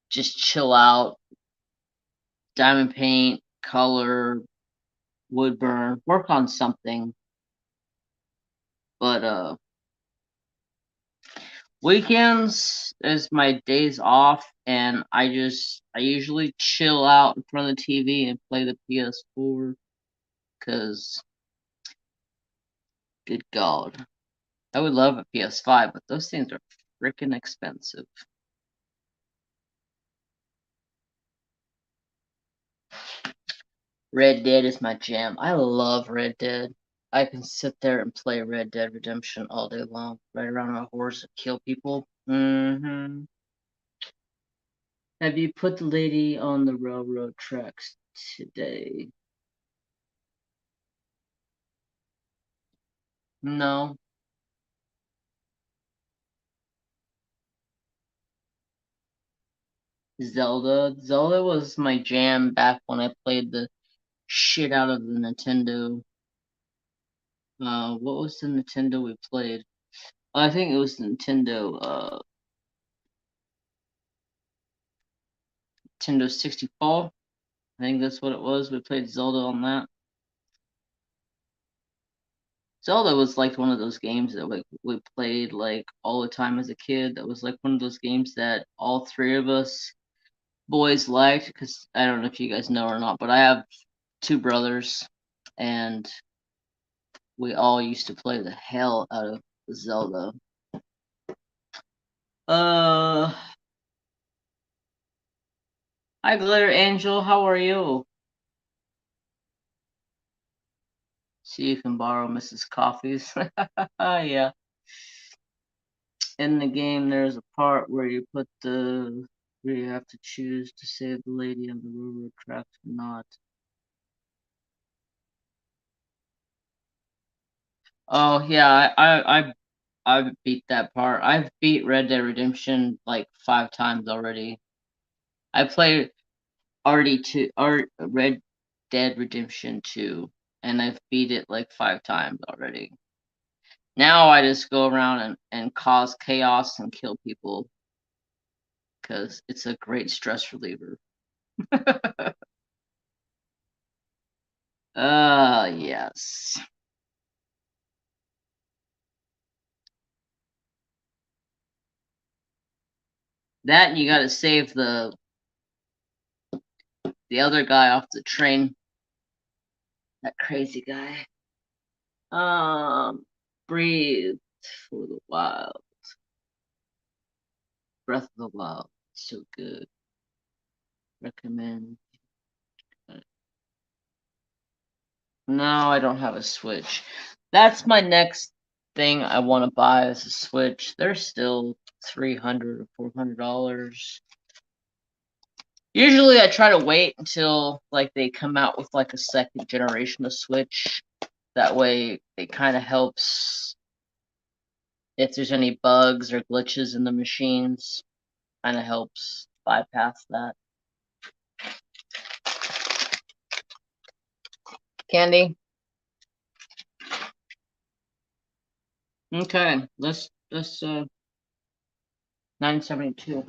just chill out, diamond paint, color, wood burn, work on something. But weekends is my days off, and I usually chill out in front of the TV and play the PS4, cause good God, I would love a PS5, but those things are freaking expensive. Red Dead is my jam. I love Red Dead. I can sit there and play Red Dead Redemption all day long, ride around on a horse and kill people. Have you put the lady on the railroad tracks today? No. Zelda. Zelda was my jam back when I played the shit out of the Nintendo. What was the Nintendo we played? I think it was Nintendo, Nintendo 64. I think that's what it was. We played Zelda on that. Zelda was like one of those games that we played like all the time as a kid. That was like one of those games that all three of us boys liked, because I don't know if you guys know or not, but I have two brothers, and we all used to play the hell out of Zelda. Hi Glitter Angel, how are you? See, you can borrow Mrs. Coffee's. Yeah. In the game, there's a part where you have to choose to save the lady on the railroad tracks or not. Oh yeah, I've beat that part. I've beat Red Dead Redemption like 5 times already. I played Red Dead Redemption 2, and I've beat it like 5 times already. Now I just go around and cause chaos and kill people because it's a great stress reliever. Yes. That and you gotta save the other guy off the train. That crazy guy. Breathe for the wild. Breath of the Wild. So good. Recommend. No, I don't have a Switch. That's my next thing I want to buy is a Switch. They're still $300 or $400. Usually I try to wait until like they come out with like a second generation of Switch. That way it kind of helps if there's any bugs or glitches in the machines. Kind of helps bypass that. Candy? Okay, let's 972.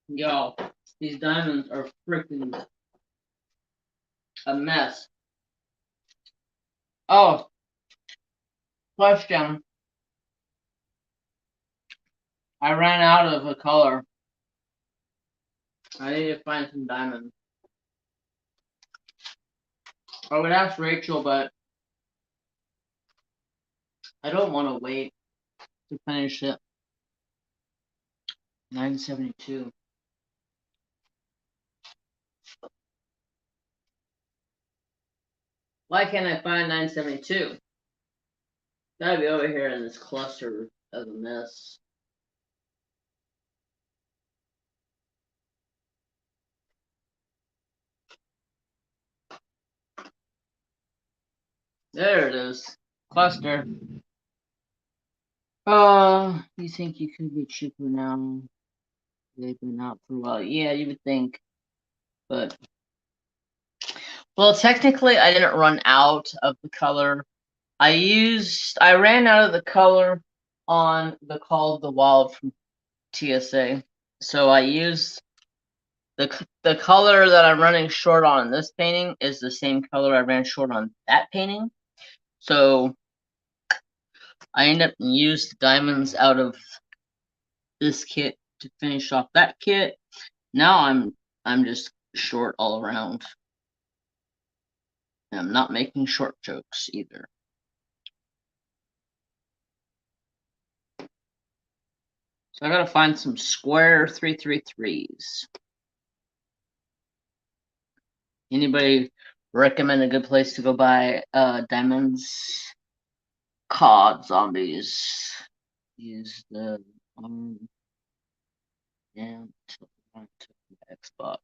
Yo, these diamonds are freaking a mess. Oh, question. I ran out of a color. I need to find some diamonds. I would ask Rachel, but I don't want to wait to finish it. 972. Why can't I find 972? Gotta be over here in this cluster of a mess. There it is. Cluster. You think you could be cheaper now? They've been out for a while. Yeah, you would think. But, well, technically, I didn't run out of the color. I ran out of the color on the Call of the Wild from TSA. So I used the color that I'm running short on this painting is the same color I ran short on that painting. So I ended up used diamonds out of this kit to finish off that kit. Now I'm just short all around. And I'm not making short jokes either. So I gotta find some square 333s. Anybody recommend a good place to go buy diamonds? COD zombies. Use the down to the Xbox.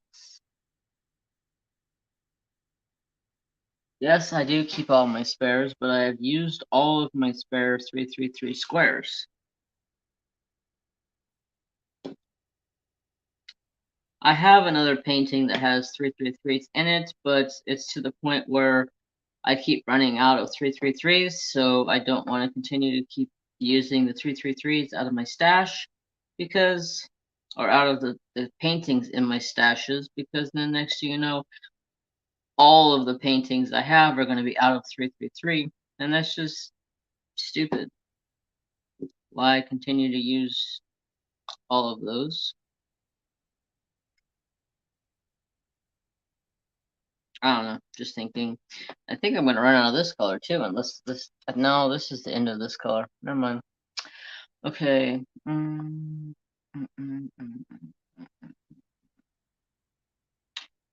Yes, I do keep all my spares, but I have used all of my spare 333 squares. I have another painting that has 333s in it, but it's to the point where I keep running out of 333s, so I don't want to continue to keep using the 333s out of my stash because, or out of the paintings in my stashes, because then next thing you know, all of the paintings I have are going to be out of 333, and that's just stupid. Why continue to use all of those? I don't know, just thinking. I think I'm going to run out of this color too, unless no, this is the end of this color. Never mind. Okay.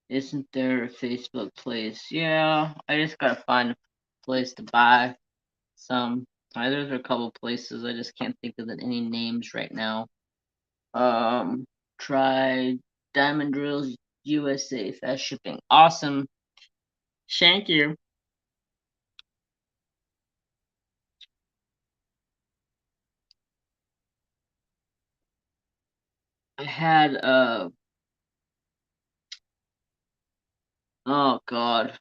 Isn't there a Facebook place? Yeah, I just gotta find a place to buy some. There's a couple places. I just can't think of any names right now. Try Diamond Drills USA fast shipping. Awesome. Thank you. I had oh god.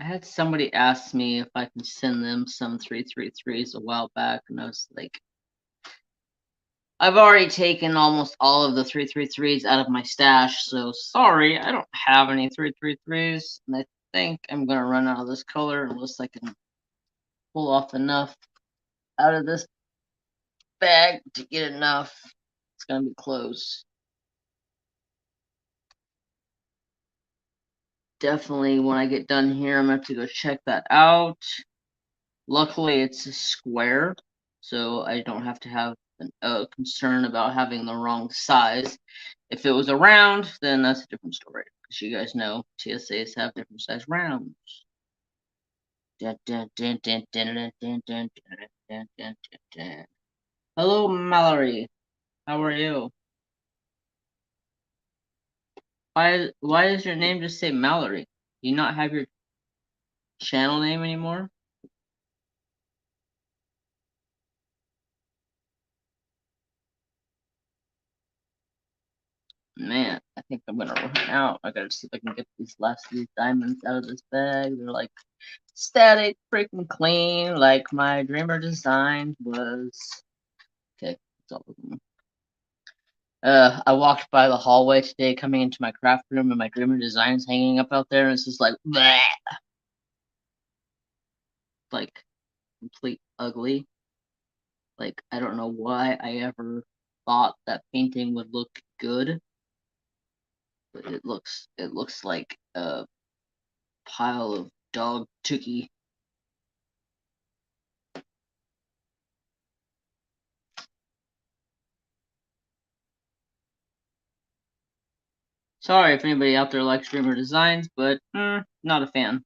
I had somebody ask me if I can send them some 333s a while back, and I was like, I've already taken almost all of the 333s out of my stash, so sorry, I don't have any 333s, and I think I'm gonna run out of this color unless I can pull off enough out of this bag to get enough. It's gonna be close. Definitely when I get done here, I'm gonna have to go check that out. Luckily, it's a square, so I don't have to have a concern about having the wrong size. If it was a round, then that's a different story, because you guys know TSAs have different size rounds. Hello, Mallory. How are you? Why does your name just say Mallory? Do you not have your channel name anymore? Man, I think I'm gonna run out. I gotta see if I can get these last few diamonds out of this bag. They're like static, freaking clean, like my dreamer design was. Okay, that's all of them. I walked by the hallway today coming into my craft room, and my dreamer design's hanging up out there, and it's just like, bleh, like complete ugly. Like, I don't know why I ever thought that painting would look good, but it looks like a pile of dog tookie. Sorry if anybody out there likes dreamer designs, but not a fan.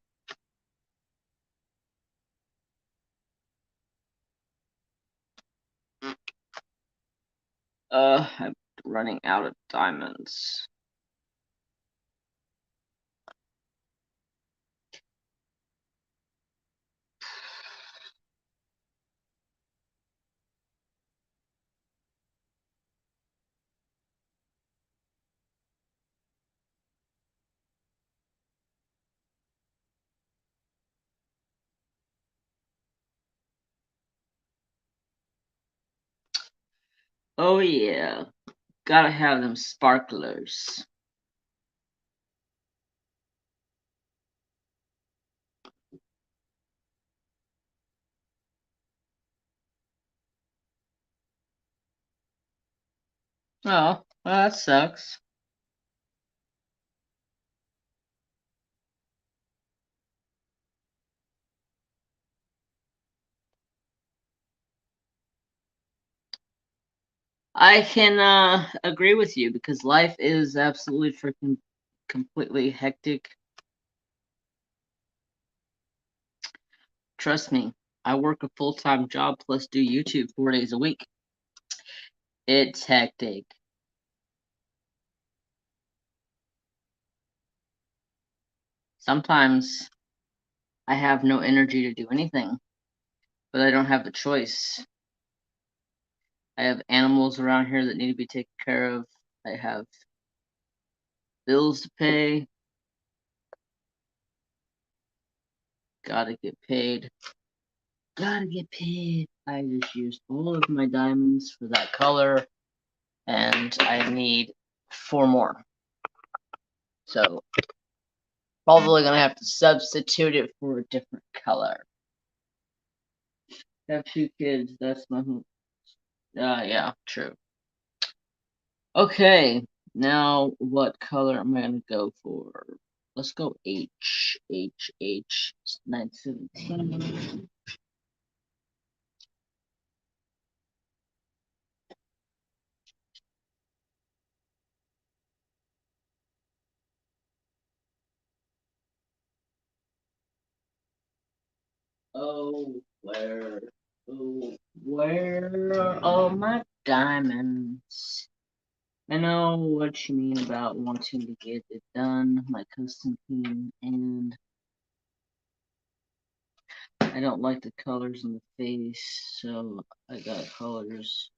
I'm running out of diamonds. Oh yeah, gotta have them sparklers. Oh, well, that sucks. I can agree with you because life is absolutely freaking completely hectic. Trust me, I work a full-time job plus do YouTube 4 days a week. It's hectic. Sometimes I have no energy to do anything, but I don't have the choice. I have animals around here that need to be taken care of. I have bills to pay. Gotta get paid. Gotta get paid. I just used all of my diamonds for that color, and I need 4 more. So, probably gonna have to substitute it for a different color. I have 2 kids, that's my yeah, true. Okay, now what color am I gonna go for? Let's go H. 917. Oh, where are all my diamonds? I know what you mean about wanting to get it done, my custom theme, and I don't like the colors in the face, so I got colors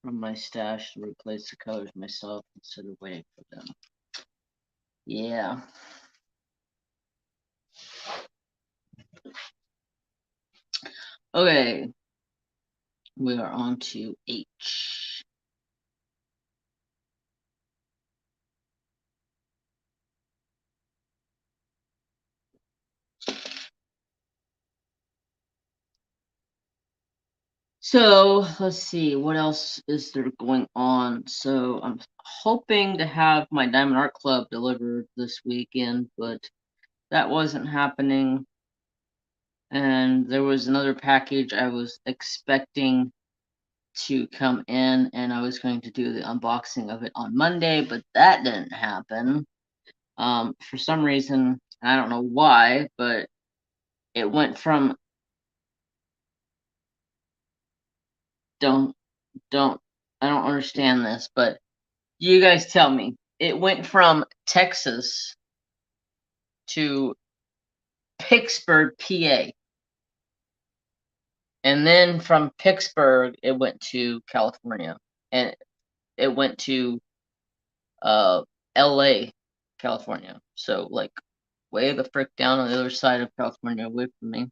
from my stash to replace the colors myself instead of waiting for them. Yeah. Okay. We are on to H. So let's see, what else is there going on? So I'm hoping to have my Diamond Art Club delivered this weekend, but that wasn't happening. And there was another package I was expecting to come in, and I was going to do the unboxing of it on Monday, but that didn't happen. For some reason, I don't know why, but it went from don't don't I don't understand this, but you guys tell me. It went from Texas to Pittsburgh, PA. And then from Pittsburgh it went to California. And it went to LA, California. So like way the frick down on the other side of California away from me.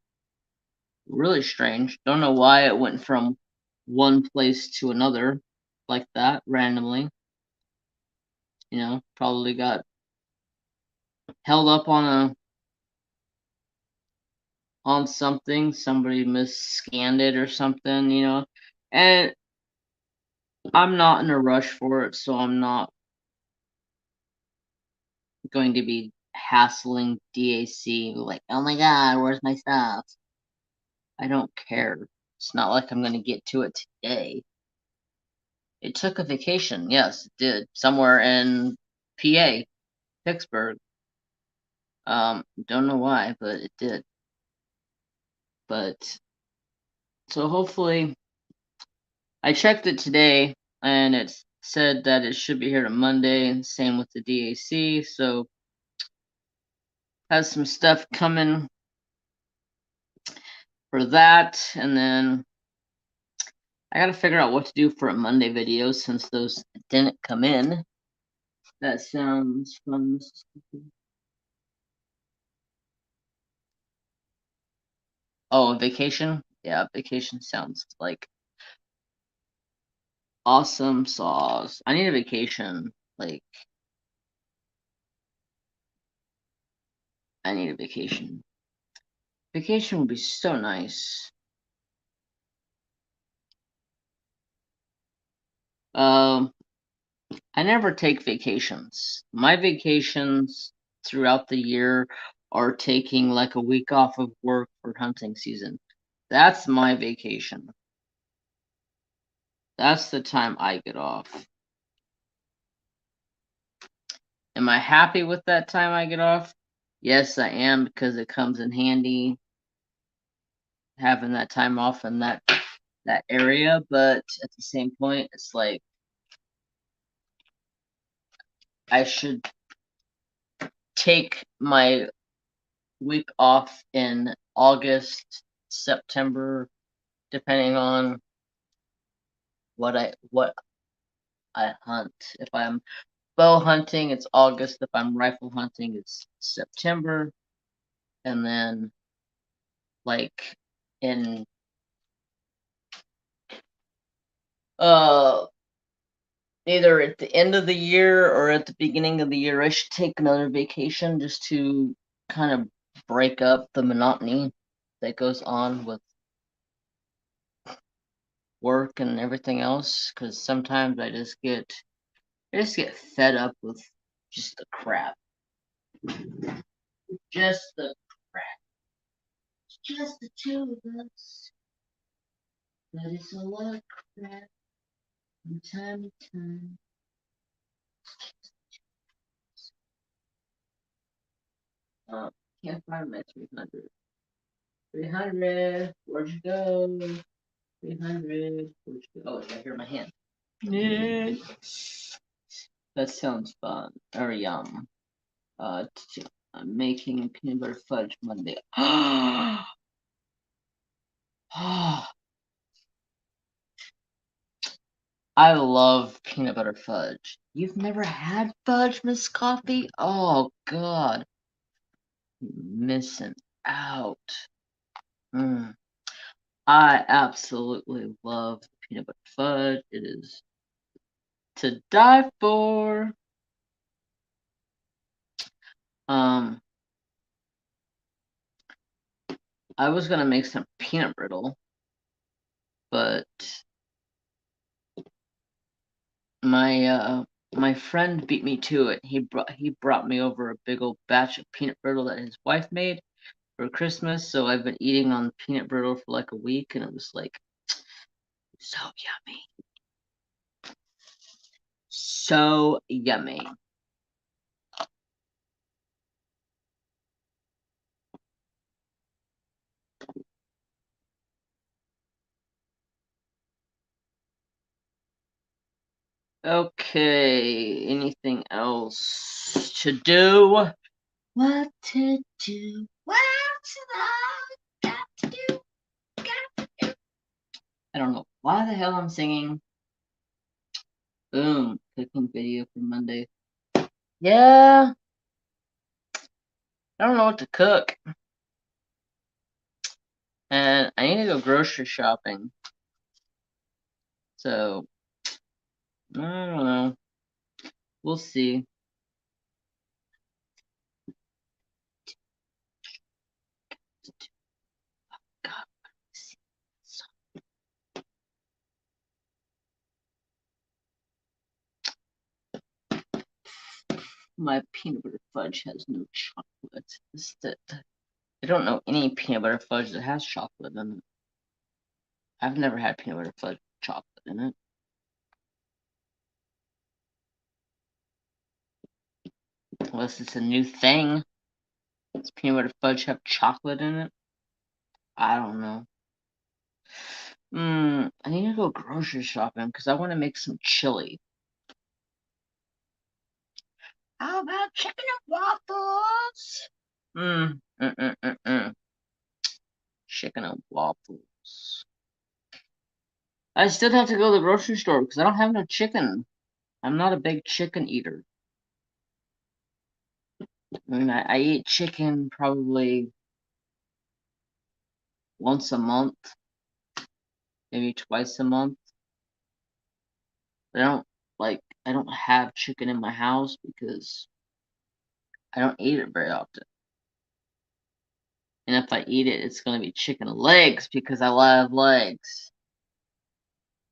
Really strange. Don't know why it went from one place to another like that randomly. You know, probably got held up on something. Somebody misscanned it or something, you know. And I'm not in a rush for it, so I'm not going to be hassling DAC like, oh my god, where's my stuff? I don't care. It's not like I'm going to get to it today. It took a vacation, yes, it did. Somewhere in PA, Pittsburgh. Don't know why, but it did. But so hopefully I checked it today and it said that it should be here on Monday, and same with the DAC, so has some stuff coming for that, and then I gotta figure out what to do for a Monday video since those didn't come in. That sounds fun. Oh, vacation? Yeah, vacation sounds like awesome sauce. I need a vacation. Like, I need a vacation. Vacation would be so nice. Um, I never take vacations. My vacations throughout the year are taking like a week off of work for hunting season. That's my vacation. That's the time I get off. Am I happy with that time I get off? Yes, I am, because it comes in handy having that time off in that area, but at the same point it's like I should take my week off in August, September, depending on what I hunt. If I'm bow hunting, it's August. If I'm rifle hunting, it's September. And then like in uh either at the end of the year or at the beginning of the year, I should take another vacation just to kind of break up the monotony that goes on with work and everything else, because sometimes I just get fed up with just the crap. Just the crap. It's just the two of us. But it's a lot of crap from time to time. Uh, can't find my 300. 300. Where'd you go? 300. Where'd you go? Oh, it's right here in my hand. Yeah. That sounds fun. Or yum. I'm making peanut butter fudge Monday. I love peanut butter fudge. You've never had fudge, Miss Coffee? Oh, God. You're missing out. Mm. I absolutely love peanut butter fudge. It is to die for. I was gonna make some peanut brittle, but my friend beat me to it. He brought me over a big old batch of peanut brittle that his wife made for Christmas. So I've been eating on peanut brittle for like a week, and it was like so yummy, so yummy. Okay, anything else to do? What to do? What I got to do? Got to do. I don't know why the hell I'm singing. Boom, cooking video for Monday. Yeah, I don't know what to cook. And I need to go grocery shopping. So, I don't know. We'll see. God, my peanut butter fudge has no chocolate. I don't know any peanut butter fudge that has chocolate in it. I've never had peanut butter fudge with chocolate in it. Unless it's a new thing. Does peanut butter fudge have chocolate in it? I don't know. I need to go grocery shopping because I want to make some chili. How about chicken and waffles? Chicken and waffles. I still have to go to the grocery store because I don't have no chicken. I'm not a big chicken eater. I mean, I eat chicken probably once a month, maybe twice a month. But I don't have chicken in my house because I don't eat it very often. And if I eat it, it's gonna be chicken legs because I love legs.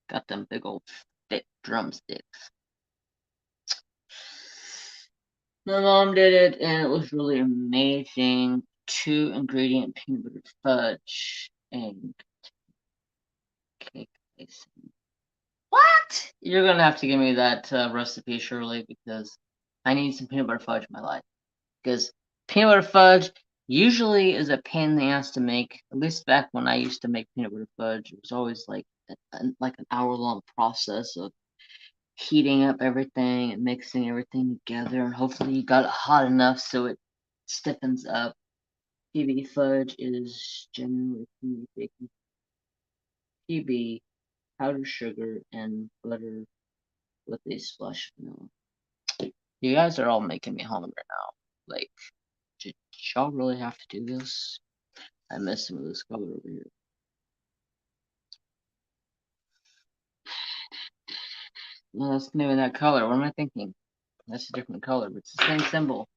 Got them big old thick drumsticks. My mom did it and it was really amazing. 2-ingredient peanut butter fudge and cake icing. What? You're gonna have to give me that recipe, Shirley, because I need some peanut butter fudge in my life. Because peanut butter fudge usually is a pain in the ass to make. At least back when I used to make peanut butter fudge, it was always like an hour-long process of heating up everything and mixing everything together, and hopefully you got it hot enough so it stiffens up. PB fudge is generally baking PB, powdered sugar, and butter with a splash of vanilla. You guys are all making me hungry now. Like, did y'all really have to do this? I miss some of this color over here. No, that's not even that color. What am I thinking? That's a different color, but it's the same symbol.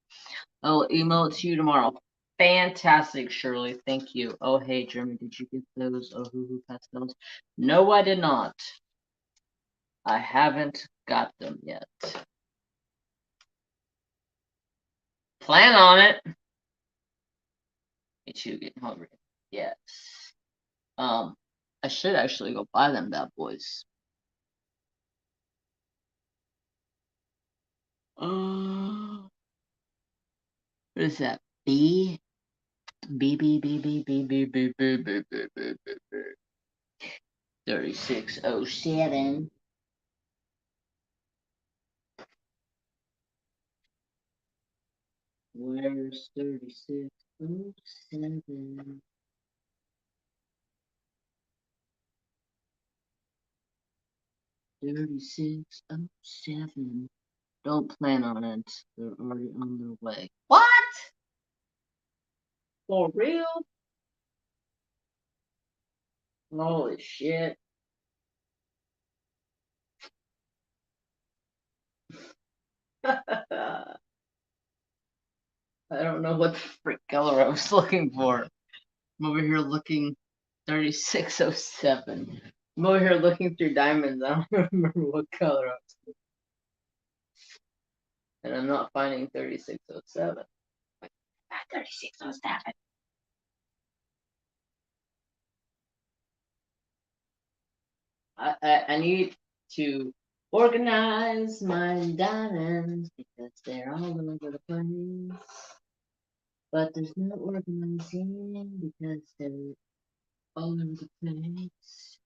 I'll email it to you tomorrow. Fantastic, Shirley. Thank you. Oh, hey, Jeremy, did you get those Ohuhu pastels? No, I did not. I haven't got them yet. Plan on it. Me too, getting hungry. Yes. I should actually go buy them bad boys. What is that? B? B B B B B B B B B B B B 3607. Where's 3607? 3607. Don't plan on it. They're already on their way. What? For real? Holy shit. I don't know what the frick color I was looking for. I'm over here looking 3607. I'm over here looking through diamonds. I don't remember what color I was looking for. And I'm not finding 3607. 3607. I need to organize my diamonds because they're all over the place. But there's no organizing because they're all over the place.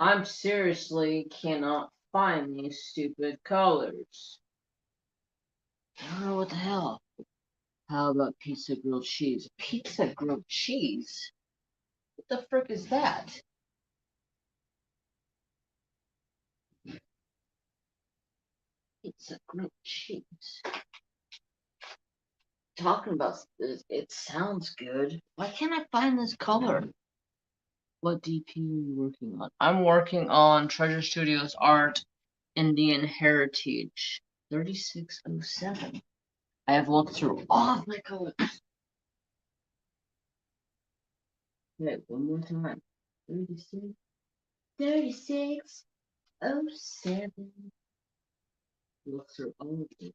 I'm seriously cannot find these stupid colors. I don't know what the hell. How about pizza grilled cheese? Pizza grilled cheese? What the frick is that? Pizza grilled cheese. Talking about this, it sounds good. Why can't I find this color? What DP are you working on? I'm working on Treasure Studios Art Indian Heritage 3607. I have looked through all of my colors. Okay, one more time. 3607. Look through all of these.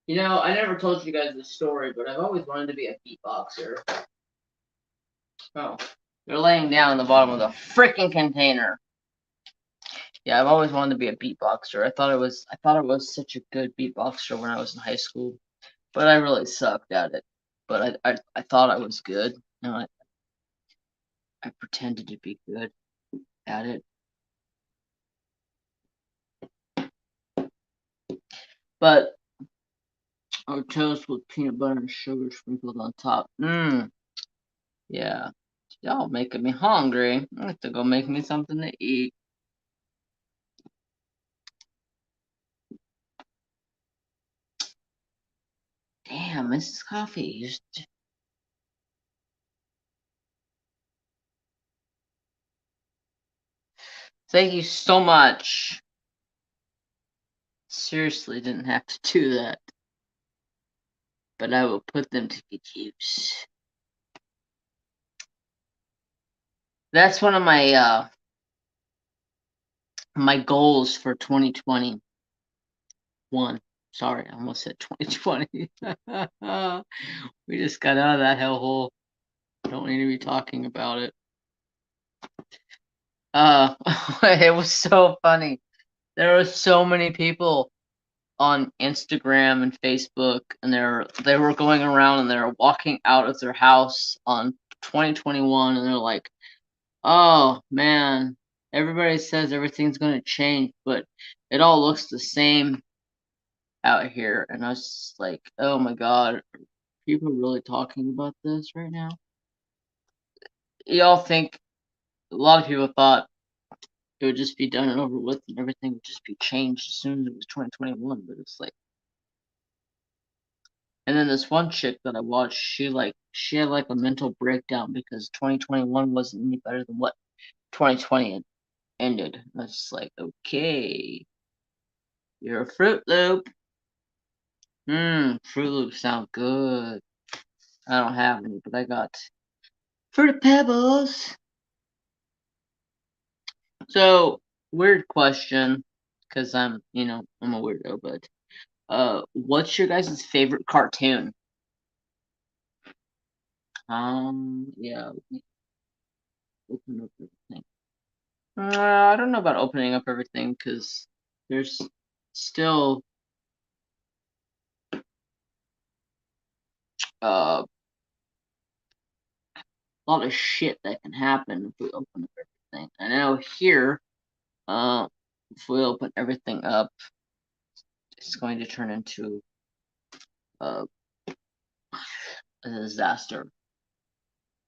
You know, I never told you guys this story, but I've always wanted to be a beatboxer. Oh, they're laying down in the bottom of the freaking container. Yeah, I've always wanted to be a beatboxer. I thought I was such a good beatboxer when I was in high school, but I really sucked at it. But I thought I was good. No, I pretended to be good at it. But our toast with peanut butter and sugar sprinkled on top. Yeah. Y'all making me hungry. I have to go make me something to eat. Damn, Mrs. Coffee. Thank you so much. Seriously, didn't have to do that. But I will put them to good use. That's one of my my goals for 2021. Sorry, I almost said 2020. We just got out of that hellhole. Don't need to be talking about it. It was so funny. There were so many people on Instagram and Facebook, and they were going around and they were walking out of their house on 2021, and they're like, "Oh man, everybody says everything's gonna change, but it all looks the same out here." And I was just like, "Oh my God, are people really talking about this right now?" Y'all think a lot of people thought it would just be done and over with, and everything would just be changed as soon as it was 2021, but it's like, And then this one chick that I watched, she had like a mental breakdown because 2021 wasn't any better than what 2020 ended. I was just like, okay, you're a Fruit Loop. Fruit Loops sound good. I don't have any, but I got Fruity Pebbles. So, weird question, because I'm a weirdo, but what's your guys' favorite cartoon? Yeah, open up everything. I don't know about opening up everything, because there's still a lot of shit that can happen if we open up everything. I know here, if we open everything up, it's going to turn into a disaster.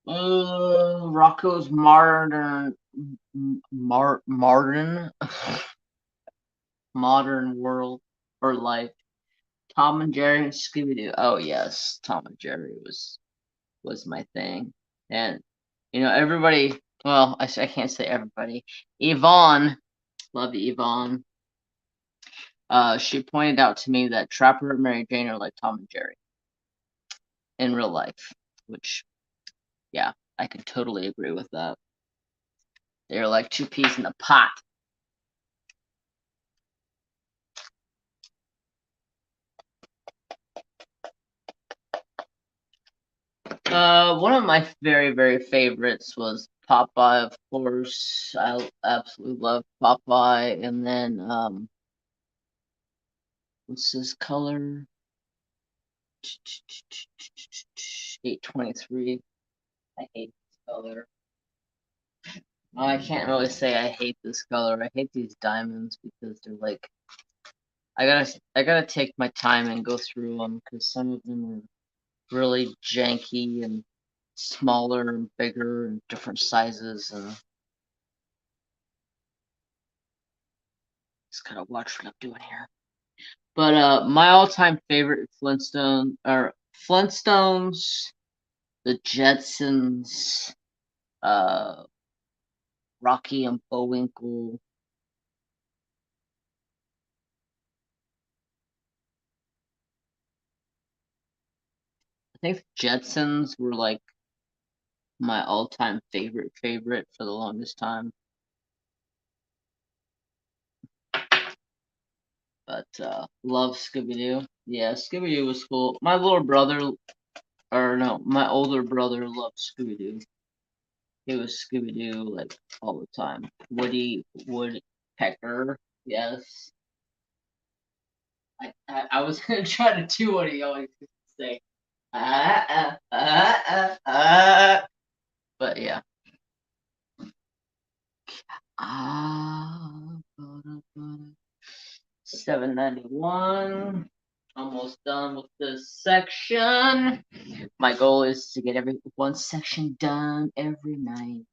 Rocco's modern modern world or life. Tom and Jerry and Scooby Doo. Oh yes, Tom and Jerry was my thing, and everybody. Well, I can't say everybody. Evaughn, love Evaughn. She pointed out to me that Trapper and Mary Jane are like Tom and Jerry in real life, which, yeah, I can totally agree with that. They're like two peas in a pot. One of my very, very favorites was Popeye, of course. I absolutely love Popeye. And then, what's this color? 823. I hate this color. I can't really say I hate this color. I hate these diamonds because they're like, I gotta take my time and go through them because some of them are really janky and smaller and bigger and different sizes, and just gotta watch what I'm doing here. But my all-time favorite Flintstones, the Jetsons, Rocky and Bullwinkle. I think the Jetsons were like my all-time favorite for the longest time. But love Scooby-Doo. Yeah, Scooby-Doo was cool. My little brother, or no, my older brother loved Scooby-Doo. He was Scooby-Doo like all the time. Woodpecker, yes. I was gonna try to do what he always used to say. But yeah. 791. Almost done with this section. My goal is to get one section done every night.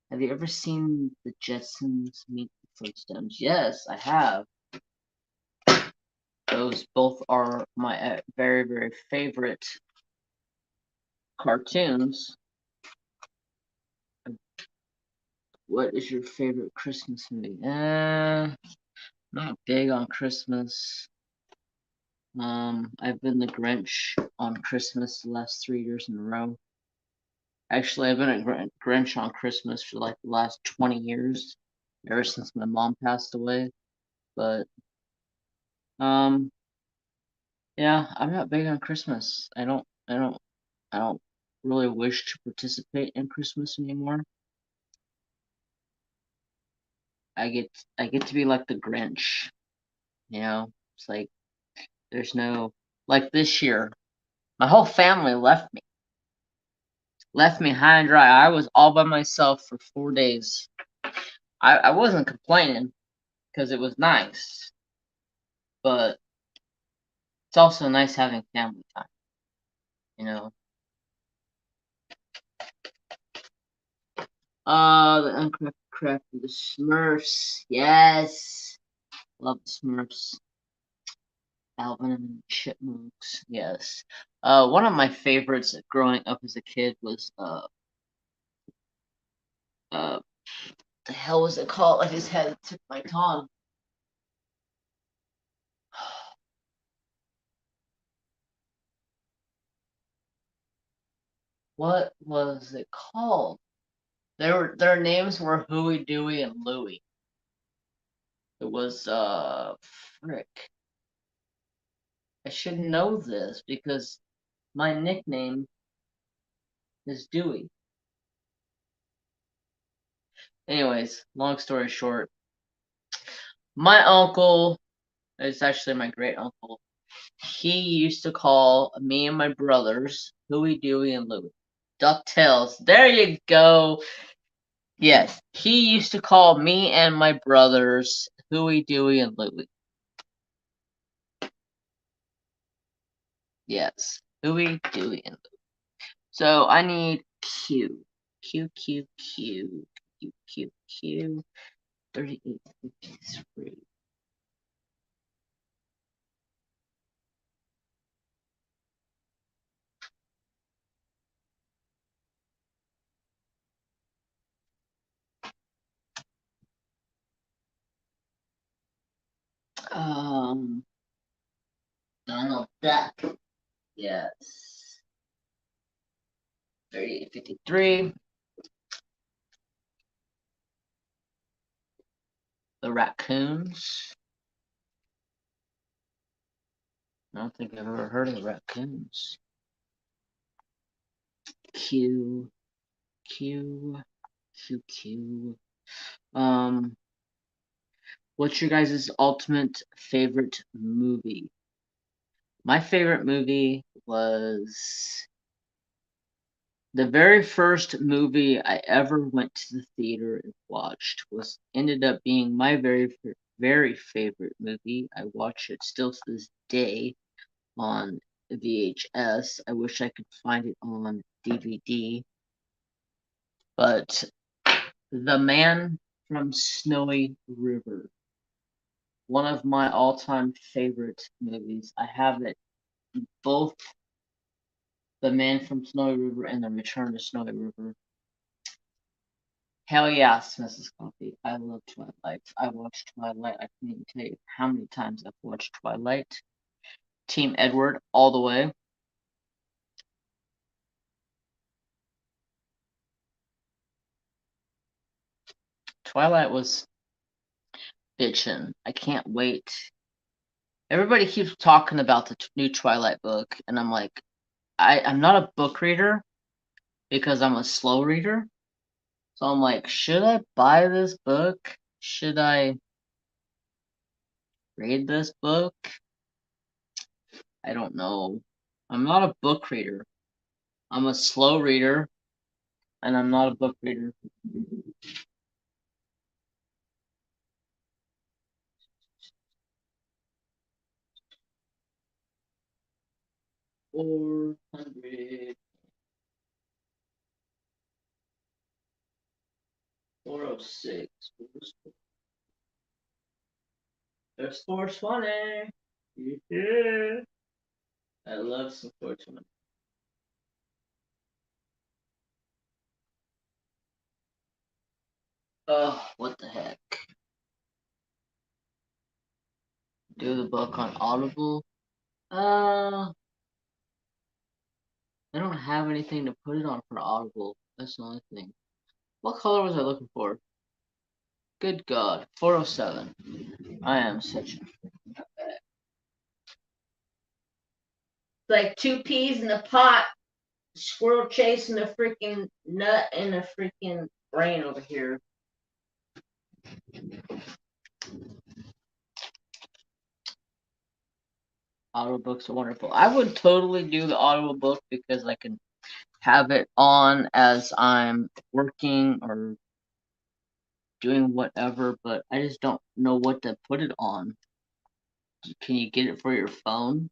Have you ever seen the Jetsons meet the Flintstones? Yes, I have. Those both are my very, very favorite cartoons. What is your favorite Christmas movie? Not big on Christmas. I've been the Grinch on Christmas the last 3 years in a row. Actually, I've been a Grinch on Christmas for like the last 20 years, ever since my mom passed away. But yeah, I'm not big on Christmas. I don't really wish to participate in Christmas anymore. I get to be like the Grinch, It's like there's no, like this year, my whole family left me high and dry. I was all by myself for 4 days. I wasn't complaining because it was nice, but it's also nice having family time, you know. The Uncrafted Crafty, the Smurfs, yes, love the Smurfs. Alvin and the Chipmunks. Yes. One of my favorites growing up as a kid was the hell was it called? I just had it tip my tongue. What was it called? Their names were Huey, Dewey, and Louie. It was frick. I should know this because my nickname is Dewey. Anyways, long story short, my uncle, it's actually my great uncle, he used to call me and my brothers Huey, Dewey, and Louie. DuckTales. There you go. Yes, he used to call me and my brothers Huey, Dewey, and Louie. Yes, Huey, Dewey, and Louie. So I need Q. Q, Q, Q. Q, Q, Q. 3853. Donald Duck. Yes. 3853. The raccoons. I don't think I've ever heard of the raccoons. Q, Q, Q, Q. What's your guys' ultimate favorite movie? My favorite movie was the very first movie I ever went to the theater and watched was ended up being my very favorite movie. I watch it still to this day on VHS. I wish I could find it on DVD. But The Man from Snowy River, one of my all-time favorite movies. I have it both The Man from Snowy River and The Return to Snowy River. Hell yes, Mrs. Coffee. I love Twilight. I watched Twilight. I can't even tell you how many times I've watched Twilight. Team Edward all the way. Twilight was bitchin'. I can't wait. Everybody keeps talking about the new Twilight book, and I'm like, I'm not a book reader because I'm a slow reader. So I'm like, should I buy this book? Should I read this book? I don't know. I'm not a book reader. I'm a slow reader, and I'm not a book reader. 400. 406. There's 420. Yeah. I love some 420. Oh, what the heck? Do the book on Audible? I don't have anything to put it on for Audible. That's the only thing. What color was I looking for? Good God. 407. I am such a freaking nutbag. It's like two peas in a pot. Squirrel chasing a freaking nut in a freaking brain over here. Audiobooks are wonderful. I would totally do the audiobook because I can have it on as I'm working or doing whatever, but I just don't know what to put it on. Can you get it for your phone?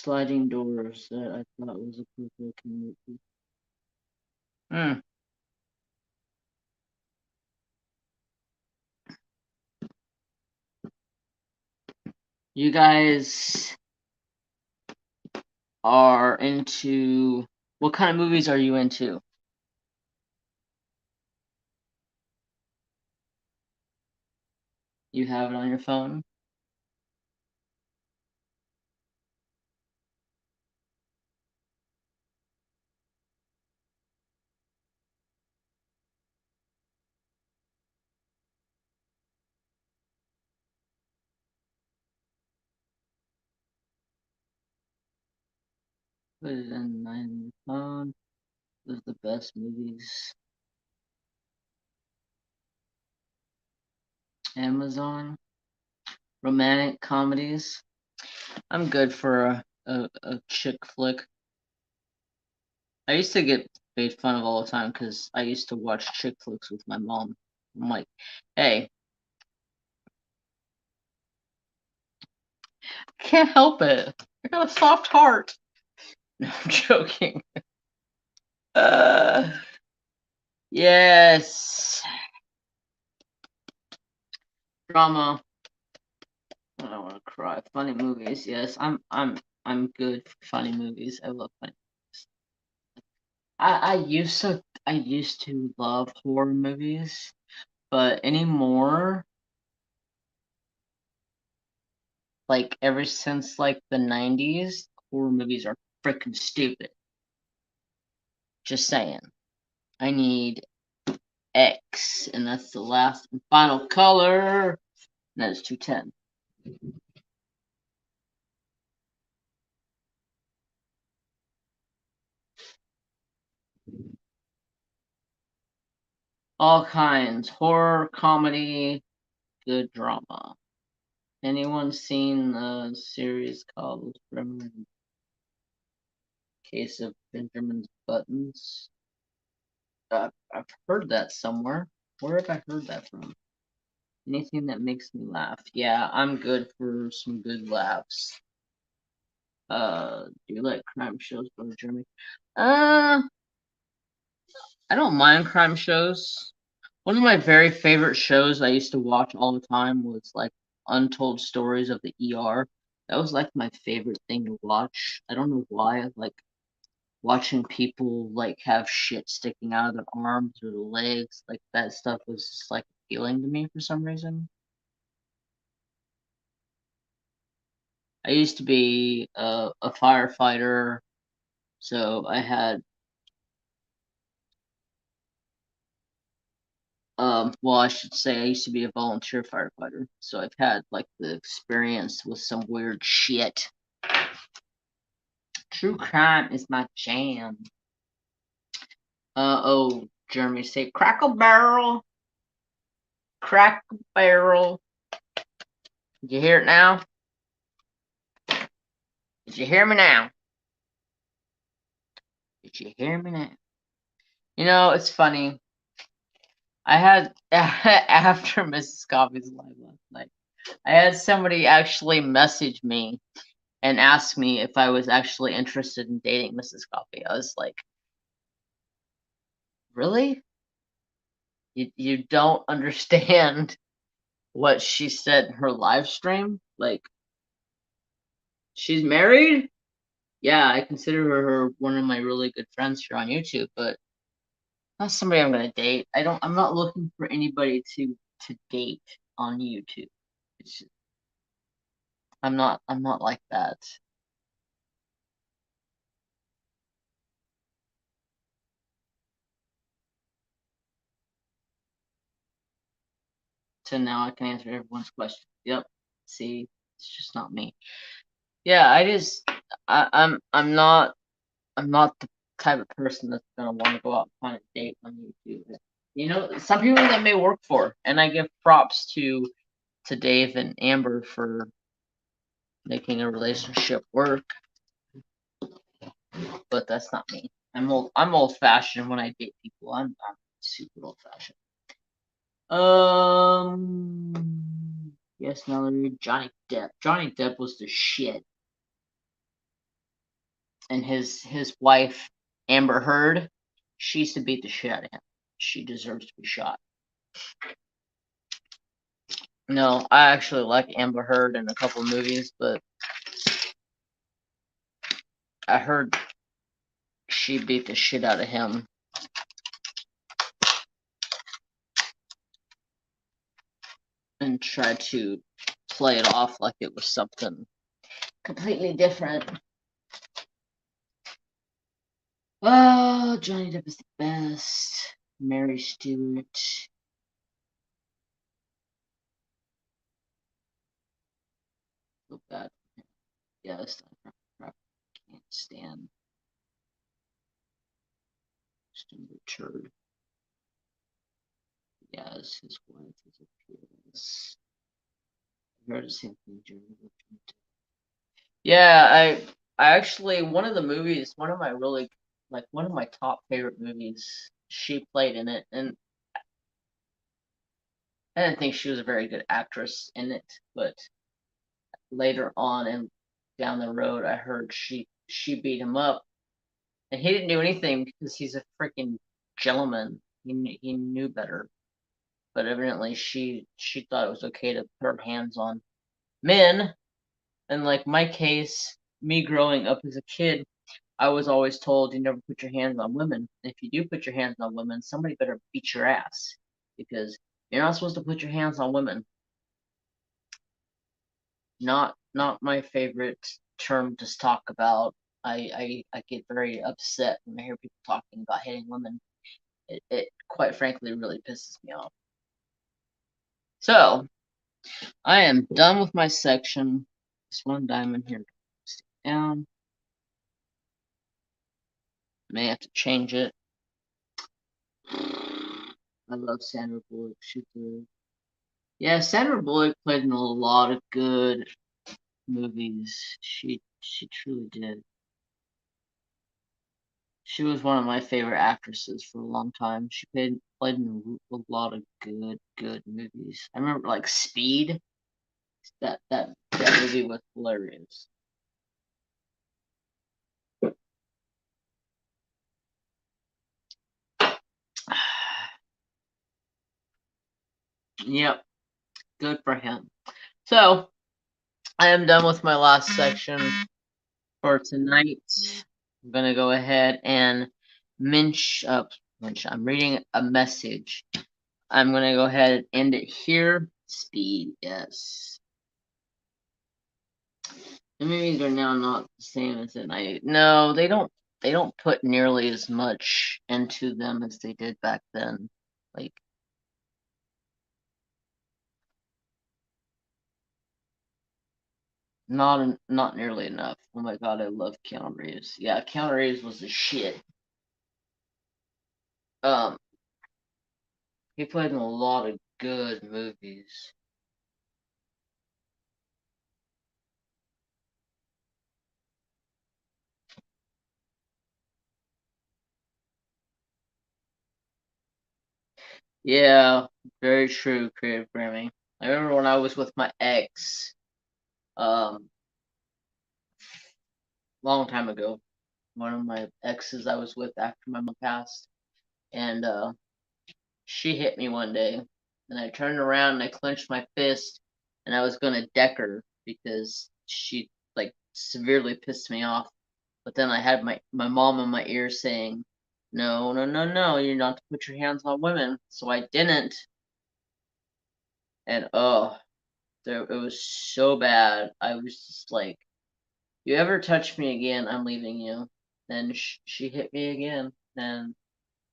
Sliding Doors that I thought was a cool looking movie. Hmm. You guys are into, what kind of movies are you into? You have it on your phone? Put it in your phone. Those are the best movies. Amazon. Romantic comedies. I'm good for a chick flick. I used to get made fun of all the time because I used to watch chick flicks with my mom. I'm like, hey, can't help it. I got a soft heart. No, I'm joking. Uh, yes. Drama. I don't want to cry. Funny movies. Yes, I'm good for funny movies. I love funny movies. I used to love horror movies, but anymore, like ever since like the 90s, horror movies are freaking stupid. Just saying. I need X, and that's the last and final color. And that is 210. All kinds. Horror, comedy, good drama. Anyone seen the series called Case of Benjamin's Buttons? I've heard that somewhere. Where have I heard that from? Anything that makes me laugh. Yeah, I'm good for some good laughs. Do you like crime shows, Brother Jeremy? I don't mind crime shows. One of my very favorite shows I used to watch all the time was like Untold Stories of the ER. That was like my favorite thing to watch. I don't know why. Like watching people like have shit sticking out of their arms or their legs, like that stuff was just like appealing to me for some reason. I used to be a firefighter, so I had well, I should say I used to be a volunteer firefighter, so I've had like the experience with some weird shit. True crime is my jam. Oh, Jeremy, say Crackle Barrel. Crackle Barrel. Did you hear it now? Did you hear me now? Did you hear me now? You know, it's funny. I had after Mrs. Coffee's live last night, I had somebody actually message me and ask me if I was actually interested in dating Mrs. Coffee. I was like, really? You don't understand what she said in her live stream? Like, she's married? Yeah, I consider her one of my really good friends here on YouTube, but not somebody I'm gonna date. I'm not looking for anybody to date on YouTube. It's, I'm not like that. So now I can answer everyone's question. Yep. See, it's just not me. Yeah, I'm not the type of person that's gonna want to go out and find a date on YouTube. You know, some people that may work for, and I give props to Dave and Amber for making a relationship work, but that's not me. I'm old fashioned when I date people. I'm super old fashioned. Yes, Mallory, Johnny Depp. Johnny Depp was the shit. and his wife Amber Heard, she used to beat the shit out of him. She deserves to be shot. No, I actually like Amber Heard in a couple movies, but I heard she beat the shit out of him. And tried to play it off like it was something completely different. Oh, Johnny Depp is the best. Mary Stewart. So bad. Yeah, this time I can't stand Richard. Yes, his wife is a peerless. I heard the same thing, Jeremy. Yeah, I actually one of the movies, one of my top favorite movies, she played in it, and I didn't think she was a very good actress in it, but later on and down the road, I heard she beat him up, and he didn't do anything because he's a freaking gentleman. He knew better, but evidently she thought it was okay to put her hands on men. And like my case, me growing up as a kid, I was always told you never put your hands on women. And if you do put your hands on women, somebody better beat your ass because you're not supposed to put your hands on women. Not my favorite term to talk about. I get very upset when I hear people talking about hitting women. It quite frankly really pisses me off. So I am done with my section. This one diamond here. Stick down. May have to change it. I love Sandra Bullock. She's good. Yeah, Sandra Bullock played in a lot of good movies. She truly did. She was one of my favorite actresses for a long time. She played in a lot of good movies. I remember like Speed. That movie was hilarious. Yep, good for him. So I am done with my last section for tonight. I'm gonna go ahead and I'm reading a message. I'm gonna go ahead and end it here. Speed, yes. The movies are now not the same as at night. No, they don't put nearly as much into them as they did back then. Like not nearly enough. Oh my god, I love Keanu Reeves. Yeah, Keanu Reeves was the shit. Um, he played in a lot of good movies. Yeah, very true, Creative Grammy. I remember when I was with my ex, long time ago. One of my exes I was with after my mom passed, and she hit me one day, and I turned around and I clenched my fist, and I was gonna deck her because she like severely pissed me off. But then I had my mom in my ear saying, "No, no, no, no, you're not to put your hands on women." So I didn't, and it was so bad. I was just like, "You ever touch me again, I'm leaving you." Then she hit me again, and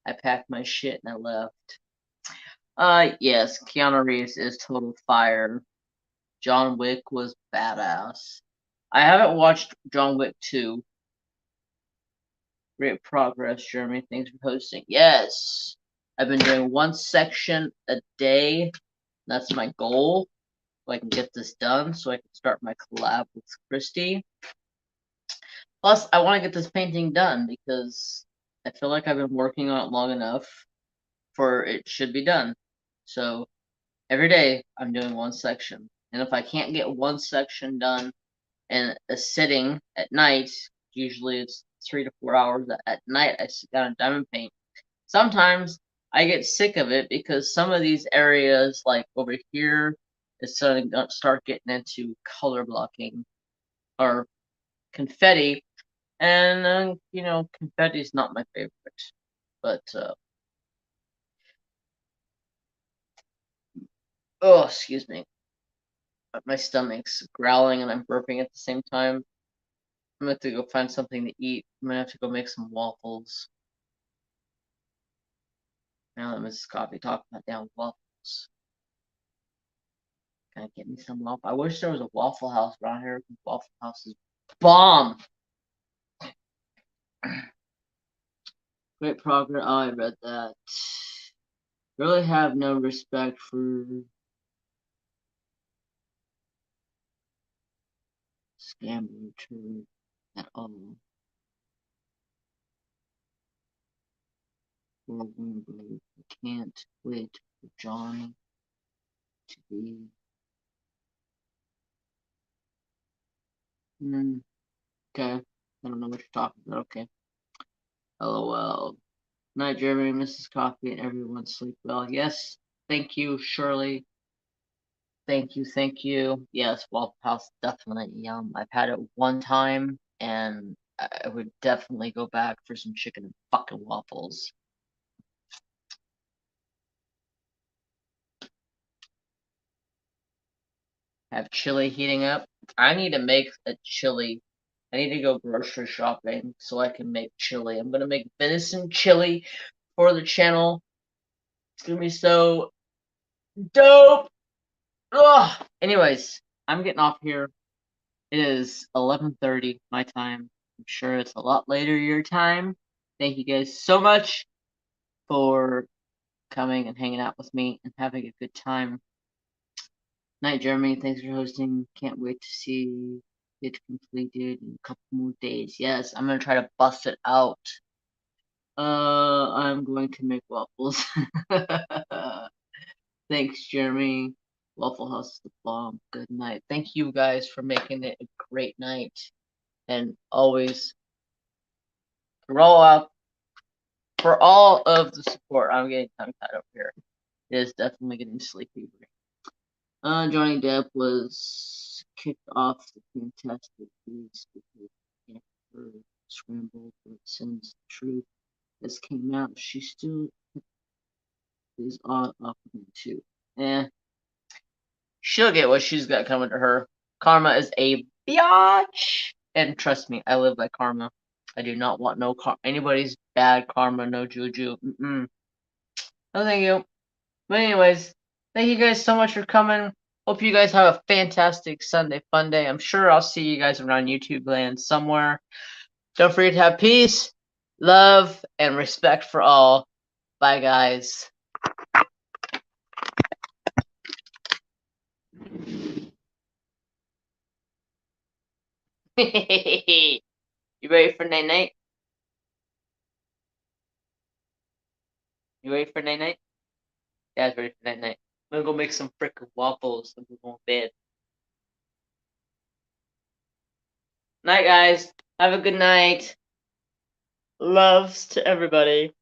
I packed my shit and I left. Yes, Keanu Reeves is total fire. John Wick was badass. I haven't watched John Wick 2. Great progress, Jeremy. Thanks for hosting. Yes, I've been doing one section a day. That's my goal. So I can get this done so I can start my collab with Kristi. Plus, I want to get this painting done because I feel like I've been working on it long enough for it should be done. So every day I'm doing one section. And if I can't get one section done in a sitting at night, Usually it's 3 to 4 hours at night. I sit down and diamond paint. Sometimes I get sick of it because some of these areas, like over here, is starting to start getting into color blocking or confetti, and you know, confetti is not my favorite. But oh, excuse me, my stomach's growling and I'm burping at the same time. I'm gonna have to go find something to eat. I'm gonna have to go make some waffles. Now that Mrs. Coffee talked about damn waffles. Gotta get me some waffle. I wish there was a Waffle House around here. Waffle House is bomb. Great progress. Oh, I read that. Really have no respect for scam return at all. I can't wait for John to be. Okay. I don't know what you're talking about. Okay. LOL. Night, Jeremy, Mrs. Coffee, and everyone sleep well. Yes. Thank you, Shirley. Thank you, thank you. Yes, Waffle House, definitely yum. I've had it one time, and I would definitely go back for some chicken and fucking waffles. Have chili heating up. I need to make a chili. I need to go grocery shopping so I can make chili. I'm gonna make venison chili for the channel. It's gonna be so dope. Ugh. Anyways, I'm getting off here. It is 11:30 my time. I'm sure it's a lot later your time. Thank you guys so much for coming and hanging out with me and having a good time. Night, Jeremy. Thanks for hosting. Can't wait to see it completed in a couple more days. Yes, I'm gonna try to bust it out. I'm going to make waffles. Thanks, Jeremy. Waffle House is the bomb. Good night. Thank you guys for making it a great night. And always roll up for all of the support. I'm getting tongue tied over here. It is definitely getting sleepy. Johnny Depp was kicked off the Fantastic Beasts because Amber scrambled, but since the truth has came out, she still is on up too. She'll get what she's got coming to her. Karma is a biatch, and trust me, I live by karma. I do not want no anybody's bad karma, no juju. No, thank you. But anyways, thank you guys so much for coming. Hope you guys have a fantastic Sunday fun day. I'm sure I'll see you guys around YouTube land somewhere. Don't forget to have peace, love, and respect for all. Bye, guys. You ready for night night? You ready for night night? Dad's ready for night night. I'm gonna go make some frickin' waffles and we're going to bed. Night, guys. Have a good night. Loves to everybody.